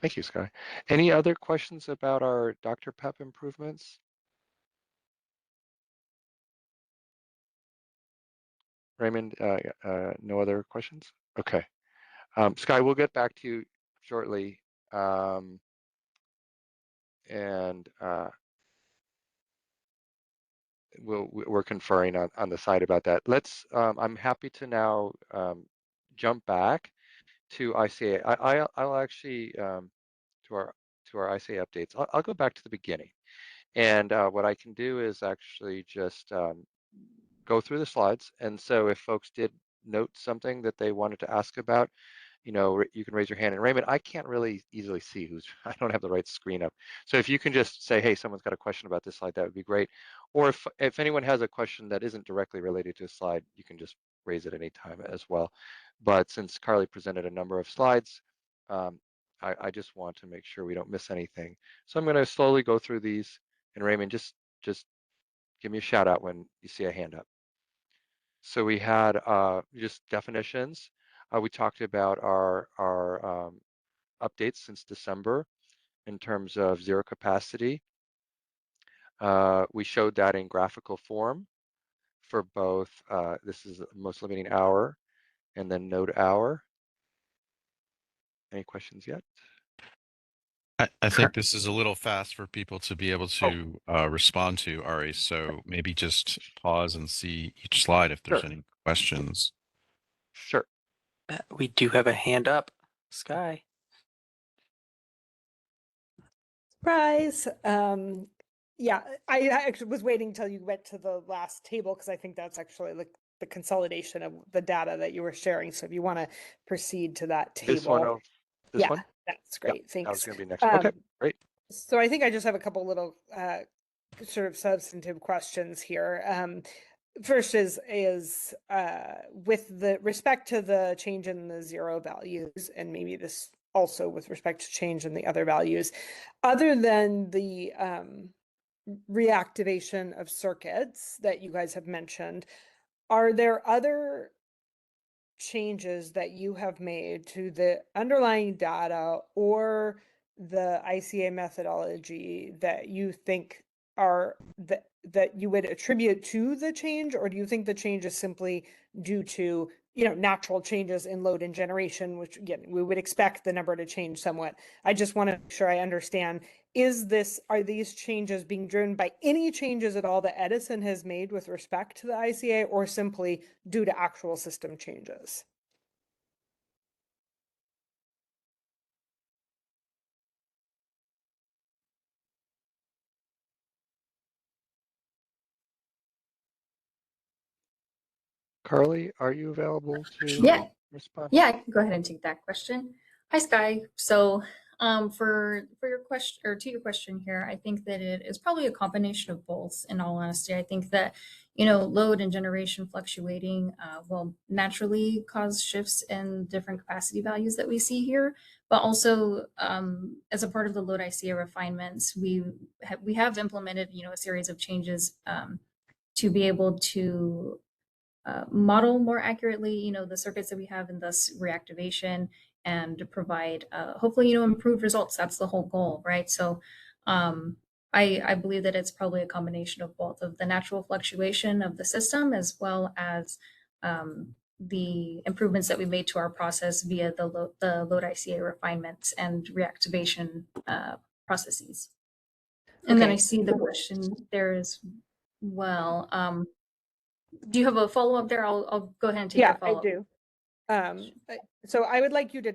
L: Thank you, Sky. Any other questions about our Dr. Pep improvements? Raymond, no other questions? Okay. Sky, we'll get back to you shortly. and we're conferring on the side about that. Let's. I'm happy to now jump back to ICA. I'll actually to our ICA updates. I'll go back to the beginning, and what I can do is actually just go through the slides. And so if folks did note something that they wanted to ask about, you know, you can raise your hand. And Raymond, I can't really easily see who's, I don't have the right screen up. So if you can just say, hey, someone's got a question about this slide, that would be great. Or if anyone has a question that isn't directly related to a slide, you can just raise it any time as well. But since Carly presented a number of slides, I just want to make sure we don't miss anything. So I'm going to slowly go through these. And Raymond, just give me a shout out when you see a hand up. So we had just definitions. We talked about our updates since December in terms of zero capacity. We showed that in graphical form for both, this is most limiting hour and then node hour. Any questions yet?
K: I think this is a little fast for people to be able to respond to, Ari. So maybe just pause and see each slide if there's any questions.
L: Sure.
A: We do have a hand up, Sky.
N: Surprise. Yeah, I actually was waiting until you went to the last table because I think that's actually the consolidation of the data that you were sharing. So if you want to proceed to that table.
L: This one? This
N: yeah,
L: one?
N: that's great.
L: Yep,
N: Thanks.
L: that was going to be next. Okay, great.
N: So I think I just have a couple little sort of substantive questions here. First is with the respect to the change in the zero values, and maybe this also with respect to change in the other values, other than the reactivation of circuits that you guys have mentioned, are there other changes that you have made to the underlying data or the ICA methodology that you think are that you would attribute to the change, or do you think the change is simply due to, you know, natural changes in load and generation, which again we would expect the number to change somewhat? I just want to make sure I understand, are these changes being driven by any changes at all that Edison has made with respect to the ICA, or simply due to actual system changes?
L: Carly, are you available to respond?
O: Yeah, I can go ahead and take that question. Hi, Sky. So for your question, or to your question here, I think that it is probably a combination of both. In all honesty, I think that, you know, load and generation fluctuating will naturally cause shifts in different capacity values that we see here. But also, as a part of the load ICA refinements, we have implemented, you know, a series of changes to be able to model more accurately, you know, the circuits that we have, and thus reactivation, and provide hopefully, you know, improved results. That's the whole goal, right? So I believe that it's probably a combination of both of the natural fluctuation of the system, as well as the improvements that we made to our process via the load ICA refinements and reactivation processes. And then I see the question there as well. Do you have a follow-up there? I'll go ahead and take your follow-up.
N: Yeah, I do. So I would like you to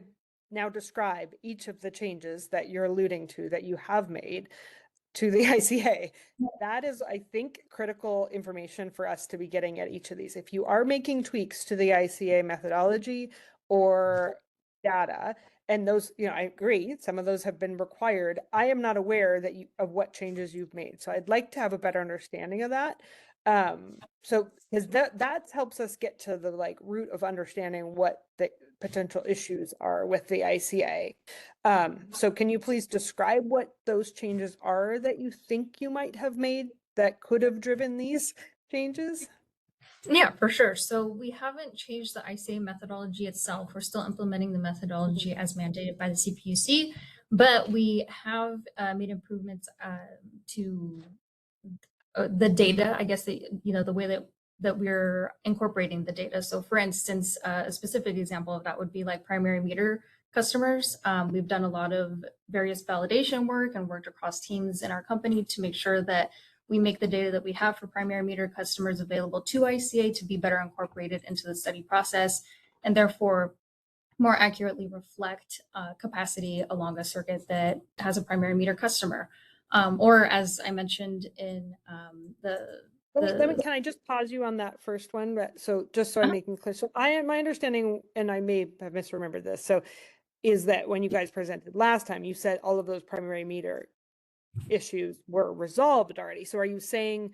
N: now describe each of the changes that you're alluding to that you have made to the ICA. That is, I think, critical information for us to be getting at each of these. If you are making tweaks to the ICA methodology or data, and those, you know, I agree, some of those have been required, I am not aware that of what changes you've made. So I'd like to have a better understanding of that. So because that helps us get to the root of understanding what the potential issues are with the ICA. So can you please describe what those changes are that you think you might have made that could have driven these changes?
O: Yeah, for sure. So we haven't changed the ICA methodology itself. We're still implementing the methodology as mandated by the CPUC, but we have made improvements to the data, I guess, the way that we're incorporating the data. So for instance, a specific example of that would be like primary meter customers. We've done a lot of various validation work and worked across teams in our company to make sure that we make the data that we have for primary meter customers available to ICA to be better incorporated into the study process, and therefore more accurately reflect capacity along a circuit that has a primary meter customer. Or as I mentioned in
N: can I just pause you on that first one? But so just so I'm making clear, so my understanding, and I may have misremembered this, so is that when you guys presented last time, you said all of those primary meter issues were resolved already. So are you saying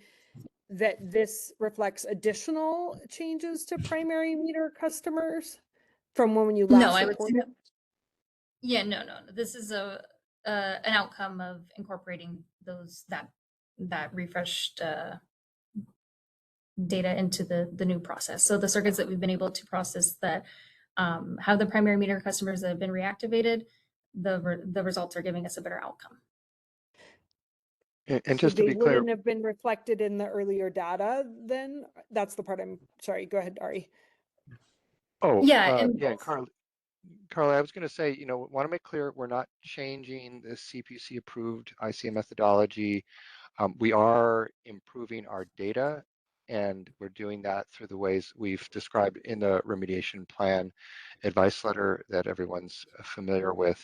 N: that this reflects additional changes to primary meter customers from when you last
O: No, I would say
N: reported?
O: yeah, no. This is an outcome of incorporating that refreshed data into the new process. So the circuits that we've been able to process that have the primary meter customers that have been reactivated, the results are giving us a better outcome.
L: And
N: So
L: just to
N: they
L: be clear,
N: wouldn't have been reflected in the earlier data then? That's the part I'm sorry. Go ahead, Ari.
L: oh,
O: Yeah,
L: and Carly, I was going to say, want to make clear we're not changing the CPUC approved ICA methodology. We are improving our data, and we're doing that through the ways we've described in the remediation plan advice letter that everyone's familiar with,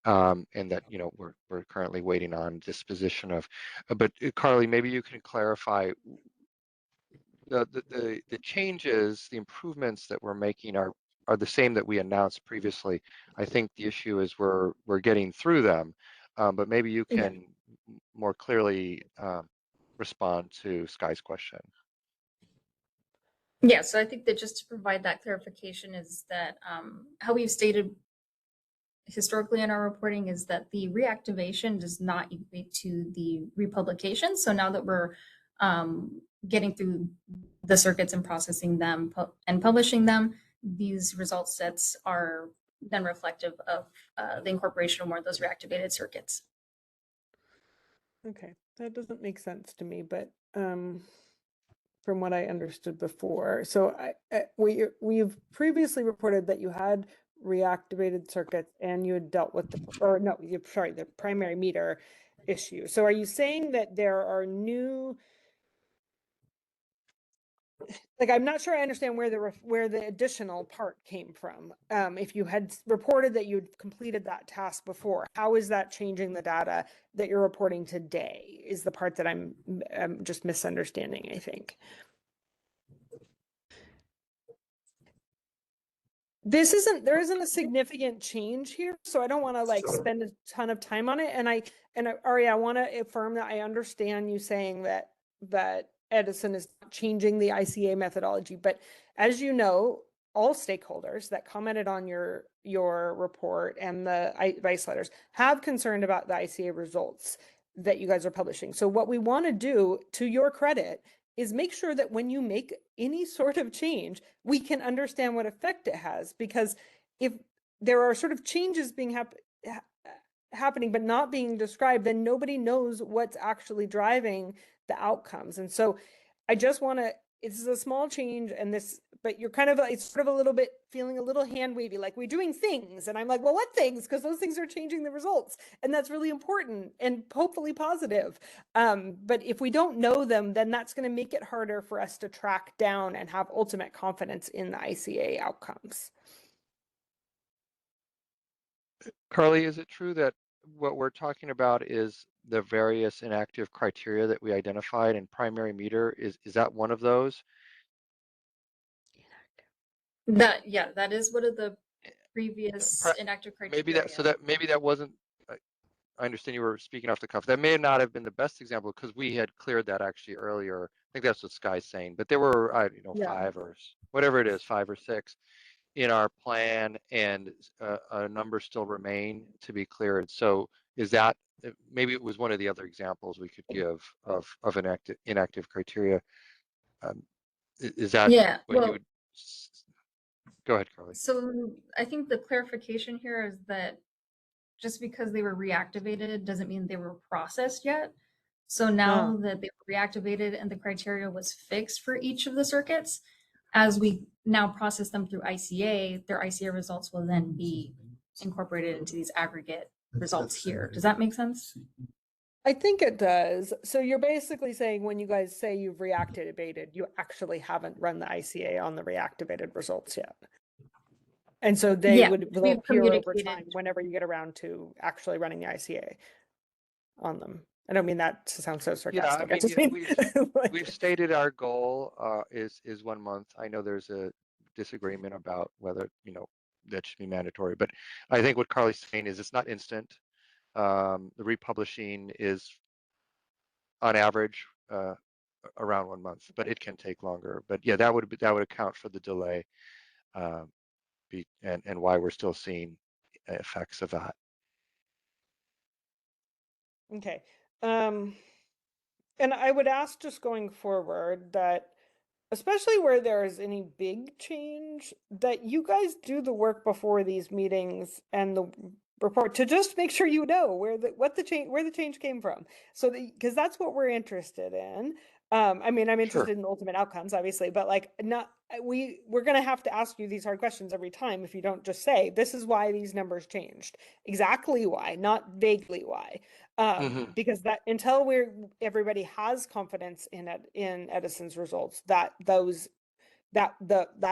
L: and that we're currently waiting on disposition of. But Carly, maybe you can clarify the changes, the improvements that we're making are the same that we announced previously. I think the issue is we're getting through them, but maybe you can more clearly respond to Sky's question.
O: Yeah, so I think that just to provide that clarification is that how we've stated historically in our reporting is that the reactivation does not equate to the republication. So now that we're getting through the circuits and processing them and publishing them, these result sets are then reflective of the incorporation of more of those reactivated circuits.
N: Okay, that doesn't make sense to me, but from what I understood before. So we've previously reported that you had reactivated circuits and you had dealt with the primary meter issue. So are you saying that there are new, like, I'm not sure I understand where the additional part came from. If you had reported that you'd completed that task before, how is that changing the data that you're reporting today is the part that I'm just misunderstanding, I think. There isn't a significant change here, so I don't want to spend a ton of time on it. And Ari, I want to affirm that I understand you saying that Edison is changing the ICA methodology, but as you know, all stakeholders that commented on your report and the advice letters have concerned about the ICA results that you guys are publishing. So what we want to do, to your credit, is make sure that when you make any sort of change, we can understand what effect it has. Because if there are sort of changes being happening but not being described, then nobody knows what's actually driving the outcomes. And so I just want to, it's a small change, but you're kind of, it's sort of a little bit feeling a little hand wavy, like we're doing things. And I'm like, well, what things? Because those things are changing the results. And that's really important and hopefully positive. But if we don't know them, then that's going to make it harder for us to track down and have ultimate confidence in the ICA outcomes.
L: Carly, is it true that what we're talking about is the various inactive criteria that we identified in primary meter? Is that one of those?
O: That is one of the previous inactive criteria.
L: Maybe that wasn't. I understand you were speaking off the cuff. That may not have been the best example because we had cleared that actually earlier. I think that's what Sky's saying. But there were, 5 or whatever it is, 5 or 6 in our plan, and a number still remain to be cleared. So is that, maybe it was one of the other examples we could give of an inactive criteria. Is that what you would? Go ahead, Carly.
O: So I think the clarification here is that just because they were reactivated doesn't mean they were processed yet. So now that they were reactivated and the criteria was fixed for each of the circuits, as we now process them through ICA, their ICA results will then be incorporated into these aggregate results here. Does that make sense?
N: I think it does. So you're basically saying when you guys say you've reactivated, you actually haven't run the ICA on the reactivated results yet. And so they'll appear over time whenever you get around to actually running the ICA on them. I don't mean that to sound so sarcastic.
L: Yeah, I mean, we've stated our goal is 1 month. I know there's a disagreement about whether, that should be mandatory, but I think what Carly's saying is it's not instant. The republishing is on average around 1 month, but it can take longer. But yeah, that would account for the delay and why we're still seeing effects of that.
N: Okay. And I would ask just going forward that, especially where there is any big change, that you guys do the work before these meetings and the report to just make sure you know where the change came from. So because that's what we're interested in. I mean, I'm interested in ultimate outcomes, obviously, but like we're going to have to ask you these hard questions every time if you don't just say, this is why these numbers changed. Exactly why, not vaguely why. Because that until everybody has confidence in Edison's results, that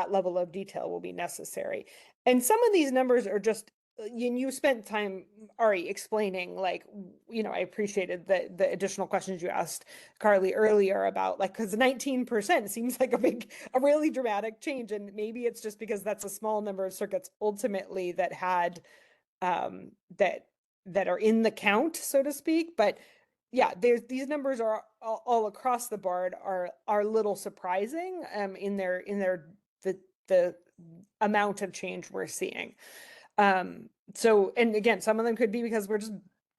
N: level of detail will be necessary. And some of these numbers are just, you spent time, Ari, explaining, like, I appreciated the additional questions you asked Carly earlier about, like, because 19% seems like a really dramatic change. And maybe it's just because that's a small number of circuits ultimately that had, that are in the count, so to speak. But yeah, these numbers are all across the board are a little surprising in the amount of change we're seeing. So, and again, some of them could be because we're just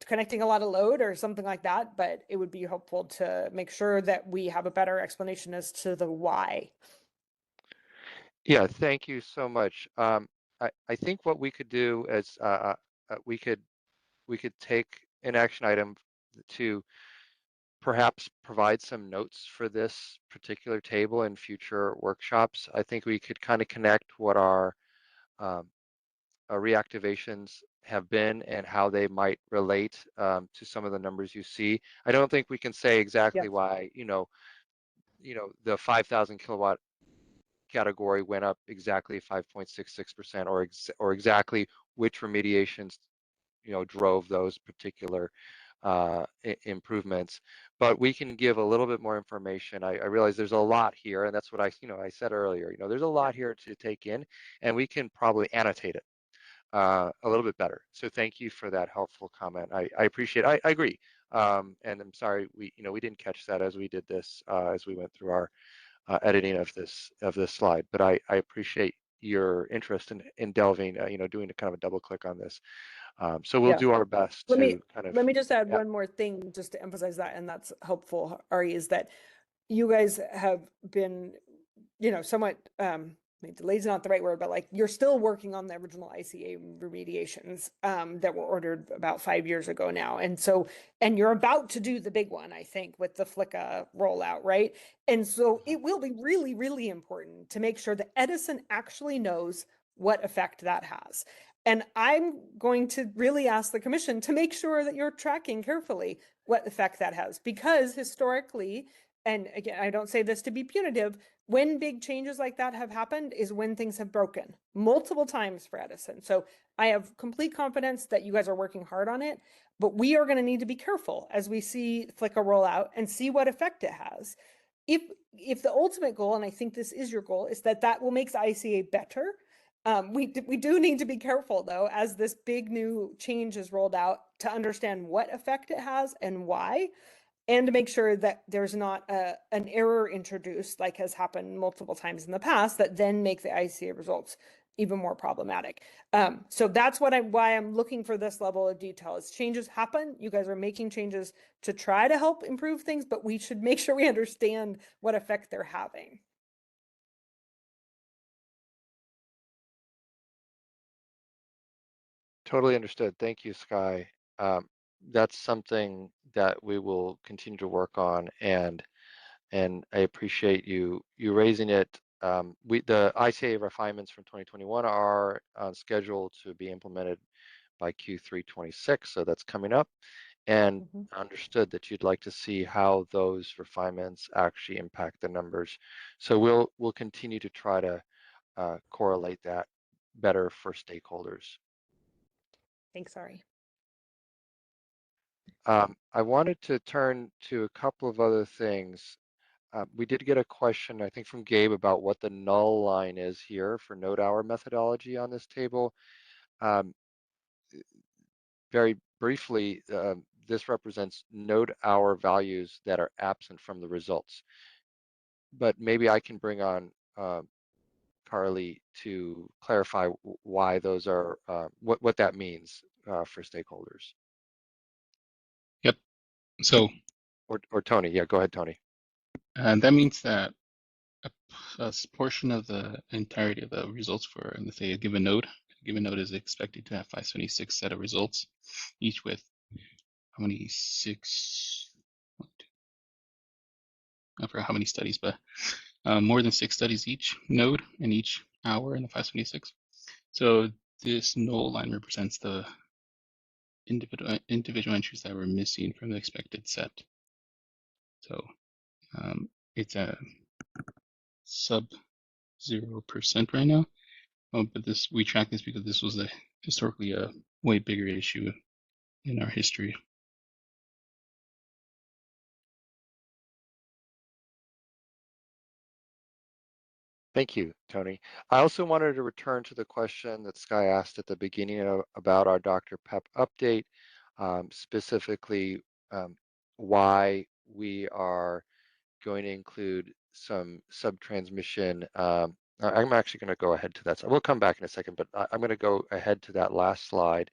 N: connecting a lot of load or something like that, but it would be helpful to make sure that we have a better explanation as to the why.
L: Yeah, thank you so much. I think what we could do is we could take an action item to perhaps provide some notes for this particular table in future workshops. I think we could kind of connect what our reactivations have been and how they might relate to some of the numbers you see. I don't think we can say exactly why, the 5,000 kilowatt category went up exactly 5.66% or exactly which remediations drove those particular improvements, but we can give a little bit more information. I realize there's a lot here, and that's what I said earlier. There's a lot here to take in, and we can probably annotate it a little bit better. So thank you for that helpful comment. I appreciate it. I agree. And I'm sorry we didn't catch that as we did this as we went through our editing of this slide, but I appreciate your interest in delving, doing a kind of a double click on this. So we'll do our best
N: let me just add
L: yeah.
N: one more thing just to emphasize that, and that's helpful, Ari, is that you guys have been, somewhat, delayed is not the right word, but like you're still working on the original ICA remediations that were ordered about 5 years ago now. And you're about to do the big one, I think, with the FLICA rollout, right? And so it will be really, really important to make sure that Edison actually knows what effect that has. And I'm going to really ask the commission to make sure that you're tracking carefully what effect that has, because historically, and again, I don't say this to be punitive, when big changes like that have happened is when things have broken multiple times for Edison. So I have complete confidence that you guys are working hard on it, but we are going to need to be careful as we see FLICA roll out and see what effect it has. If the ultimate goal, and I think this is your goal, is that will make the ICA better. We do need to be careful, though, as this big new change is rolled out, to understand what effect it has and why, and to make sure that there's not an error introduced, like has happened multiple times in the past, that then make the ICA results even more problematic. So that's why I'm looking for this level of detail. As changes happen, you guys are making changes to try to help improve things, but we should make sure we understand what effect they're having.
L: Totally understood. Thank you, Sky. That's something that we will continue to work on, and I appreciate you raising it. the ICA refinements from 2021 are on schedule to be implemented by Q3 26, so that's coming up. And understood that you'd like to see how those refinements actually impact the numbers. So we'll continue to try to correlate that better for stakeholders.
N: Thanks, Ari.
L: I wanted to turn to a couple of other things. We did get a question, I think, from Gabe about what the null line is here for node hour methodology on this table. Very briefly, this represents node hour values that are absent from the results. But maybe I can bring on Carly to clarify why those are, what that means for stakeholders.
M: Yep. So,
L: or Tony, yeah, go ahead, Tony.
M: That means that a portion of the entirety of the results for, let's say, a given node is expected to have 576 set of results, each with how many I forgot how many studies, but more than 6 studies each node and each hour in the 576. So this null line represents the individual entries that were missing from the expected set. So it's a sub 0% right now. But we track this because this was historically a way bigger issue in our history.
L: Thank you, Tony. I also wanted to return to the question that Sky asked at the beginning about our Dr. Pep update, specifically why we are going to include some sub-transmission. I'm actually going to go ahead to that. So we'll come back in a second, but I'm going to go ahead to that last slide.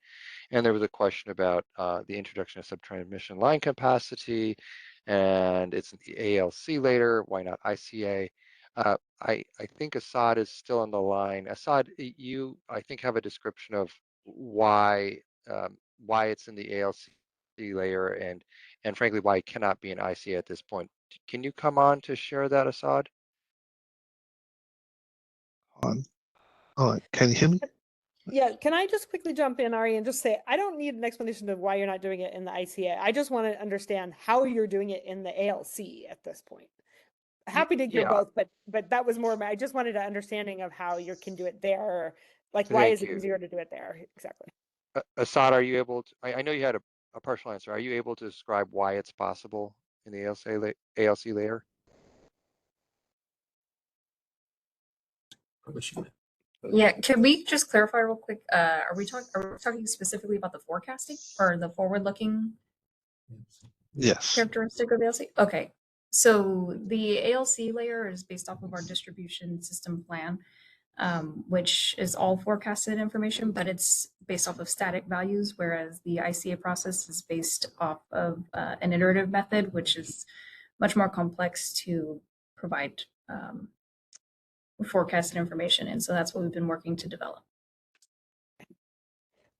L: And there was a question about the introduction of sub-transmission line capacity, and it's an ALC later, why not ICA? I think Assad is still on the line. Assad, you, I think, have a description of why it's in the ALC layer and frankly, why it cannot be an ICA at this point. Can you come on to share that, Assad?
Q: Can you hear me?
N: Yeah, can I just quickly jump in, Ari, and just say, I don't need an explanation of why you're not doing it in the ICA. I just want to understand how you're doing it in the ALC at this point. Happy to hear both, but that was more, I just wanted an understanding of how you can do it there. Like, why is it easier to do it there? Exactly.
L: Assad, are you able to, I know you had a partial answer. Are you able to describe why it's possible in the ALC layer?
O: Yeah, can we just clarify real quick? Are we talking specifically about the forecasting or the forward-looking characteristic of the ALC? Okay, so the ALC layer is based off of our distribution system plan, which is all forecasted information, but it's based off of static values, whereas the ICA process is based off of an iterative method, which is much more complex to provide forecasted information. And so that's what we've been working to develop.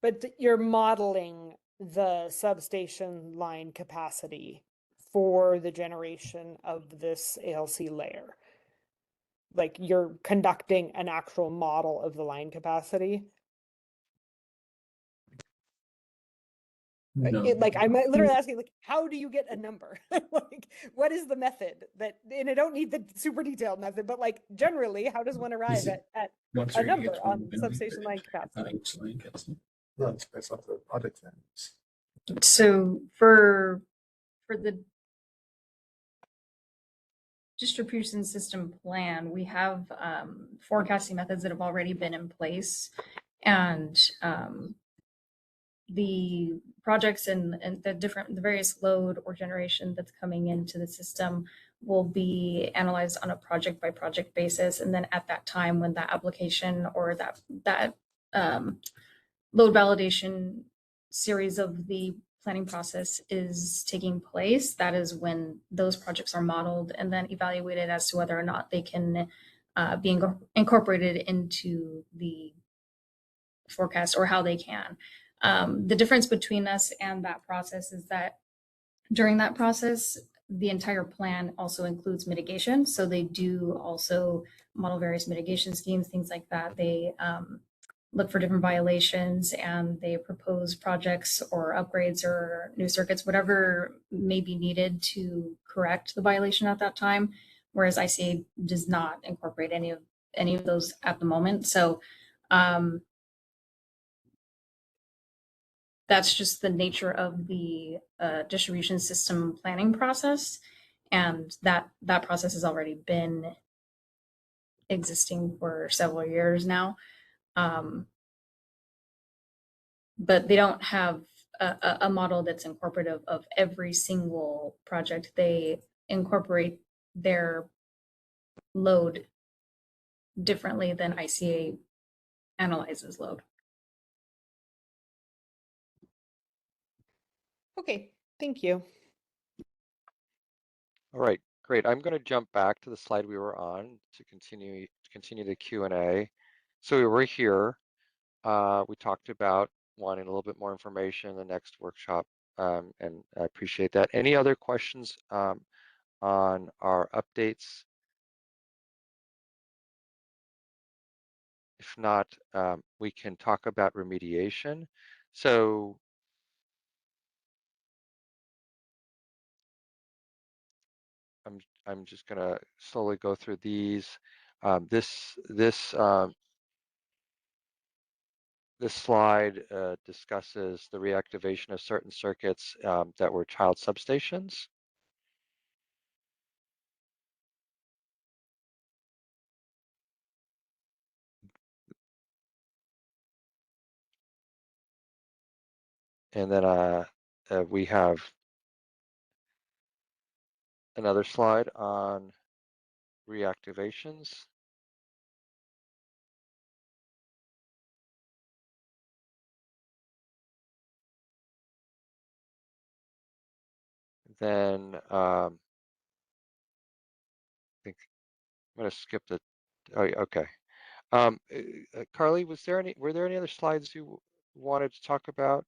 N: But you're modeling the substation line capacity for the generation of this ALC layer. Like, you're conducting an actual model of the line capacity. No. I'm literally asking, like, how do you get a number? Like, what is the method and I don't need the super detailed method, but like, generally, how does one arrive at a number on substation line capacity?
Q: No, it's based off the project values.
O: So for the distribution system plan, we have forecasting methods that have already been in place, and the projects and the various load or generation that's coming into the system will be analyzed on a project by project basis. And then at that time, when that application or that load validation series of the planning process is taking place, that is when those projects are modeled and then evaluated as to whether or not they can be incorporated into the forecast or how they can. The difference between us and that process is that during that process, the entire plan also includes mitigation. So they do also model various mitigation schemes, things like that. They look for different violations and they propose projects or upgrades or new circuits, whatever may be needed to correct the violation at that time. Whereas ICA does not incorporate any of those at the moment. So that's just the nature of the distribution system planning process, and that process has already been existing for several years now. But they don't have a model that's incorporative of every single project. They incorporate their load differently than ICA analyzes load.
N: Okay, thank you.
L: All right, great. I'm going to jump back to the slide we were on to continue the Q&A. So we were here. We talked about wanting a little bit more information in the next workshop, and I appreciate that. Any other questions on our updates? If not, we can talk about remediation. So I'm just going to slowly go through these. This slide discusses the reactivation of certain circuits that were child substations. And then we have another slide on reactivations. Then I think I'm going to skip the. Oh, okay. Carly, were there any other slides you wanted to talk about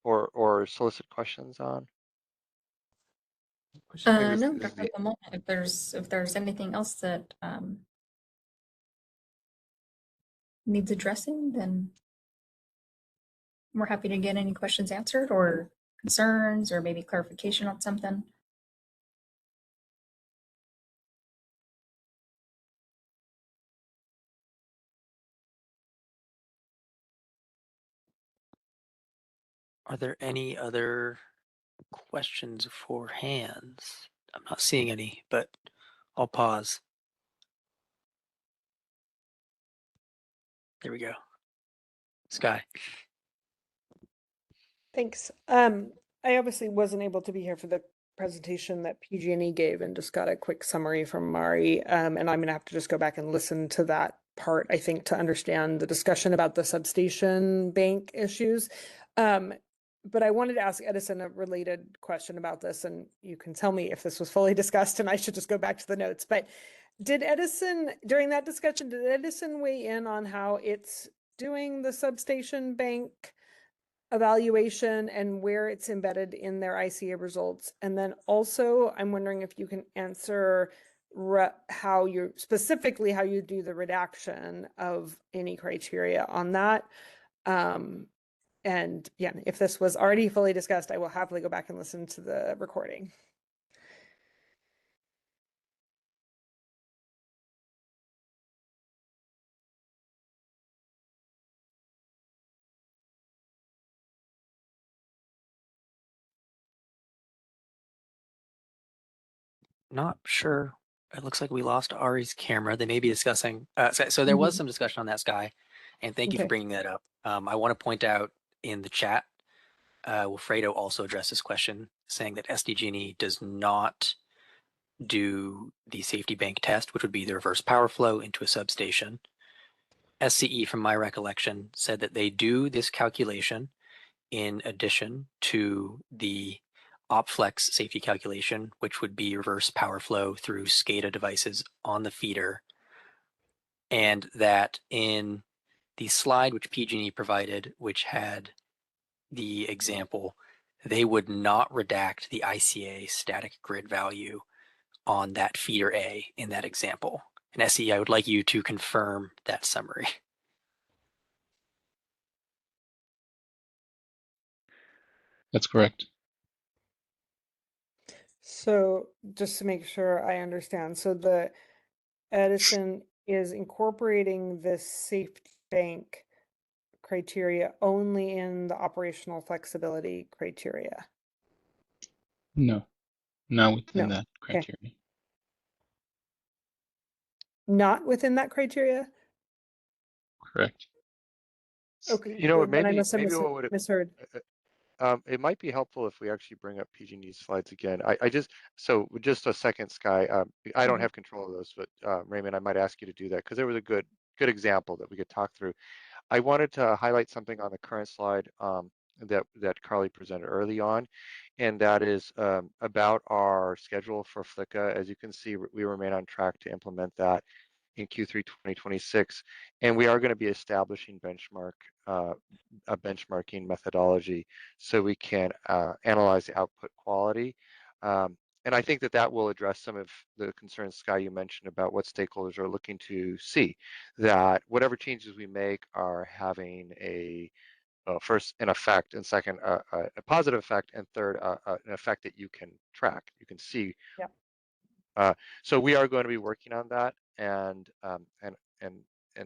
L: or solicit questions on?
O: No, not at the moment. If there's anything else that needs addressing, then we're happy to get any questions answered or concerns or maybe clarification on something.
A: Are there any other questions for hands? I'm not seeing any, but I'll pause. There we go. Sky.
N: Thanks. I obviously wasn't able to be here for the presentation that PG&E gave and just got a quick summary from Mari. And I'm going to have to just go back and listen to that part, I think, to understand the discussion about the substation bank issues. But I wanted to ask Edison a related question about this, and you can tell me if this was fully discussed and I should just go back to the notes. But did Edison, during that discussion, did Edison weigh in on how it's doing the substation bank evaluation and where it's embedded in their ICA results? And then also, I'm wondering if you can answer how you specifically how you do the redaction of any criteria on that. And yeah, if this was already fully discussed, I will happily go back and listen to the recording.
A: Not sure. It looks like we lost Ari's camera. They may be discussing. So there was some discussion on that, Sky, and thank you for
N: Okay.
A: bringing that up. I want to point out in the chat, Wilfredo also addressed this question, saying that SDG&E does not do the safety bank test, which would be the reverse power flow into a substation. SCE, from my recollection, said that they do this calculation in addition to the OpFlex safety calculation, which would be reverse power flow through SCADA devices on the feeder. And that in the slide which PG&E provided, which had the example, they would not redact the ICA static grid value on that feeder A in that example. And SE, I would like you to confirm that summary.
M: That's correct.
N: So just to make sure I understand, so the Edison is incorporating this safety bank criteria only in the operational flexibility criteria.
M: No, not within
N: No.
M: that
N: Okay.
M: criteria.
N: Not within that criteria?
M: Correct.
N: Okay.
L: You know what,
N: Then I
L: maybe
N: must have
L: what would
N: misheard.
L: it might be helpful if we actually bring up PG&E slides again. I just, so just a second, Sky. I don't
N: Mhm.
L: have control of those, but Raymond, I might ask you to do that because there was a good example that we could talk through. I wanted to highlight something on the current slide that Carly presented early on, and that is about our schedule for FLICA. As you can see, we remain on track to implement that in Q3 2026, and we are going to be establishing a benchmarking methodology so we can analyze the output quality. And I think that will address some of the concerns, Sky, you mentioned about what stakeholders are looking to see, that whatever changes we make are having first an effect, and second a positive effect, and third an effect that you can track, you can see.
N: Yep.
L: So we are going to be working on that, and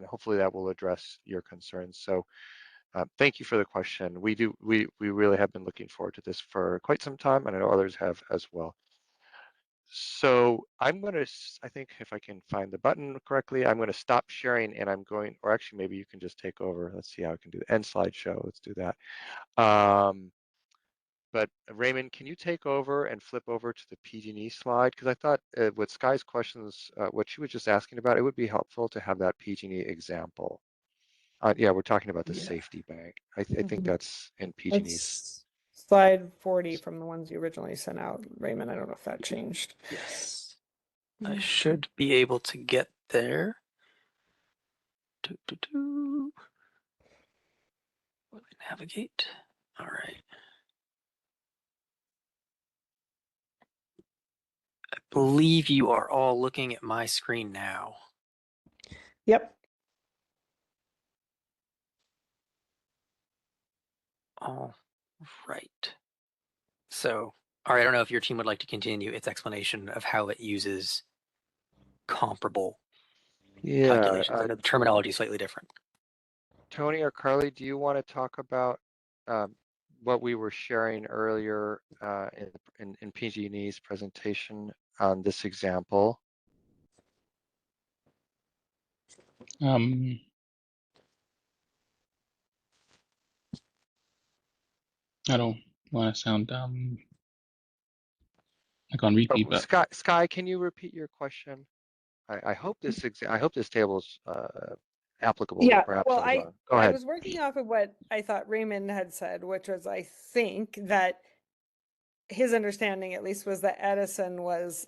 L: hopefully that will address your concerns. So thank you for the question. We really have been looking forward to this for quite some time, and I know others have as well. So I'm going to, I think if I can find the button correctly, I'm going to stop sharing, and I'm going, or actually maybe you can just take over. Let's see how I can do the end slideshow. Let's do that. But Raymond, can you take over and flip over to the PG&E slide? Because I thought with Sky's questions, what she was just asking about, it would be helpful to have that PG&E example. Yeah, we're talking about the safety bank. I think that's in PG&E's.
N: That's slide 40 from the ones you originally sent out, Raymond. I don't know if that changed.
A: Yes. I should be able to get there. Let me navigate. All right. I believe you are all looking at my screen now.
N: Yep.
A: All right. So, all right, I don't know if your team would like to continue its explanation of how it uses comparable calculations. I know the terminology is slightly different.
L: Tony or Carly, do you want to talk about what we were sharing earlier in PG&E's presentation on this example?
M: I don't want to sound like on repeat, but
L: Sky, can you repeat your question? I hope this table is applicable,
N: Yeah,
L: perhaps.
N: well,
L: Go
N: I
L: ahead.
N: was working off of what I thought Raymond had said, which was I think that his understanding at least was that Edison was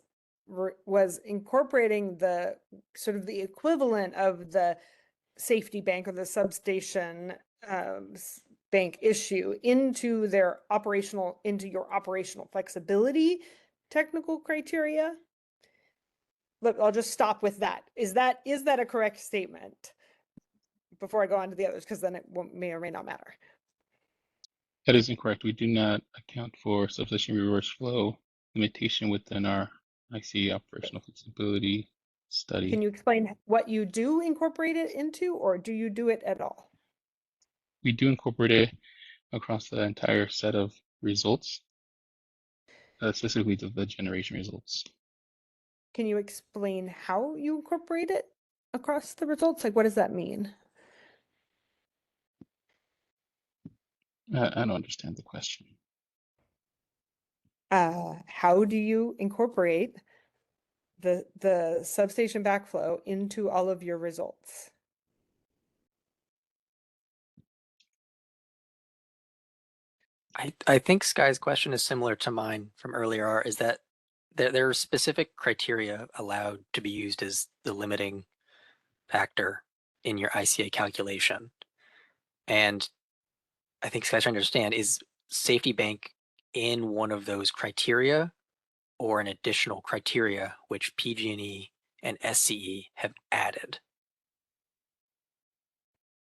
N: incorporating the sort of the equivalent of the safety bank or the substation bank issue into your operational flexibility technical criteria. Look, I'll just stop with that. Is that a correct statement? Before I go on to the others, because then it may or may not matter.
M: that is incorrect. We do not account for substation reverse flow limitation within our ICA operational flexibility study.
N: Can you explain what you do incorporate it into, or do you do it at all?
M: We do incorporate it across the entire set of results, specifically the generation results.
N: Can you explain how you incorporate it across the results? Like, what does that mean?
M: I don't understand the question.
N: How do you incorporate the substation backflow into all of your results?
A: I think Sky's question is similar to mine from earlier, is that there are specific criteria allowed to be used as the limiting factor in your ICA calculation. And I think Sky's trying to understand, is safety bank in one of those criteria, or an additional criteria which PG&E and SCE have added?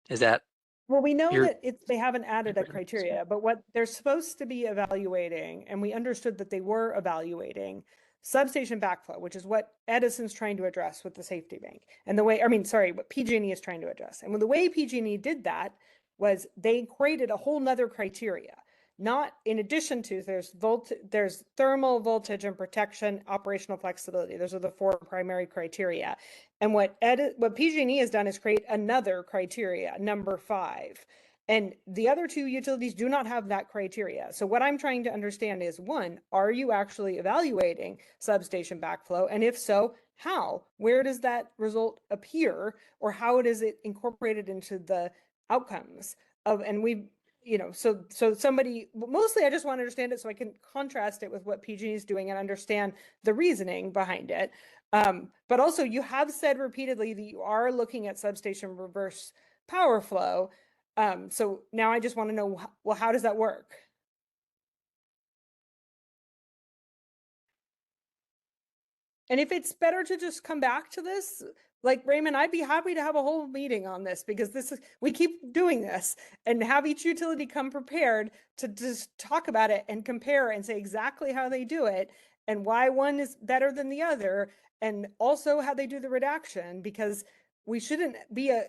A: Is that
N: Well, we know
A: You're-
N: that they haven't added a criteria, but what they're supposed to be evaluating, and we understood that they were evaluating substation backflow, which is what Edison's trying to address with the safety bank. And what PG&E is trying to address. And the way PG&E did that was they created a whole nother criteria. Not in addition to there's thermal, voltage, and protection, operational flexibility. Those are the 4 primary criteria. And what PG&E has done is create another criteria, number 5. And the other 2 utilities do not have that criteria. So what I'm trying to understand is, 1, are you actually evaluating substation backflow? And if so, how? Where does that result appear? Or how is it incorporated into the outcomes of, and we, so somebody, mostly I just want to understand it so I can contrast it with what PG&E is doing and understand the reasoning behind it. But also you have said repeatedly that you are looking at substation reverse power flow. So now I just want to know, well, how does that work? And if it's better to just come back to this, like Raymond, I'd be happy to have a whole meeting on this because we keep doing this and have each utility come prepared to just talk about it and compare and say exactly how they do it and why one is better than the other, and also how they do the redaction, because we shouldn't be a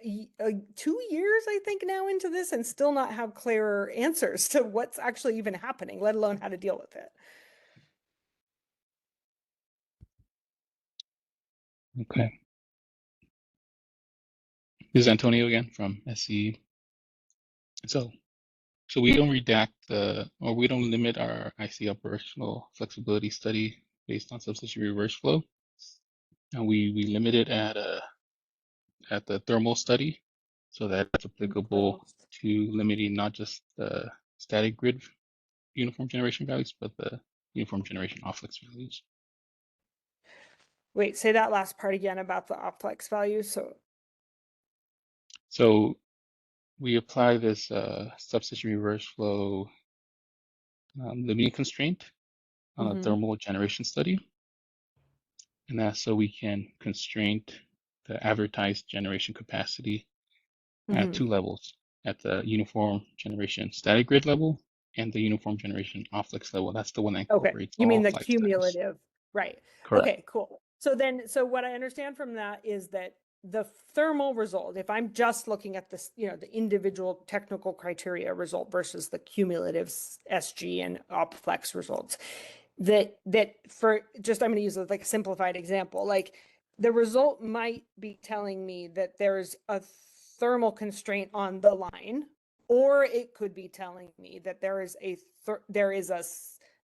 N: 2 years, I think, now into this and still not have clearer answers to what's actually even happening, let alone how to deal with it.
M: Okay. This is Antonio again from SCE. So we don't redact we don't limit our IC operational flexibility study based on substation reverse flow. And we limit it at the thermal study, so that it's applicable to limiting not just the static grid uniform generation values, but the uniform generation off-flex values.
N: Wait, say that last part again about the off-flex values.
M: So we apply this substation reverse flow limiting constraint on a thermal generation study. And that's so we can constrain the advertised generation capacity at 2 levels, at the uniform generation static grid level and the uniform generation off-flex level. That's the one that incorporates
N: You mean the
M: all 5
N: cumulative,
M: steps.
N: right?
M: Correct.
N: Okay, cool. So what I understand from that is that the thermal result, if I'm just looking at this, the individual technical criteria result versus the cumulative SG and op-flex results, that for just, I'm going to use like a simplified example, like the result might be telling me that there's a thermal constraint on the line, or it could be telling me that there is a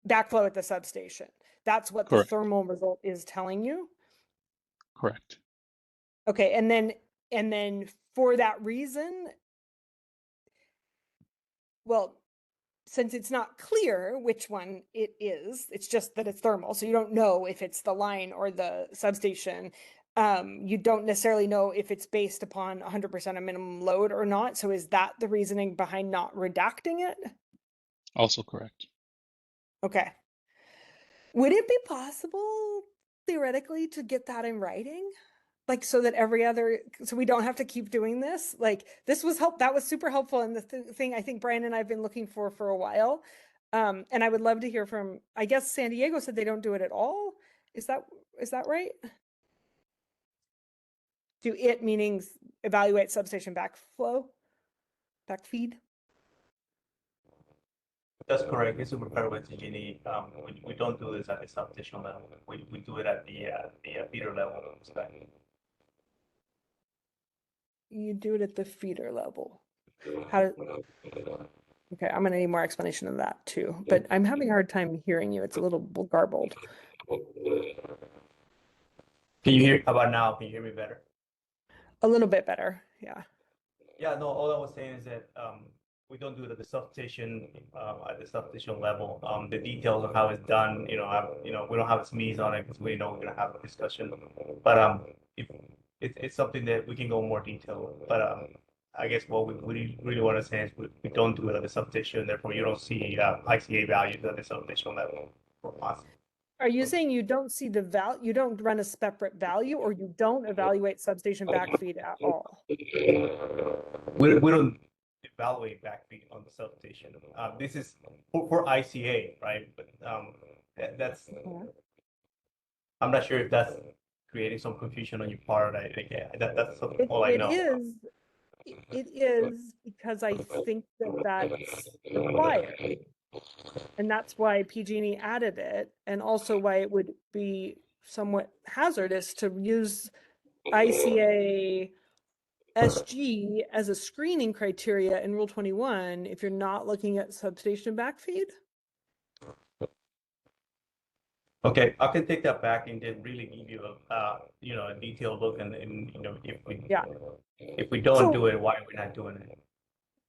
N: backflow at the substation. That's what
M: Correct.
N: the thermal result is telling you.
M: Correct.
N: Okay, and then for that reason, well, since it's not clear which one it is, it's just that it's thermal, so you don't know if it's the line or the substation. You don't necessarily know if it's based upon 100% of minimum load or not. So is that the reasoning behind not redacting it?
M: Also correct.
N: Okay. Would it be possible theoretically to get that in writing? Like so that so we don't have to keep doing this? Like that was super helpful. And the thing I think Brian and I've been looking for a while. And I would love to hear from, I guess San Diego said they don't do it at all. Is that right? Do it meaning evaluate substation backfeed?
P: That's correct. It's super fair with PG&E. We don't do this at the substation level. We do it at the feeder level.
N: You do it at the feeder level. Okay, I'm gonna need more explanation of that too. But I'm having a hard time hearing you. It's a little garbled.
P: Can you hear? How about now? Can you hear me better?
N: A little bit better, yeah.
P: Yeah, no, all I was saying is that we don't do it at the substation level. The details of how it's done, we don't have SMEs on it because we know we're gonna have a discussion. But if it's something that we can go more detail. But I guess what we really want to say is we don't do it at the substation. Therefore, you don't see ICA values at the substation level for us.
N: Are you saying you don't see the value, you don't run a separate value, or you don't evaluate substation backfeed at all?
P: We don't evaluate backfeed on the substation. This is for ICA, right? But that's I'm not sure if that's creating some confusion on your part. That's all I know.
N: It is because I think that that's required. And that's why PG&E added it, and also why it would be somewhat hazardous to use ICA SG as a screening criteria in Rule 21 if you're not looking at substation backfeed.
P: Okay, I can take that back and then really give you a a detailed look, and if we don't do it, why are we not doing it?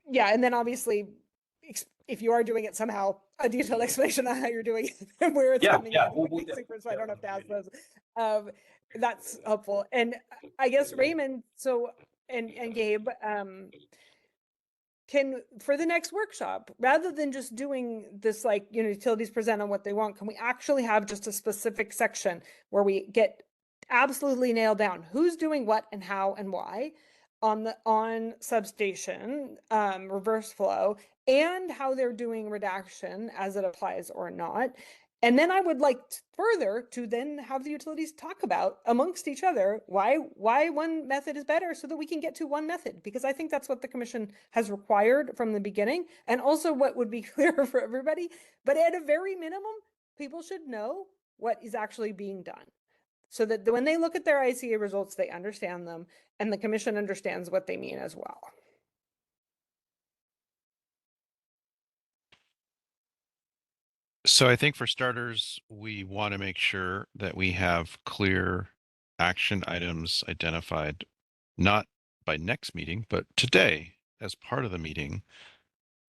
N: Yeah, and then obviously, if you are doing it somehow, a detailed explanation on how you're doing it and where it's coming out, so I don't have to ask those. That's helpful. And I guess Raymond, and Gabe, can, for the next workshop, rather than just doing this, like, utilities present on what they want, can we actually have just a specific section where we get absolutely nailed down who's doing what and how and why on substation, reverse flow, and how they're doing redaction as it applies or not. And then I would like further to then have the utilities talk about amongst each other why one method is better, so that we can get to one method, because I think that's what the commission has required from the beginning, and also what would be clear for everybody. But at a very minimum, people should know what is actually being done, so that when they look at their ICA results, they understand them, and the commission understands what they mean as well.
K: So I think for starters, we want to make sure that we have clear action items identified, not by next meeting, but today as part of the meeting.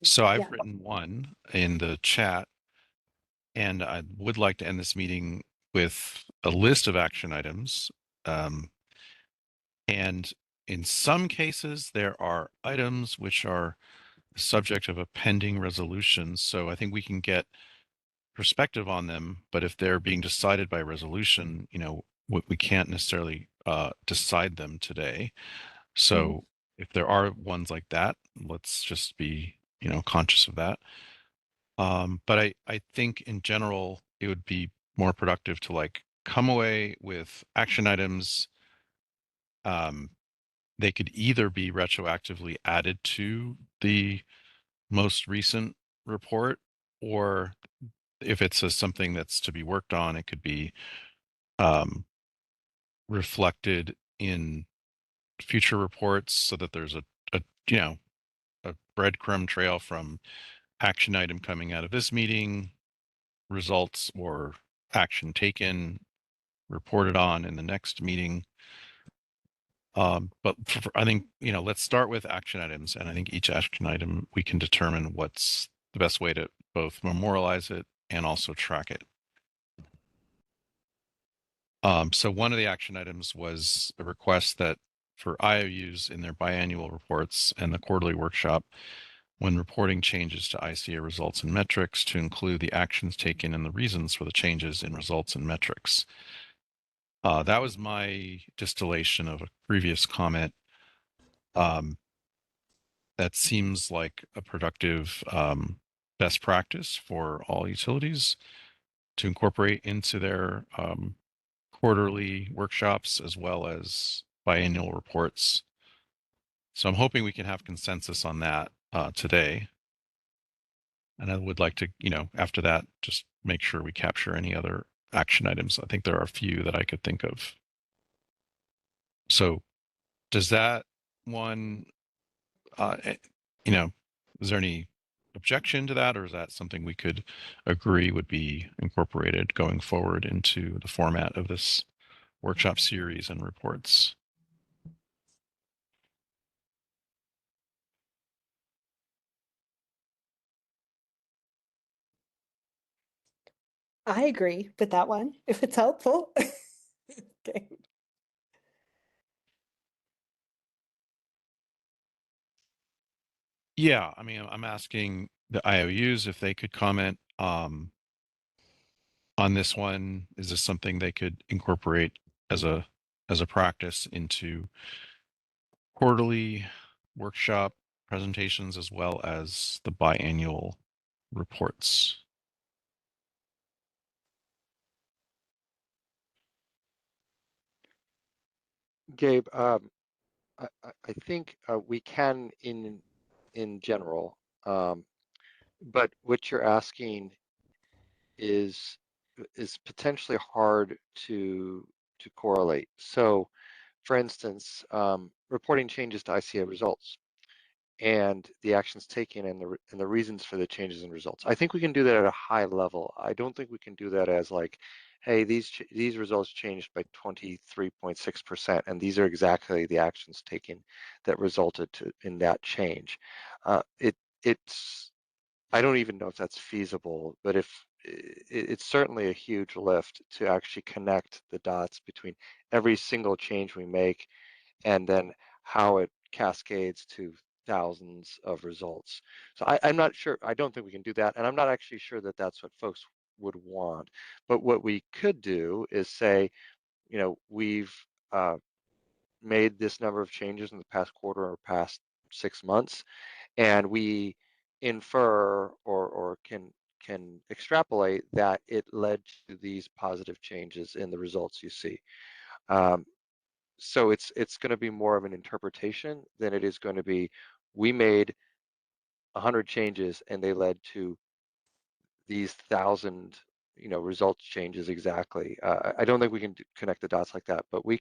K: So I've written one in the chat, and I would like to end this meeting with a list of action items. And in some cases, there are items which are subject of a pending resolution. So I think we can get perspective on them, but if they're being decided by resolution, we can't necessarily decide them today. So if there are ones like that, let's just be, conscious of that. But I think in general, it would be more productive to come away with action items. They could either be retroactively added to the most recent report, or if it's something that's to be worked on, it could be reflected in future reports, so that there's a breadcrumb trail from action item coming out of this meeting, results or action taken, reported on in the next meeting. But I think, let's start with action items, and I think each action item we can determine what's the best way to both memorialize it and also track it. So one of the action items was a request that for IOUs in their biannual reports and the quarterly workshop, when reporting changes to ICA results and metrics, to include the actions taken and the reasons for the changes in results and metrics. That was my distillation of a previous comment. That seems like a productive best practice for all utilities to incorporate into their quarterly workshops as well as biannual reports. So I'm hoping we can have consensus on that today. And I would like to, after that, just make sure we capture any other action items. I think there are a few that I could think of. So does that one, is there any objection to that, or is that something we could agree would be incorporated going forward into the format of this workshop series and reports?
N: I agree with that one, if it's helpful. Okay.
K: Yeah, I mean, I'm asking the IOUs if they could comment on on this one? Is this something they could incorporate as a practice into quarterly workshop presentations as well as the biannual reports?
L: Gabe, I think we can in general, but what you're asking is potentially hard to correlate. So, for instance, reporting changes to ICA results and the actions taken and the reasons for the changes in results. I think we can do that at a high level. I don't think we can do that as like, hey, these results changed by 23.6%, and these are exactly the actions taken that resulted in that change. It's I don't even know if that's feasible, but it's certainly a huge lift to actually connect the dots between every single change we make and then how it cascades to thousands of results. So I'm not sure. I don't think we can do that. And I'm not actually sure that that's what folks would want. But what we could do is say, we've made this number of changes in the past quarter or past 6 months, and we infer or can extrapolate that it led to these positive changes in the results you see. So it's going to be more of an interpretation than it is going to be, we made 100 changes and they led to these 1,000 results changes exactly. I don't think we can connect the dots like that, but we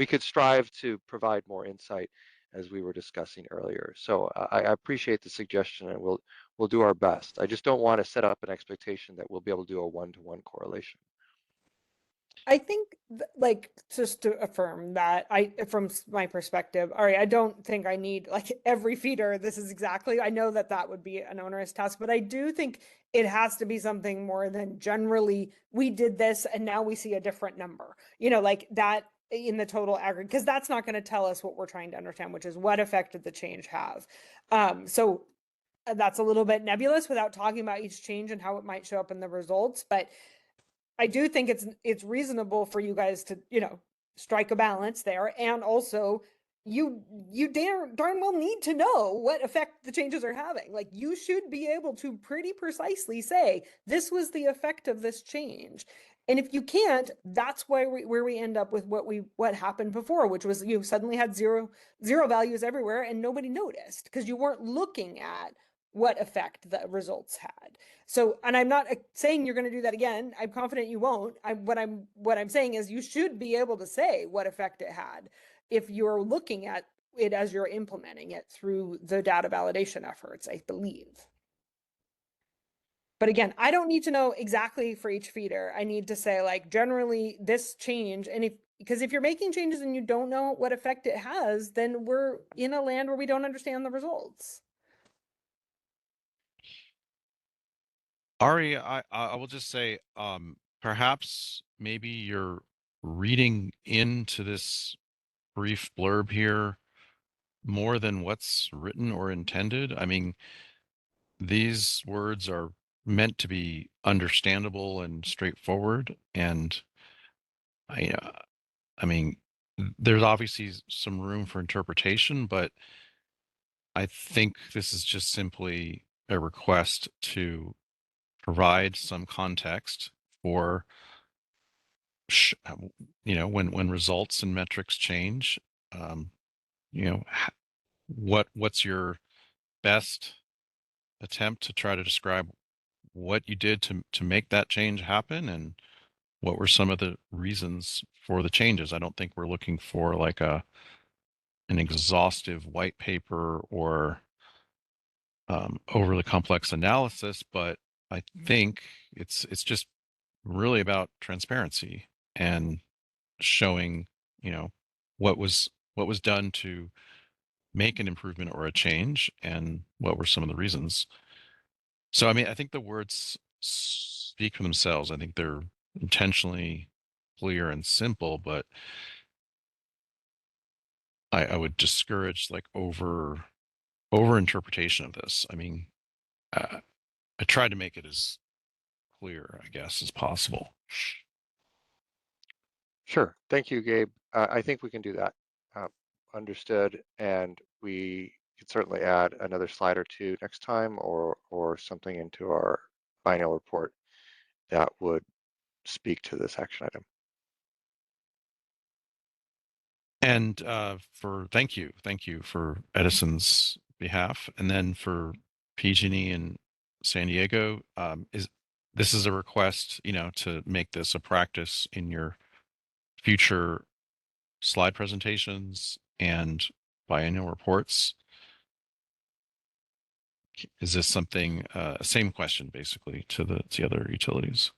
L: could strive to provide more insight as we were discussing earlier. So I appreciate the suggestion, and we'll do our best. I just don't want to set up an expectation that we'll be able to do a one-to-one correlation.
N: I think, like, just to affirm that, from my perspective, all right, I don't think I need like every feeder. This is exactly, I know that would be an onerous task, but I do think it has to be something more than generally we did this and now we see a different number, like that in the total aggregate, because that's not going to tell us what we're trying to understand, which is what effect did the change have. So that's a little bit nebulous without talking about each change and how it might show up in the results, but I do think it's reasonable for you guys to, strike a balance there. And also you darn well need to know what effect the changes are having. Like, you should be able to pretty precisely say, this was the effect of this change. And if you can't, that's where we end up with what happened before, which was you suddenly had zero values everywhere and nobody noticed because you weren't looking at what effect the results had. So, and I'm not saying you're going to do that again. I'm confident you won't. What I'm saying is you should be able to say what effect it had if you're looking at it as you're implementing it through the data validation efforts, I believe. But again, I don't need to know exactly for each feeder. I need to say, like, generally this change, and because if you're making changes and you don't know what effect it has, then we're in a land where we don't understand the results.
K: Ari, I will just say, perhaps maybe you're reading into this brief blurb here more than what's written or intended. I mean, these words are meant to be understandable and straightforward, and I mean, there's obviously some room for interpretation, but I think this is just simply a request to provide some context for when results and metrics change. What's your best attempt to try to describe what you did to make that change happen, and what were some of the reasons for the changes. I don't think we're looking for like an exhaustive white paper or overly complex analysis, but I think it's just really about transparency and showing, what was done to make an improvement or a change, and what were some of the reasons. So, I mean, I think the words speak for themselves. I think they're intentionally clear and simple, but I would discourage like over interpretation of this. I mean, I tried to make it as clear, I guess, as possible.
L: Sure. Thank you, Gabe. I think we can do that. Understood. And we could certainly add another slide or two next time, or something into our final report that would speak to this action item.
K: And thank you for Edison's behalf, and then for PG&E and San Diego, this is a request, to make this a practice in your future slide presentations and biannual reports. Is this something, same question basically to the other utilities?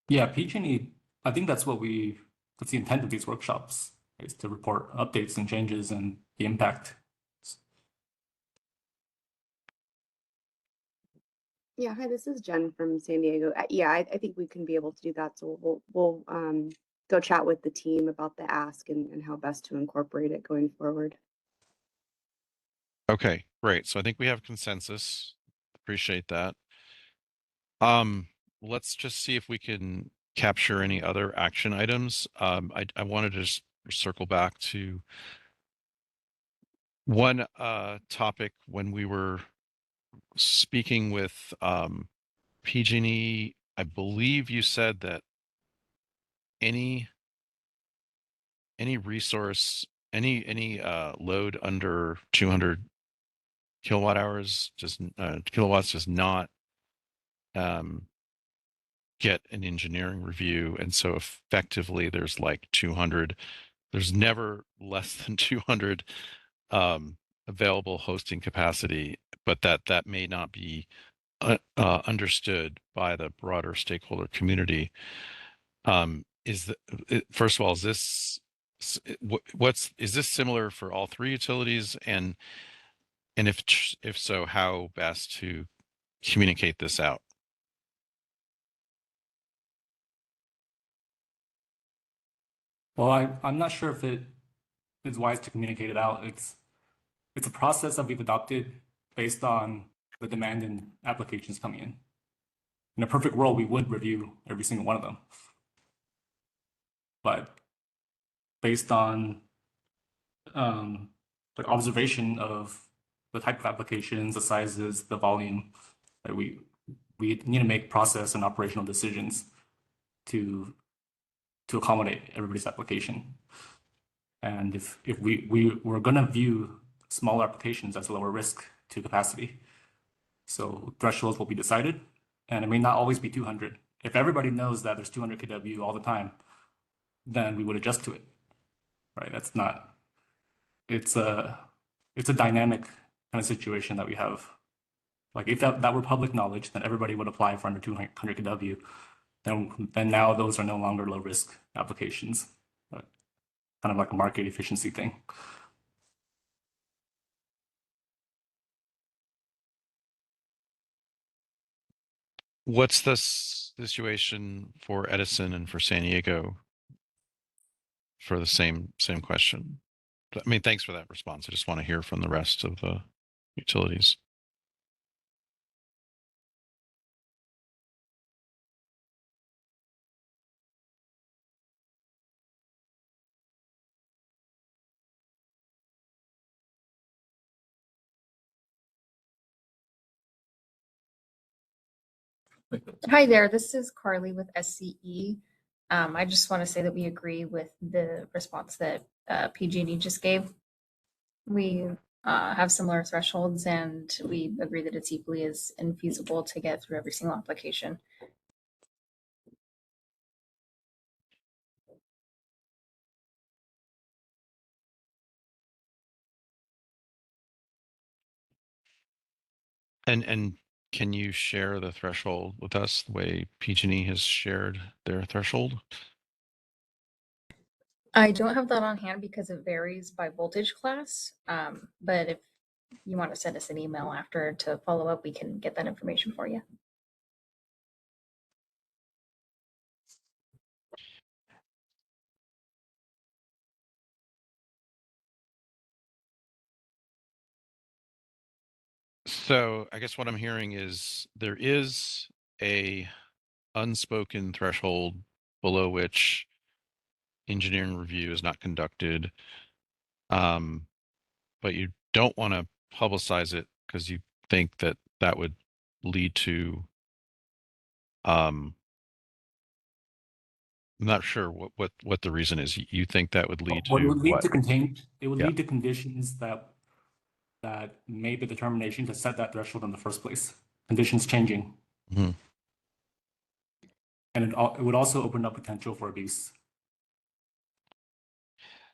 F: Yeah, PG&E, I think that's the intent of these workshops, is to report updates and changes and the impact.
J: Yeah, hi, this is Jen from San Diego. Yeah, I think we can be able to do that. So we'll go chat with the team about the ask and how best to incorporate it going forward.
K: Okay, great. So I think we have consensus. Appreciate that. Let's just see if we can capture any other action items. I wanted to just circle back to one topic when we were speaking with PG&E. I believe you said that any resource, any load under 200 kilowatt hours, kilowatts, does not get an engineering review, and so effectively there's like 200. There's never less than 200 available hosting capacity, but that may not be understood by the broader stakeholder community. First of all, is this is this similar for all three utilities, and if so, how best to communicate this out?
F: Well, I'm not sure if it is wise to communicate it out. It's a process that we've adopted based on the demand and applications coming in. In a perfect world, we would review every single one of them. But based on the observation of the type of applications, the sizes, the volume, that we need to make process and operational decisions to accommodate everybody's application. And if we're going to view smaller applications as lower risk to capacity, so thresholds will be decided, and it may not always be 200. If everybody knows that there's 200 kW all the time, then we would adjust to it, right? It's a dynamic kind of situation that we have. Like if that were public knowledge, then everybody would apply for under 200 kW. Then now those are no longer low risk applications, kind of like a market efficiency thing.
K: What's the situation for Edison and for San Diego for the same question? I mean, thanks for that response. I just want to hear from the rest of the utilities.
O: Hi there, this is Carly with SCE. I just want to say that we agree with the response that PG&E just gave. We have similar thresholds, and we agree that it's equally as infeasible to get through every single application.
K: And can you share the threshold with us the way PG&E has shared their threshold?
O: I don't have that on hand because it varies by voltage class. But if you want to send us an email after to follow up, we can get that information for you.
K: So I guess what I'm hearing is there is a unspoken threshold below which engineering review is not conducted, but you don't want to publicize it because you think that that would lead to I'm not sure what the reason is. You think that would lead
F: What
K: to
F: would lead
K: what?
F: to contain? It would
K: Yeah.
F: lead to conditions that made the determination to set that threshold in the first place. Conditions changing,
K: Mhm.
F: and it would also open up potential for abuse.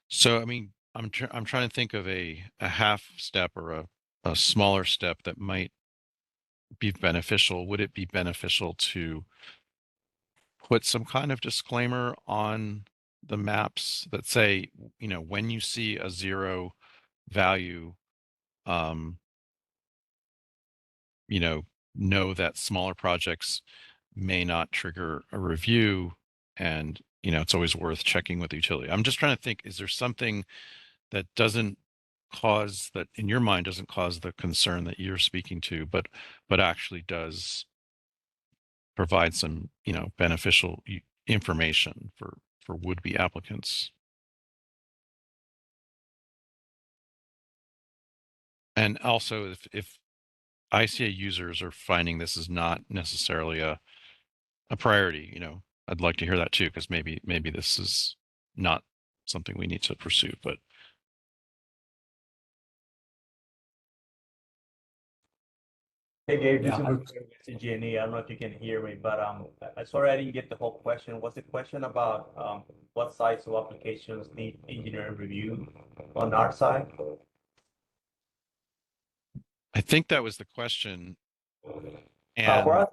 K: So I mean, I'm trying to think of a half step or a smaller step that might be beneficial. Would it be beneficial to put some kind of disclaimer on the maps that say, you know, when you see a 0 value, you know that smaller projects may not trigger a review, and you know it's always worth checking with the utility. I'm just trying to think, is there something that doesn't cause that in your mind doesn't cause the concern that you're speaking to, but actually does provide some, you know, beneficial information for would-be applicants? And also, if ICA users are finding this is not necessarily a priority, you know, I'd like to hear that too, because maybe this is not something we need to pursue. But
P: Hey Gabe, this
F: Yeah.
P: is PG&E. I don't know if you can hear me, but I sorry I didn't get the whole question. Was the question about what size of applications need engineering review on our side?
K: I think that was the question.
P: For
K: And
P: us,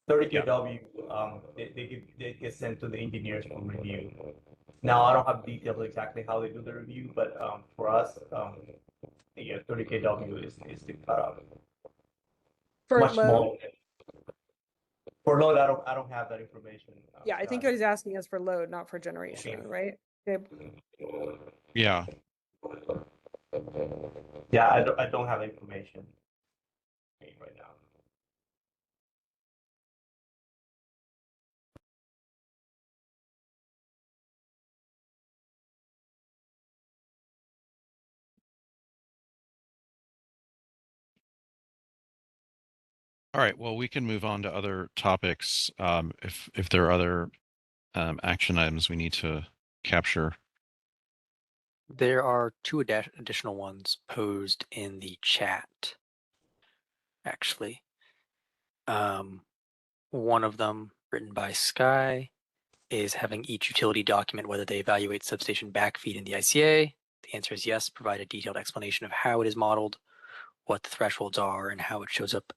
P: 30
K: yeah.
P: kW, they get sent to the engineers for review. Now I don't have details exactly how they do the review, but for us, yeah, 30 kW is the cutoff.
N: For
P: Much
N: load?
P: smaller. For load, I don't have that information.
N: Yeah, I think
P: Scott.
N: it was asking us for load, not for generation, right? Gabe?
K: Yeah.
P: Yeah, I don't have information right now.
K: All right. Well, we can move on to other topics if there are other action items we need to capture.
A: There are two additional ones posed in the chat, actually. One of them, written by Sky, is having each utility document whether they evaluate substation backfeed in the ICA. The answer is yes. Provide a detailed explanation of how it is modeled, what the thresholds are, and how it shows up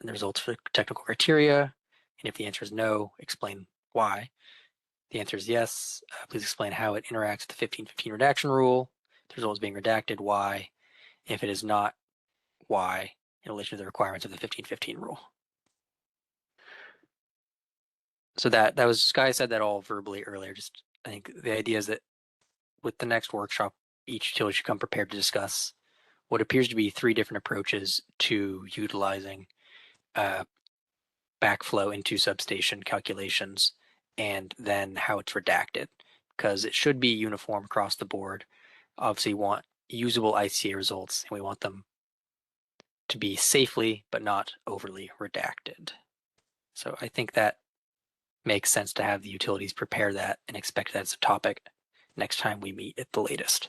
A: in the results for the technical criteria. And if the answer is no, explain why. The answer is yes. Please explain how it interacts with the 1515 redaction rule. The result is being redacted. Why? If it is not, why? In relation to the requirements of the 1515 rule. So that was Sky said that all verbally earlier. Just I think the idea is that with the next workshop, each utility should come prepared to discuss what appears to be 3 different approaches to utilizing backflow into substation calculations, and then how it's redacted, because it should be uniform across the board. Obviously, we want usable ICA results, and we want them to be safely but not overly redacted. So I think that makes sense to have the utilities prepare that and expect that as a topic next time we meet at the latest.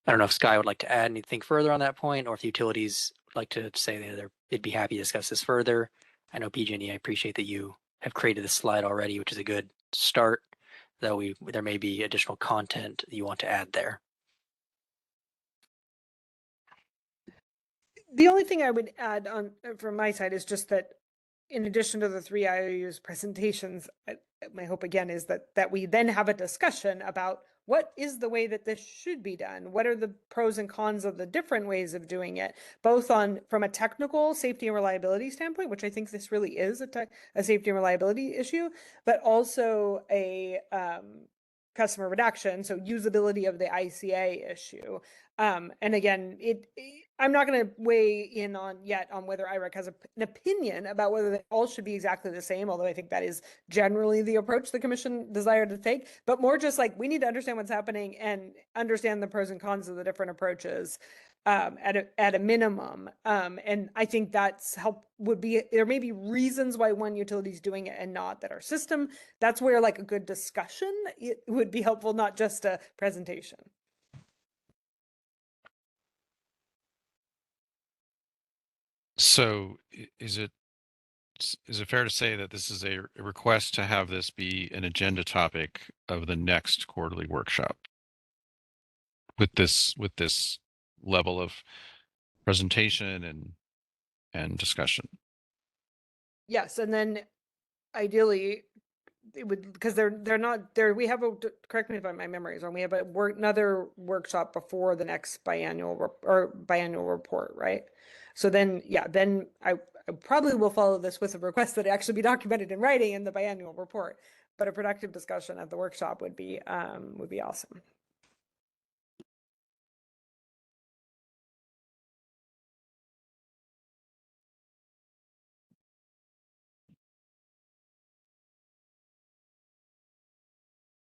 A: I don't know if Sky would like to add anything further on that point, or if the utilities would like to say that they'd be happy to discuss this further. I know PG&E, I appreciate that you have created this slide already, which is a good start, though there may be additional content you want to add there.
N: The only thing I would add on from my side is just that in addition to the 3 IOU's presentations, my hope again is that we then have a discussion about what is the way that this should be done? What are the pros and cons of the different ways of doing it, both from a technical safety and reliability standpoint, which I think this really is a safety and reliability issue, but also a customer reduction, so usability of the ICA issue. And again, I'm not going to weigh in on whether IREC has an opinion about whether they all should be exactly the same, although I think that is generally the approach the commission desired to take, but more just like we need to understand what's happening and understand the pros and cons of the different approaches at a minimum. And I think that's there may be reasons why one utility is doing it and not that our system. That's where like a good discussion it would be helpful, not just a presentation.
K: So is it fair to say that this is a request to have this be an agenda topic of the next quarterly workshop with this level of presentation and discussion?
N: Yes, and then ideally it would, because they're not there. We have correct me if my memory is wrong. We have another workshop before the next biannual report, right? So then, then I probably will follow this with a request that it actually be documented in writing in the biannual report. But a productive discussion at the workshop would be awesome.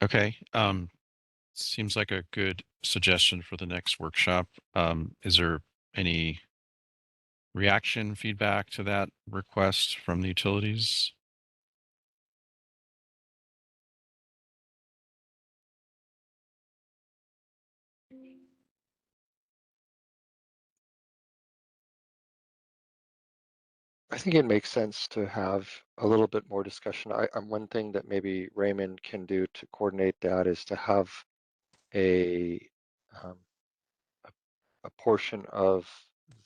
K: Okay. Seems like a good suggestion for the next workshop. Is there any reaction, feedback to that request from the utilities?
L: I think it makes sense to have a little bit more discussion. One thing that maybe Raymond can do to coordinate that is to have a portion of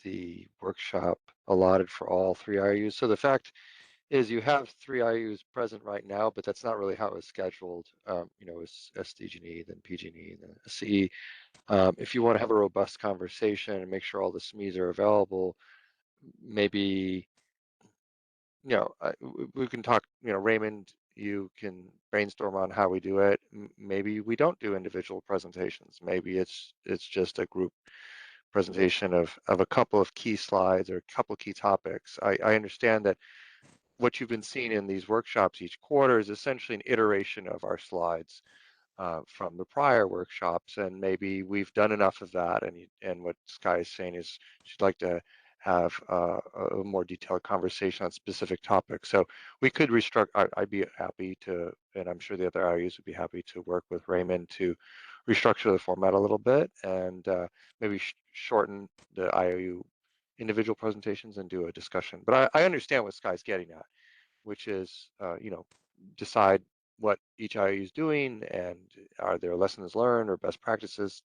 L: the workshop allotted for all 3 IOUs. So the fact is you have 3 IOUs present right now, but that's not really how it was scheduled. It's SDG&E, then PG&E, then SCE. If you want to have a robust conversation and make sure all the SMEs are available, maybe we can talk, Raymond, you can brainstorm on how we do it. Maybe we don't do individual presentations. Maybe it's just a group presentation of a couple of key slides or a couple of key topics. I understand that what you've been seeing in these workshops each quarter is essentially an iteration of our slides from the prior workshops, and maybe we've done enough of that. And what Sky is saying is she'd like to have a more detailed conversation on specific topics. So we could restructure. I'd be happy to, and I'm sure the other IOUs would be happy to work with Raymond to restructure the format a little bit and maybe shorten the IOU individual presentations and do a discussion. But I understand what Sky's getting at, which is, decide what each IOU is doing and are there lessons learned or best practices.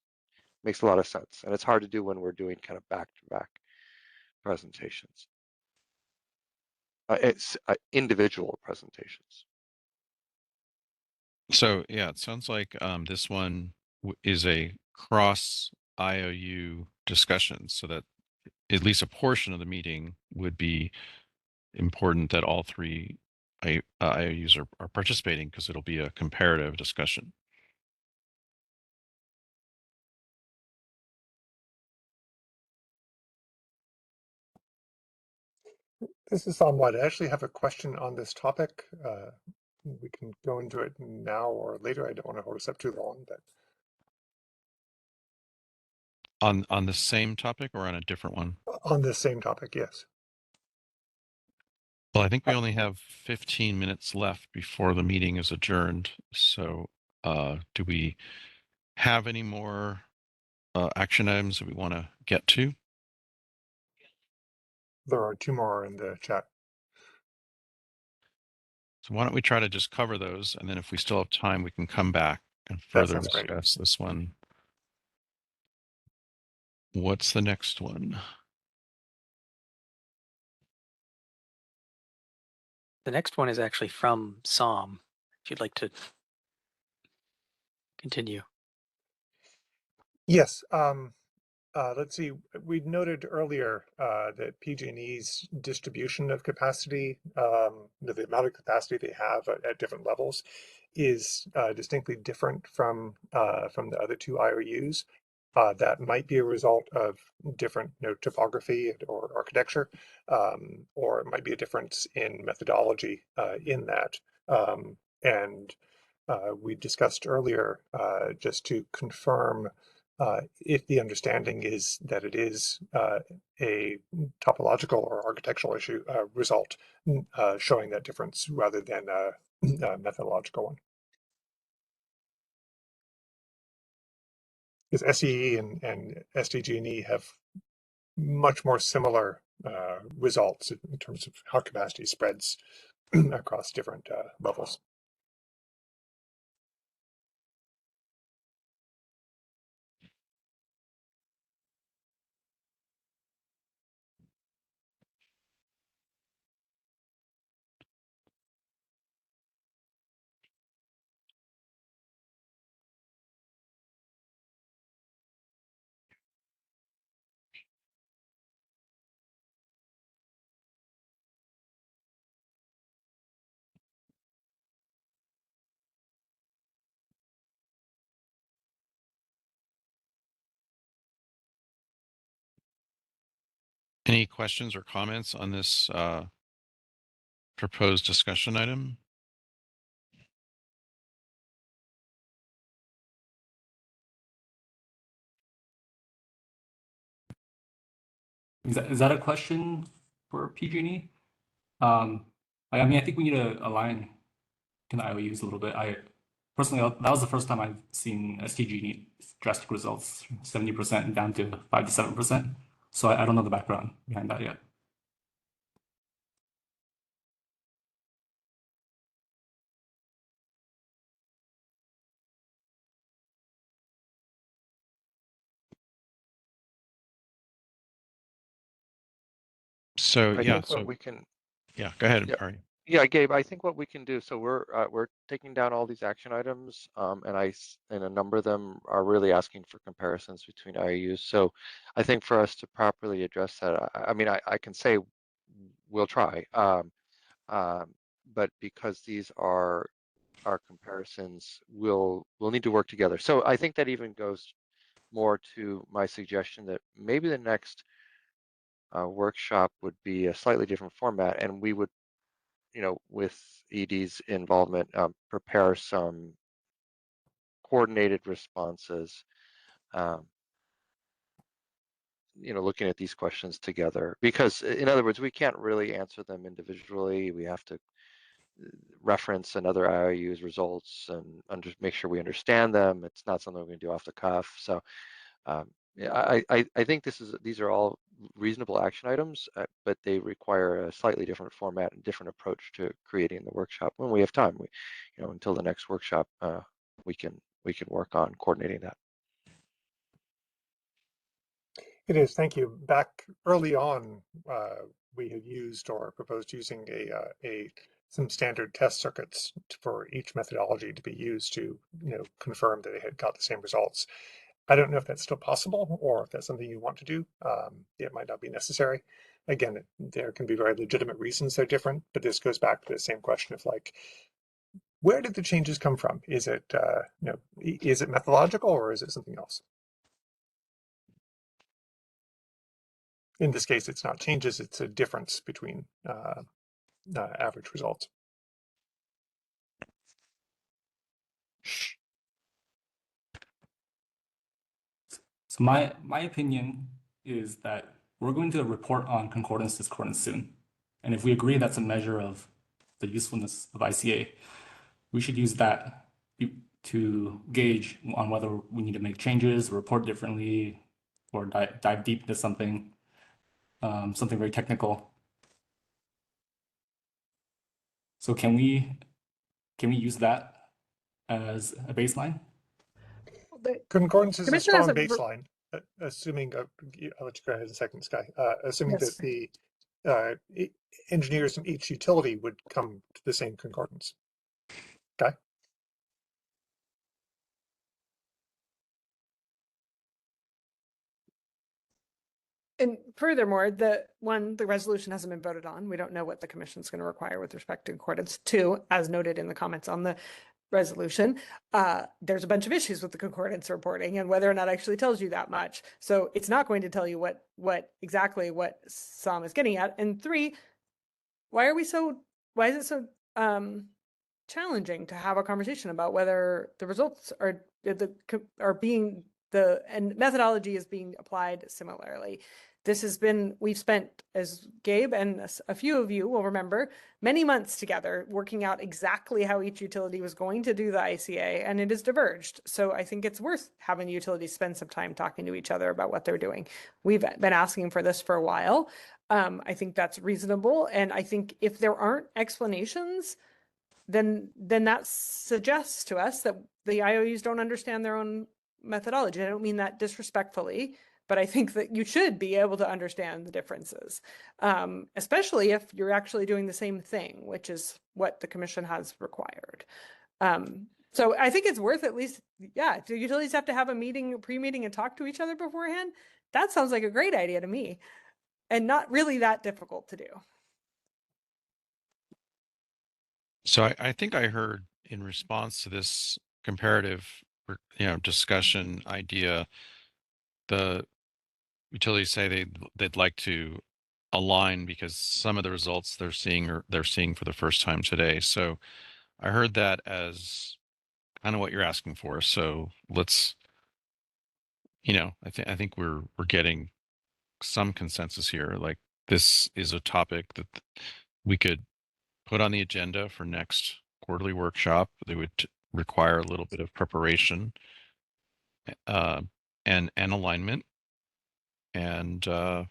L: Makes a lot of sense. And it's hard to do when we're doing kind of back-to-back presentations. It's individual presentations.
K: So yeah, it sounds like this one is a cross IOU discussion, so that at least a portion of the meeting would be important that all 3 IOUs are participating, because it'll be a comparative discussion.
H: This is Samwad. I actually have a question on this topic. We can go into it now or later. I don't want to hold us up too long, but
K: On the same topic or on a different one?
H: on this same topic, yes.
K: Well, I think we only have 15 minutes left before the meeting is adjourned. So do we have any more action items that we want to get to?
H: There are 2 more in the chat.
K: So why don't we try to just cover those, and then if we still have time, we can come back and
H: That
K: further
H: sounds great.
K: discuss this one. What's the next one?
A: The next one is actually from Sam, if you'd like to continue.
H: Yes. Let's see, we noted earlier that PG&E's distribution of capacity, the amount of capacity they have at different levels is distinctly different from the other two IOUs. That might be a result of different topography or architecture, or it might be a difference in methodology in that. And we discussed earlier, just to confirm if the understanding is that it is a topological or architectural issue result showing that difference rather than a methodological one. Because SEE and SDG&E have much more similar results in terms of how capacity spreads across different levels.
K: Any questions or comments on this proposed discussion item?
F: Is that a question for PG&E? I mean, I think we need to align to the IOUs a little bit. I personally, that was the first time I've seen SDG drastic results, 70% down to 5 to 7%. So I don't know the background behind that yet.
K: So
L: I
K: yeah,
L: think what
K: so
L: we can,
K: yeah, go ahead,
L: yeah,
K: Ari.
L: yeah, Gabe. I think what we can do. So we're taking down all these action items, and a number of them are really asking for comparisons between IOUs. So I think for us to properly address that, I mean, I can say we'll try, but because these are our comparisons, we'll need to work together. So I think that even goes more to my suggestion that maybe the next workshop would be a slightly different format, and we would, with ED's involvement, prepare some coordinated responses, looking at these questions together. Because in other words, we can't really answer them individually. We have to reference another IOU's results and make sure we understand them. It's not something we're going to do off the cuff. So yeah, I think these are all reasonable action items, but they require a slightly different format and different approach to creating the workshop. When we have time, until the next workshop, we can work on coordinating that.
H: It is, thank you. Back early on, we had used or proposed using some standard test circuits for each methodology to be used to confirm that they had got the same results. I don't know if that's still possible or if that's something you want to do. It might not be necessary. Again, there can be very legitimate reasons they're different, but this goes back to the same question of like, where did the changes come from? Is it is it methodological or is it something else? In this case, it's not changes, it's a difference between average results.
F: So my opinion is that we're going to report on concordance discordance soon. And if we agree that's a measure of the usefulness of ICA, we should use that to gauge on whether we need to make changes, report differently, or dive deep into something very technical. So can we use that as a baseline?
H: Concordance is a
N: Commissioner has
H: strong
N: a
H: baseline, assuming, I'll let you go ahead in a second, Sky, assuming
N: Yes.
H: that the engineers from each utility would come to the same concordance. Okay.
N: And furthermore, the resolution hasn't been voted on. We don't know what the commission's going to require with respect to concordance. Two, as noted in the comments on the resolution, there's a bunch of issues with the concordance reporting and whether or not actually tells you that much. So it's not going to tell you what exactly what Sam is getting at. And three, why is it so challenging to have a conversation about whether the results and methodology is being applied similarly? We've spent, as Gabe and a few of you will remember, many months together working out exactly how each utility was going to do the ICA, and it has diverged. So I think it's worth having utilities spend some time talking to each other about what they're doing. We've been asking for this for a while. I think that's reasonable. And I think if there aren't explanations, then that suggests to us that the IOUs don't understand their own methodology. I don't mean that disrespectfully, but I think that you should be able to understand the differences, especially if you're actually doing the same thing, which is what the commission has required. So I think it's worth at least, if the utilities have to have a pre-meeting and talk to each other beforehand, that sounds like a great idea to me and not really that difficult to do.
K: So I think I heard in response to this comparative, discussion idea, the utilities say they'd like to align because some of the results they're seeing for the first time today. So I heard that as kind of what you're asking for. So let's, I think we're getting some consensus here. Like this is a topic that we could put on the agenda for next quarterly workshop. They would require a little bit of preparation and alignment. And I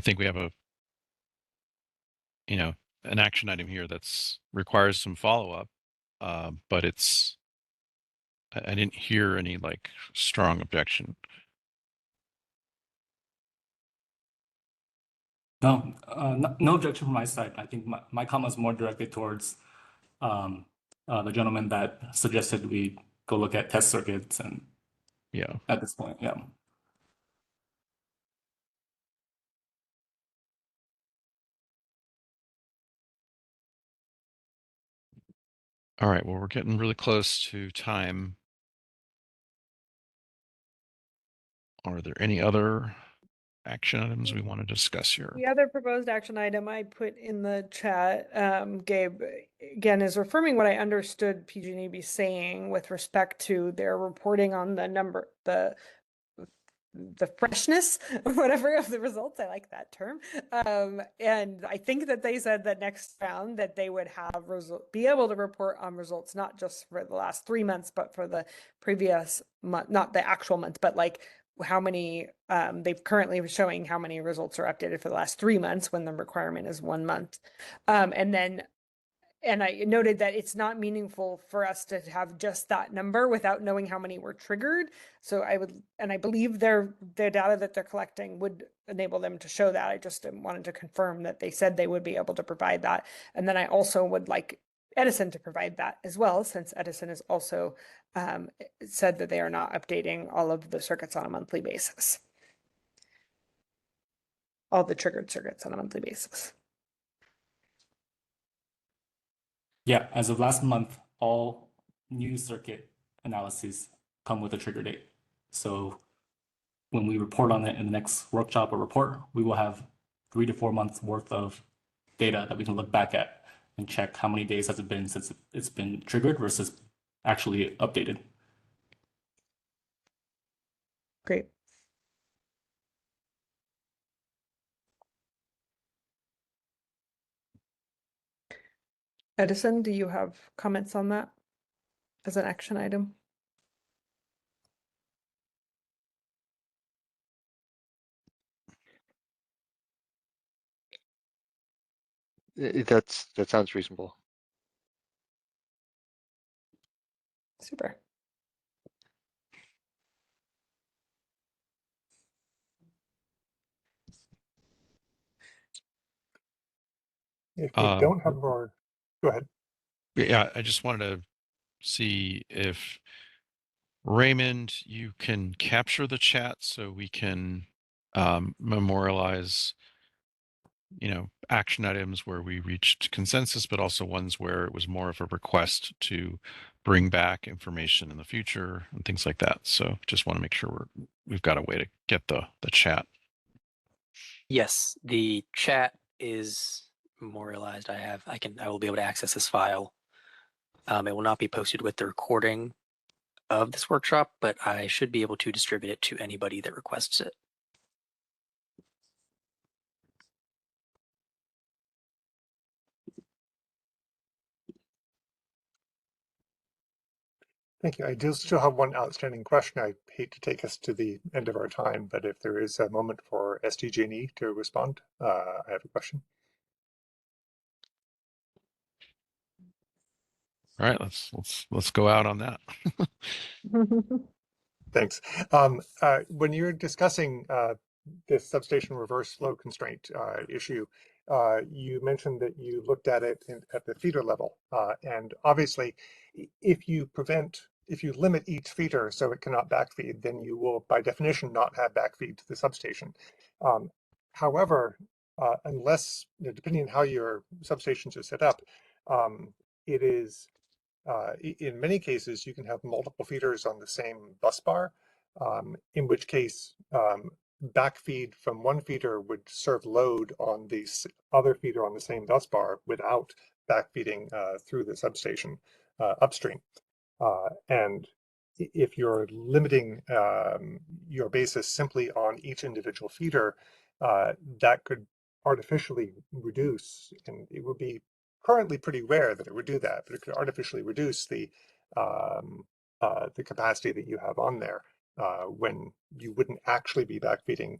K: think we have an action item here that's requires some follow-up. But I didn't hear any like strong objection.
F: No, no objection from my side. I think my comment is more directed towards the gentleman that suggested we go look at test circuits and at this point,
K: All right, well, we're getting really close to time. Are there any other action items we want to discuss here?
N: The other proposed action item I put in the chat, Gabe, again, is affirming what I understood PG&E be saying with respect to their reporting on the freshness or whatever of the results. I like that term. And I think that they said that next round that they would be able to report on results, not just for the last 3 months, but for the previous month, not the actual month, but like how many, they've currently showing how many results are updated for the last 3 months when the requirement is 1 month. And I noted that it's not meaningful for us to have just that number without knowing how many were triggered. So I believe their data that they're collecting would enable them to show that. I just wanted to confirm that they said they would be able to provide that. And then I also would like Edison to provide that as well, since Edison has also said that they are not updating all of the circuits on a monthly basis. All the triggered circuits on a monthly basis.
F: Yeah, as of last month, all new circuit analyses come with a trigger date. So when we report on it in the next workshop or report, we will have 3 to 4 months worth of data that we can look back at and check how many days has it been since it's been triggered versus actually updated.
N: Great. Edison, do you have comments on that as an action item?
L: That sounds reasonable.
N: Super.
H: If we don't have more, go ahead.
K: Yeah, I just wanted to see if Raymond, you can capture the chat so we can memorialize, action items where we reached consensus, but also ones where it was more of a request to bring back information in the future and things like that. So just want to make sure we've got a way to get the chat.
A: Yes, the chat is memorialized. I will be able to access this file. It will not be posted with the recording of this workshop, but I should be able to distribute it to anybody that requests it.
H: Thank you. I do still have one outstanding question. I hate to take us to the end of our time, but if there is a moment for SDG&E to respond, I have a question.
K: All right, let's go out on that.
H: Thanks. When you're discussing this substation reverse flow constraint issue, you mentioned that you looked at it at the feeder level. And obviously, if you limit each feeder so it cannot backfeed, then you will, by definition, not have backfeed to the substation. However, unless, depending on how your substations are set up, it is in many cases, you can have multiple feeders on the same bus bar, in which case backfeed from one feeder would serve load on the other feeder on the same bus bar without backfeeding through the substation upstream. And if you're limiting your basis simply on each individual feeder, that could artificially reduce, and it would be currently pretty rare that it would do that, but it could artificially reduce the capacity that you have on there when you wouldn't actually be backfeeding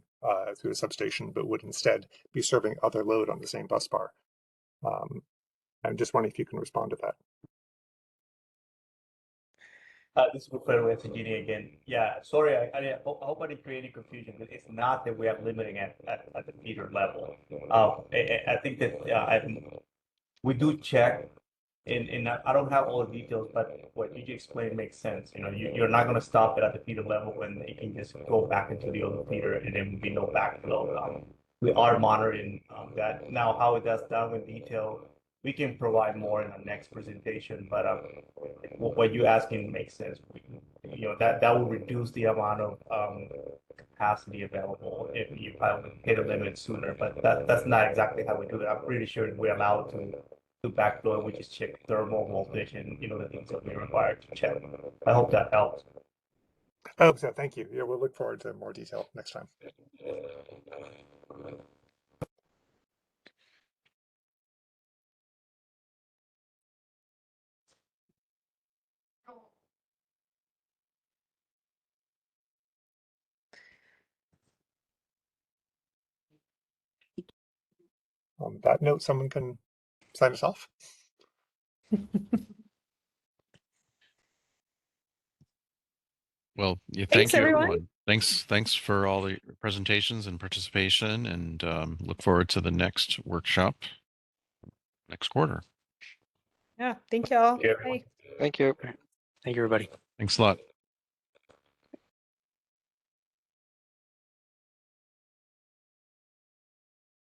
H: through the substation, but would instead be serving other load on the same bus bar. I'm just wondering if you can respond to that.
P: This is Wilfredo with Engineer again. Yeah, sorry, I hope I didn't create any confusion. It's not that we are limiting at the feeder level. I think that we do check, and I don't have all the details, but what you just explained makes sense. You're not going to stop it at the feeder level when it can just go back into the other feeder and there will be no backflow. We are monitoring that. Now, how it does that in detail, we can provide more in our next presentation, but what you're asking makes sense. That will reduce the amount of capacity available if you hit a limit sooner, but that's not exactly how we do it. I'm pretty sure we're allowed to backflow, we just check thermal voltage and the things that we require to check. I hope that helps.
H: I hope so. Thank you. Yeah, we'll look forward to more detail next time. On that note, someone can sign us off.
K: Well, yeah,
N: Thanks,
K: thank you,
N: everyone.
K: Thanks for all the presentations and participation, and look forward to the next workshop next quarter.
N: Yeah, thank you all.
P: Yeah.
N: Bye.
L: Thank you.
A: Thank you, everybody.
K: Thanks a lot.